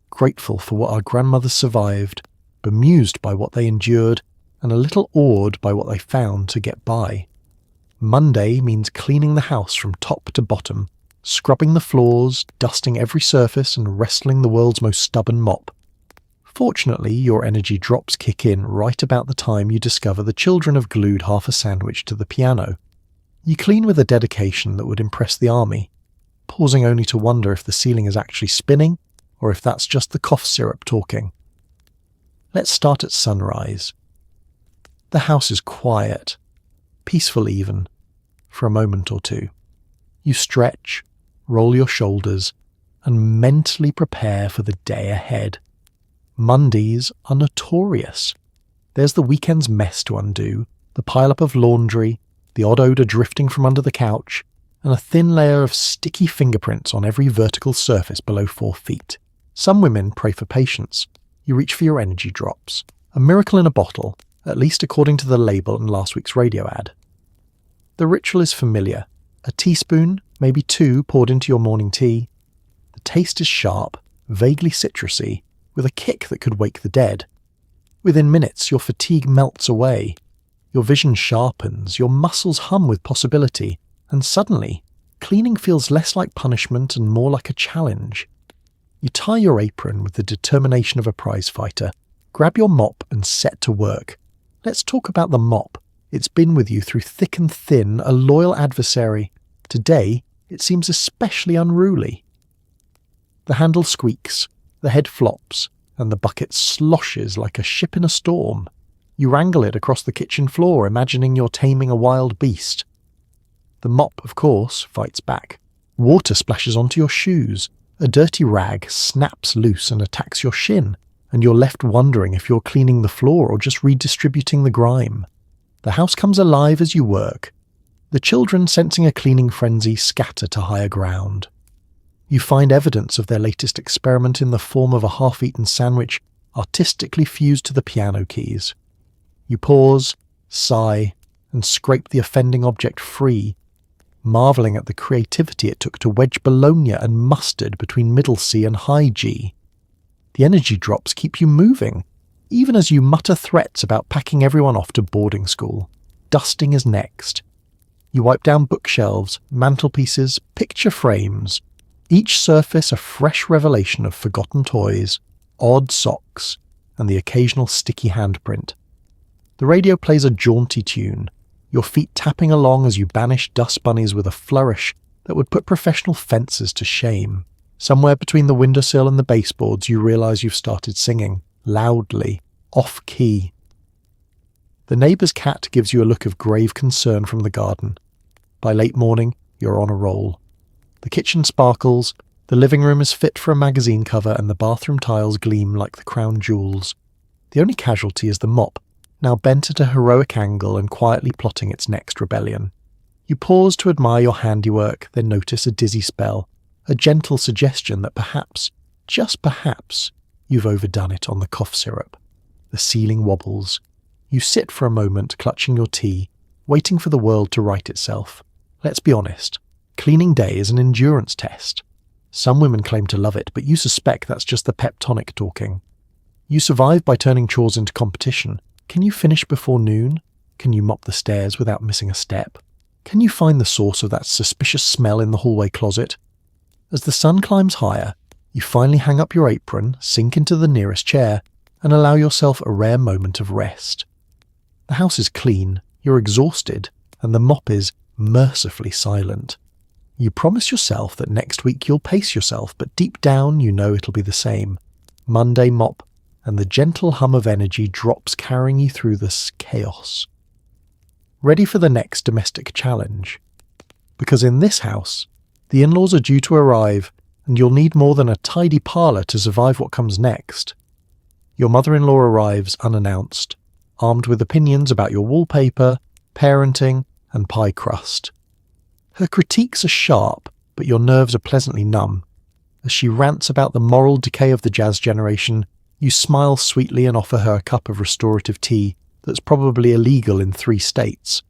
A: grateful for what our grandmothers survived, bemused by what they endured, and a little awed by what they found to get by. Monday means cleaning the house from top to bottom, scrubbing the floors, dusting every surface, and wrestling the world's most stubborn mop. Fortunately, your energy drops kick in right about the time you discover the children have glued half a sandwich to the piano. You clean with a dedication that would impress the army, pausing only to wonder if the ceiling is actually spinning, or if that's just the cough syrup talking. Let's start at sunrise. The house is quiet, peaceful even, for a moment or two. You stretch, roll your shoulders, and mentally prepare for the day ahead. Mondays are notorious. There's the weekend's mess to undo, the pile-up of laundry, the odd odour drifting from under the couch, and a thin layer of sticky fingerprints on every vertical surface below 4 feet. Some women pray for patience. You reach for your energy drops. A miracle in a bottle, at least according to the label in last week's radio ad. The ritual is familiar. A teaspoon, maybe 2, poured into your morning tea. The taste is sharp, vaguely citrusy, with a kick that could wake the dead. Within minutes, your fatigue melts away. Your vision sharpens, your muscles hum with possibility, and suddenly, cleaning feels less like punishment and more like a challenge. You tie your apron with the determination of a prize fighter, grab your mop and set to work. Let's talk about the mop. It's been with you through thick and thin, a loyal adversary. Today, it seems especially unruly. The handle squeaks, the head flops, and the bucket sloshes like a ship in a storm. You wrangle it across the kitchen floor, imagining you're taming a wild beast. The mop, of course, fights back. Water splashes onto your shoes. A dirty rag snaps loose and attacks your shin, and you're left wondering if you're cleaning the floor or just redistributing the grime. The house comes alive as you work. The children, sensing a cleaning frenzy, scatter to higher ground. You find evidence of their latest experiment in the form of a half-eaten sandwich artistically fused to the piano keys. You pause, sigh, and scrape the offending object free, marvelling at the creativity it took to wedge bologna and mustard between middle C and high G. The energy drops keep you moving, even as you mutter threats about packing everyone off to boarding school. Dusting is next. You wipe down bookshelves, mantelpieces, picture frames, each surface a fresh revelation of forgotten toys, odd socks, and the occasional sticky handprint. The radio plays a jaunty tune, your feet tapping along as you banish dust bunnies with a flourish that would put professional fencers to shame. Somewhere between the windowsill and the baseboards you realise you've started singing, loudly, off-key. The neighbour's cat gives you a look of grave concern from the garden. By late morning, you're on a roll. The kitchen sparkles, the living room is fit for a magazine cover, and the bathroom tiles gleam like the crown jewels. The only casualty is the mop, now bent at a heroic angle and quietly plotting its next rebellion. You pause to admire your handiwork, then notice a dizzy spell, a gentle suggestion that perhaps, just perhaps, you've overdone it on the cough syrup. The ceiling wobbles. You sit for a moment clutching your tea, waiting for the world to right itself. Let's be honest, cleaning day is an endurance test. Some women claim to love it, but you suspect that's just the pep tonic talking. You survive by turning chores into competition. Can you finish before noon? Can you mop the stairs without missing a step? Can you find the source of that suspicious smell in the hallway closet? As the sun climbs higher, you finally hang up your apron, sink into the nearest chair, and allow yourself a rare moment of rest. The house is clean, you're exhausted, and the mop is mercifully silent. You promise yourself that next week you'll pace yourself, but deep down you know it'll be the same. Monday mop, and the gentle hum of energy drops carrying you through this chaos. Ready for the next domestic challenge. Because in this house, the in-laws are due to arrive, and you'll need more than a tidy parlour to survive what comes next. Your mother-in-law arrives unannounced, armed with opinions about your wallpaper, parenting, and pie crust. Her critiques are sharp, but your nerves are pleasantly numb. As she rants about the moral decay of the jazz generation, you smile sweetly and offer her a cup of restorative tea that's probably illegal in 3 states.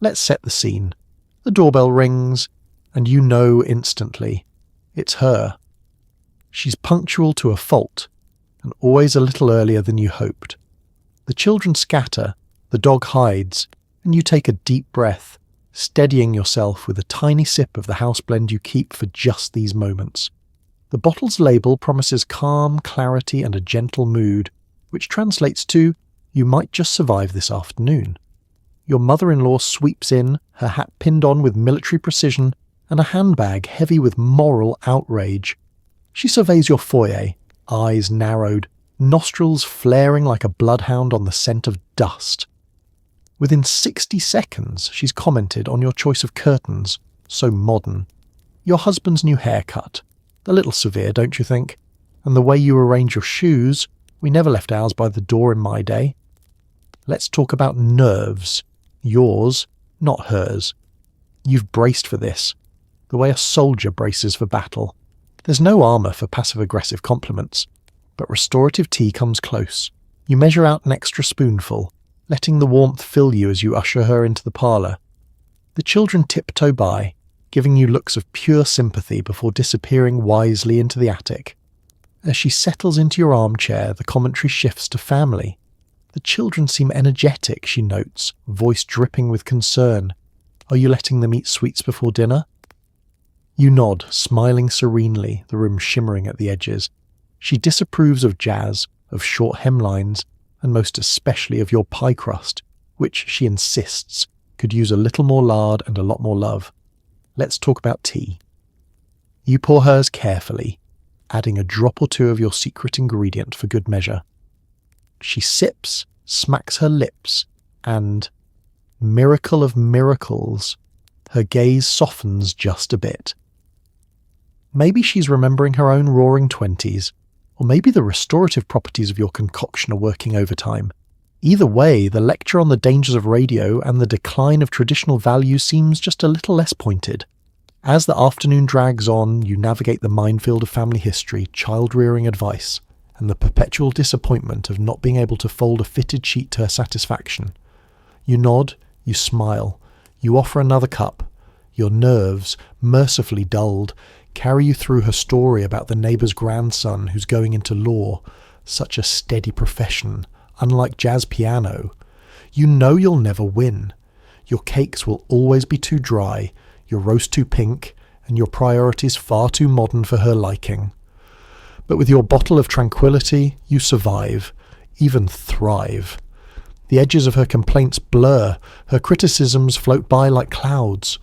A: Let's set the scene. The doorbell rings, and you know instantly. It's her. She's punctual to a fault, and always a little earlier than you hoped. The children scatter, the dog hides, and you take a deep breath, steadying yourself with a tiny sip of the house blend you keep for just these moments. The bottle's label promises calm, clarity, and a gentle mood, which translates to, you might just survive this afternoon. Your mother-in-law sweeps in, her hat pinned on with military precision, and a handbag heavy with moral outrage. She surveys your foyer, eyes narrowed, nostrils flaring like a bloodhound on the scent of dust. Within 60 seconds, she's commented on your choice of curtains, so modern. Your husband's new haircut, a little severe, don't you think? And the way you arrange your shoes, we never left ours by the door in my day. Let's talk about nerves. Yours, not hers. You've braced for this, the way a soldier braces for battle. There's no armour for passive-aggressive compliments, but restorative tea comes close. You measure out an extra spoonful, letting the warmth fill you as you usher her into the parlour. The children tiptoe by, giving you looks of pure sympathy before disappearing wisely into the attic. As she settles into your armchair, the commentary shifts to family. The children seem energetic, she notes, voice dripping with concern. Are you letting them eat sweets before dinner? You nod, smiling serenely, the room shimmering at the edges. She disapproves of jazz, of short hemlines, and most especially of your pie crust, which, she insists, could use a little more lard and a lot more love. Let's talk about tea. You pour hers carefully, adding a drop or two of your secret ingredient for good measure. She sips, smacks her lips, and, miracle of miracles, her gaze softens just a bit. Maybe she's remembering her own roaring 20s, or maybe the restorative properties of your concoction are working overtime. Either way, the lecture on the dangers of radio and the decline of traditional values seems just a little less pointed. As the afternoon drags on, you navigate the minefield of family history, child-rearing advice, and the perpetual disappointment of not being able to fold a fitted sheet to her satisfaction. You nod, you smile, you offer another cup. Your nerves, mercifully dulled, carry you through her story about the neighbour's grandson who's going into law. Such a steady profession, unlike jazz piano. You know you'll never win. Your cakes will always be too dry, your roast too pink, and your priorities far too modern for her liking. But with your bottle of tranquility, you survive, even thrive. The edges of her complaints blur, her criticisms float by like clouds.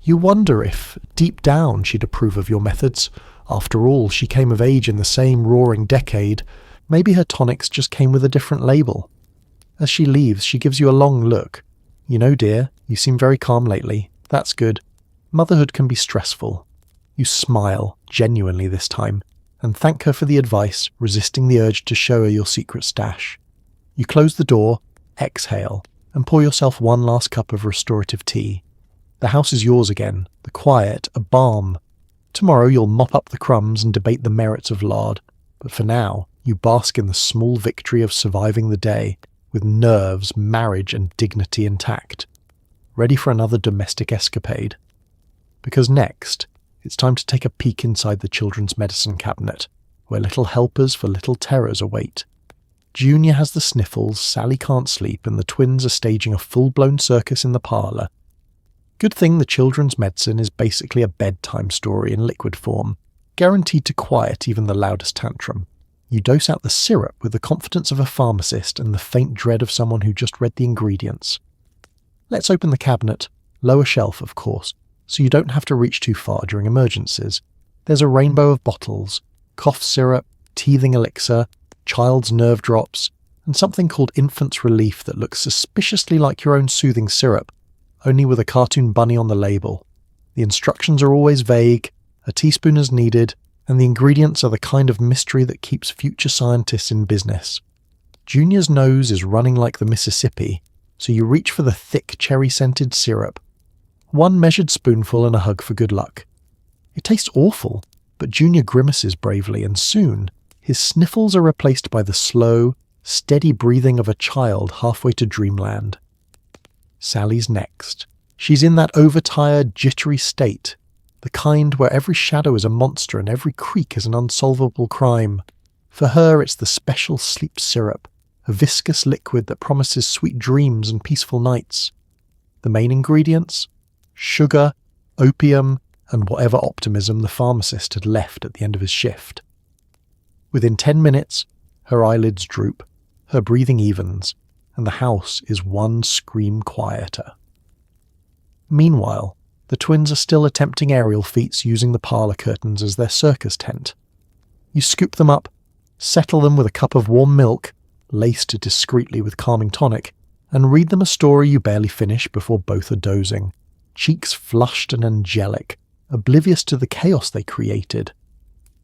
A: You wonder if, deep down, she'd approve of your methods. After all, she came of age in the same roaring decade. Maybe her tonics just came with a different label. As she leaves, she gives you a long look. You know, dear, you seem very calm lately. That's good. Motherhood can be stressful. You smile, genuinely this time, and thank her for the advice, resisting the urge to show her your secret stash. You close the door, exhale, and pour yourself one last cup of restorative tea. The house is yours again, the quiet, a balm. Tomorrow you'll mop up the crumbs and debate the merits of lard, but for now, you bask in the small victory of surviving the day, with nerves, marriage, and dignity intact, ready for another domestic escapade. Because next, it's time to take a peek inside the children's medicine cabinet, where little helpers for little terrors await. Junior has the sniffles, Sally can't sleep, and the twins are staging a full-blown circus in the parlour. Good thing the children's medicine is basically a bedtime story in liquid form, guaranteed to quiet even the loudest tantrum. You dose out the syrup with the confidence of a pharmacist and the faint dread of someone who just read the ingredients. Let's open the cabinet, lower shelf of course, so you don't have to reach too far during emergencies. There's a rainbow of bottles, cough syrup, teething elixir, child's nerve drops, and something called infant's relief that looks suspiciously like your own soothing syrup, only with a cartoon bunny on the label. The instructions are always vague, a teaspoon is needed, and the ingredients are the kind of mystery that keeps future scientists in business. Junior's nose is running like the Mississippi, so you reach for the thick cherry-scented syrup. One measured spoonful and a hug for good luck. It tastes awful, but Junior grimaces bravely, and soon his sniffles are replaced by the slow, steady breathing of a child halfway to dreamland. Sally's next. She's in that overtired, jittery state, the kind where every shadow is a monster and every creak is an unsolvable crime. For her, it's the special sleep syrup, a viscous liquid that promises sweet dreams and peaceful nights. The main ingredients? Sugar, opium, and whatever optimism the pharmacist had left at the end of his shift. Within 10 minutes, her eyelids droop, her breathing evens, and the house is one scream quieter. Meanwhile, the twins are still attempting aerial feats using the parlour curtains as their circus tent. You scoop them up, settle them with a cup of warm milk, laced discreetly with calming tonic, and read them a story you barely finish before both are dozing, cheeks flushed and angelic, oblivious to the chaos they created.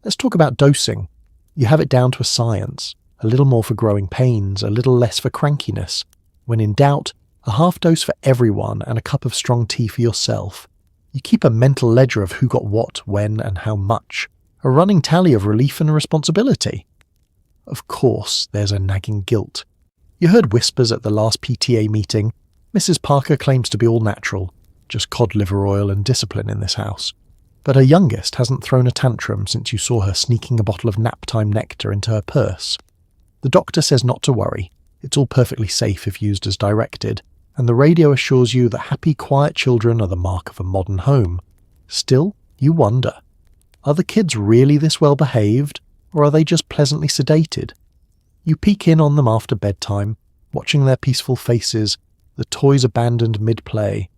A: Let's talk about dosing. You have it down to a science, a little more for growing pains, a little less for crankiness. When in doubt, a half dose for everyone and a cup of strong tea for yourself. You keep a mental ledger of who got what, when, and how much, a running tally of relief and responsibility. Of course, there's a nagging guilt. You heard whispers at the last PTA meeting. Mrs. Parker claims to be all natural, just cod liver oil and discipline in this house. But her youngest hasn't thrown a tantrum since you saw her sneaking a bottle of nap-time nectar into her purse. The doctor says not to worry, it's all perfectly safe if used as directed, and the radio assures you that happy, quiet children are the mark of a modern home. Still, you wonder, are the kids really this well behaved, or are they just pleasantly sedated? You peek in on them after bedtime, watching their peaceful faces, the toys abandoned mid-play.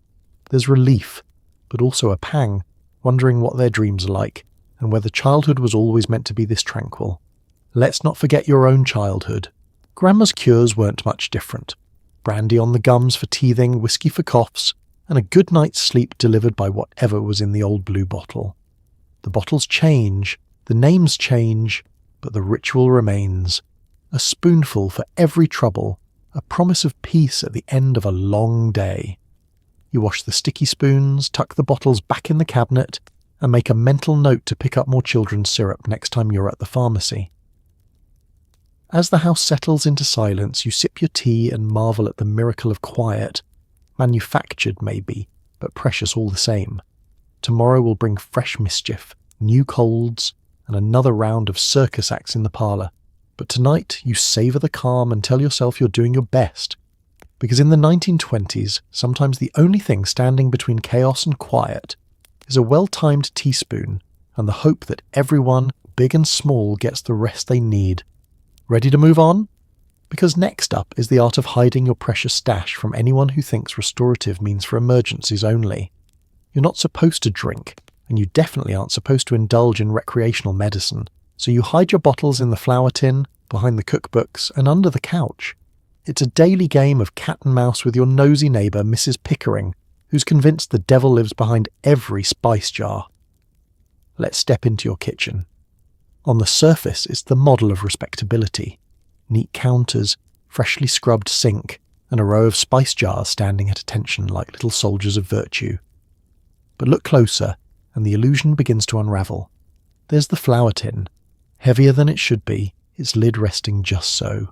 A: There's relief, but also a pang, wondering what their dreams are like, and whether childhood was always meant to be this tranquil. Let's not forget your own childhood. Grandma's cures weren't much different. Brandy on the gums for teething, whiskey for coughs, and a good night's sleep delivered by whatever was in the old blue bottle. The bottles change, the names change, but the ritual remains. A spoonful for every trouble, a promise of peace at the end of a long day. You wash the sticky spoons, tuck the bottles back in the cabinet, and make a mental note to pick up more children's syrup next time you're at the pharmacy. As the house settles into silence, you sip your tea and marvel at the miracle of quiet. Manufactured, maybe, but precious all the same. Tomorrow will bring fresh mischief, new colds, and another round of circus acts in the parlour. But tonight you savour the calm and tell yourself you're doing your best. Because in the 1920s, sometimes the only thing standing between chaos and quiet is a well-timed teaspoon and the hope that everyone, big and small, gets the rest they need. Ready to move on? Because next up is the art of hiding your precious stash from anyone who thinks restorative means for emergencies only. You're not supposed to drink, and you definitely aren't supposed to indulge in recreational medicine, so you hide your bottles in the flour tin, behind the cookbooks, and under the couch. It's a daily game of cat and mouse with your nosy neighbour, Mrs. Pickering, who's convinced the devil lives behind every spice jar. Let's step into your kitchen. On the surface, it's the model of respectability. Neat counters, freshly scrubbed sink, and a row of spice jars standing at attention like little soldiers of virtue. But look closer, and the illusion begins to unravel. There's the flour tin, heavier than it should be, its lid resting just so.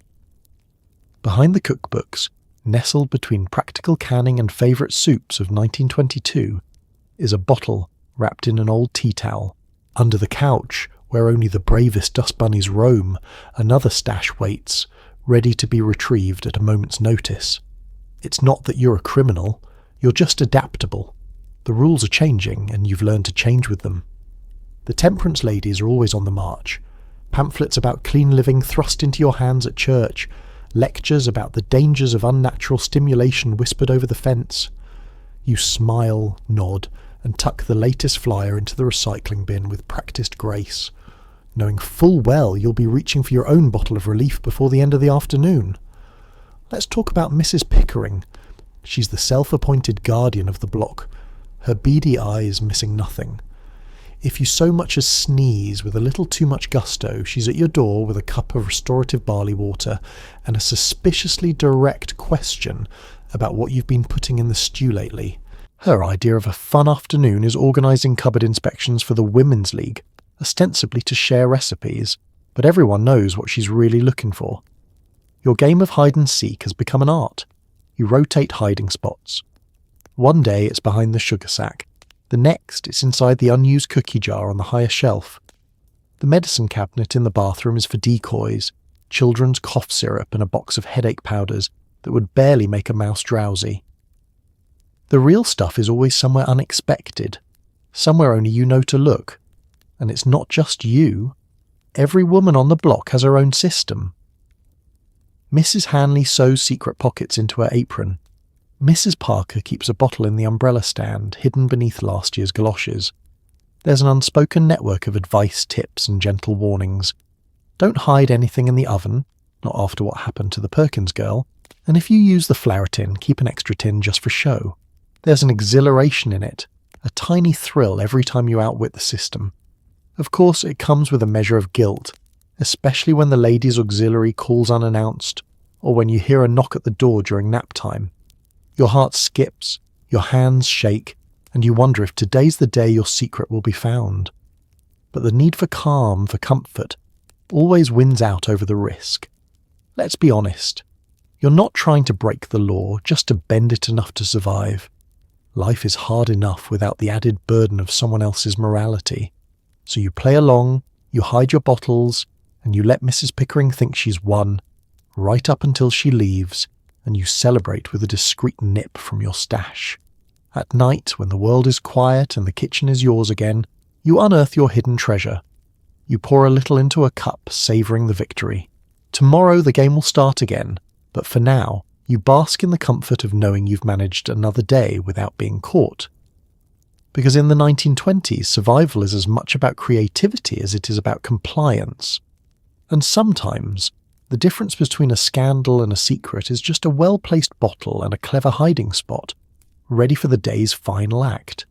A: Behind the cookbooks, nestled between practical canning and favourite soups of 1922, is a bottle wrapped in an old tea towel. Under the couch, where only the bravest dust bunnies roam, another stash waits, ready to be retrieved at a moment's notice. It's not that you're a criminal, you're just adaptable. The rules are changing, and you've learned to change with them. The temperance ladies are always on the march. Pamphlets about clean living thrust into your hands at church, lectures about the dangers of unnatural stimulation whispered over the fence. You smile, nod, and tuck the latest flyer into the recycling bin with practised grace, knowing full well you'll be reaching for your own bottle of relief before the end of the afternoon. Let's talk about Mrs. Pickering. She's the self-appointed guardian of the block, her beady eyes missing nothing. If you so much as sneeze with a little too much gusto, she's at your door with a cup of restorative barley water and a suspiciously direct question about what you've been putting in the stew lately. Her idea of a fun afternoon is organising cupboard inspections for the Women's League, ostensibly to share recipes, but everyone knows what she's really looking for. Your game of hide and seek has become an art. You rotate hiding spots. One day it's behind the sugar sack. The next, it's inside the unused cookie jar on the higher shelf. The medicine cabinet in the bathroom is for decoys, children's cough syrup and a box of headache powders that would barely make a mouse drowsy. The real stuff is always somewhere unexpected, somewhere only you know to look. And it's not just you. Every woman on the block has her own system. Mrs. Hanley sews secret pockets into her apron. Mrs. Parker keeps a bottle in the umbrella stand, hidden beneath last year's galoshes. There's an unspoken network of advice, tips, and gentle warnings. Don't hide anything in the oven, not after what happened to the Perkins girl, and if you use the flour tin, keep an extra tin just for show. There's an exhilaration in it, a tiny thrill every time you outwit the system. Of course, it comes with a measure of guilt, especially when the ladies' auxiliary calls unannounced, or when you hear a knock at the door during nap time. Your heart skips, your hands shake, and you wonder if today's the day your secret will be found. But the need for calm, for comfort, always wins out over the risk. Let's be honest. You're not trying to break the law, just to bend it enough to survive. Life is hard enough without the added burden of someone else's morality. So you play along, you hide your bottles, and you let Mrs. Pickering think she's won, right up until she leaves, and you celebrate with a discreet nip from your stash. At night, when the world is quiet and the kitchen is yours again, you unearth your hidden treasure. You pour a little into a cup, savouring the victory. Tomorrow the game will start again, but for now, you bask in the comfort of knowing you've managed another day without being caught. Because in the 1920s, survival is as much about creativity as it is about compliance. And sometimes, the difference between a scandal and a secret is just a well-placed bottle and a clever hiding spot, ready for the day's final act.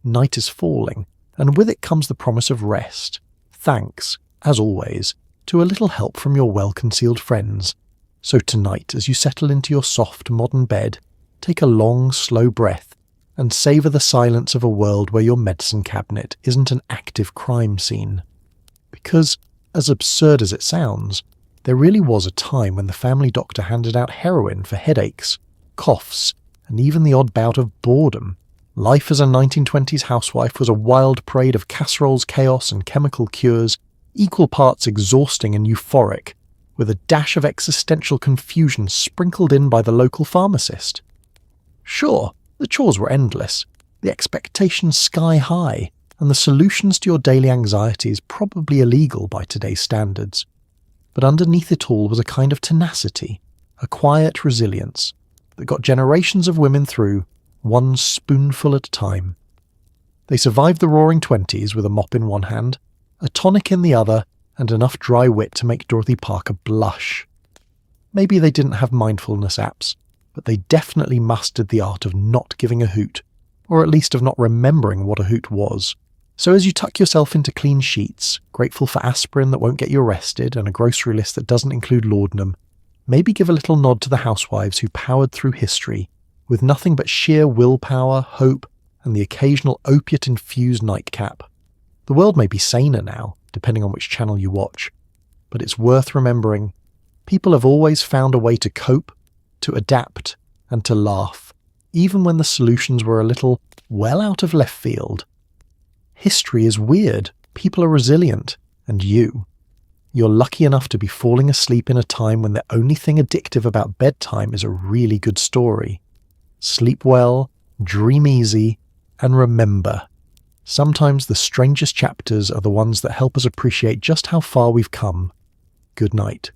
A: Night is falling, and with it comes the promise of rest. Thanks, as always, to a little help from your well-concealed friends. So tonight, as you settle into your soft, modern bed, take a long, slow breath and savour the silence of a world where your medicine cabinet isn't an active crime scene. Because, as absurd as it sounds, There really was a time when the family doctor handed out heroin for headaches, coughs, and even the odd bout of boredom. Life as a 1920s housewife was a wild parade of casseroles, chaos, and chemical cures, equal parts exhausting and euphoric, with a dash of existential confusion sprinkled in by the local pharmacist. Sure, the chores were endless, the expectations sky high, and the solutions to your daily anxieties probably illegal by today's standards. But underneath it all was a kind of tenacity, a quiet resilience, that got generations of women through, one spoonful at a time. They survived the Roaring Twenties with a mop in one hand, a tonic in the other, and enough dry wit to make Dorothy Parker blush. Maybe they didn't have mindfulness apps, but they definitely mastered the art of not giving a hoot, or at least of not remembering what a hoot was. So as you tuck yourself into clean sheets, grateful for aspirin that won't get you arrested and a grocery list that doesn't include laudanum, maybe give a little nod to the housewives who powered through history with nothing but sheer willpower, hope, and the occasional opiate-infused nightcap. The world may be saner now, depending on which channel you watch, but it's worth remembering people have always found a way to cope, to adapt, and to laugh, even when the solutions were a little well out of left field. History is weird, people are resilient, and you're lucky enough to be falling asleep in a time when the only thing addictive about bedtime is a really good story. Sleep well, dream easy, and remember, sometimes the strangest chapters are the ones that help us appreciate just how far we've come. Good night.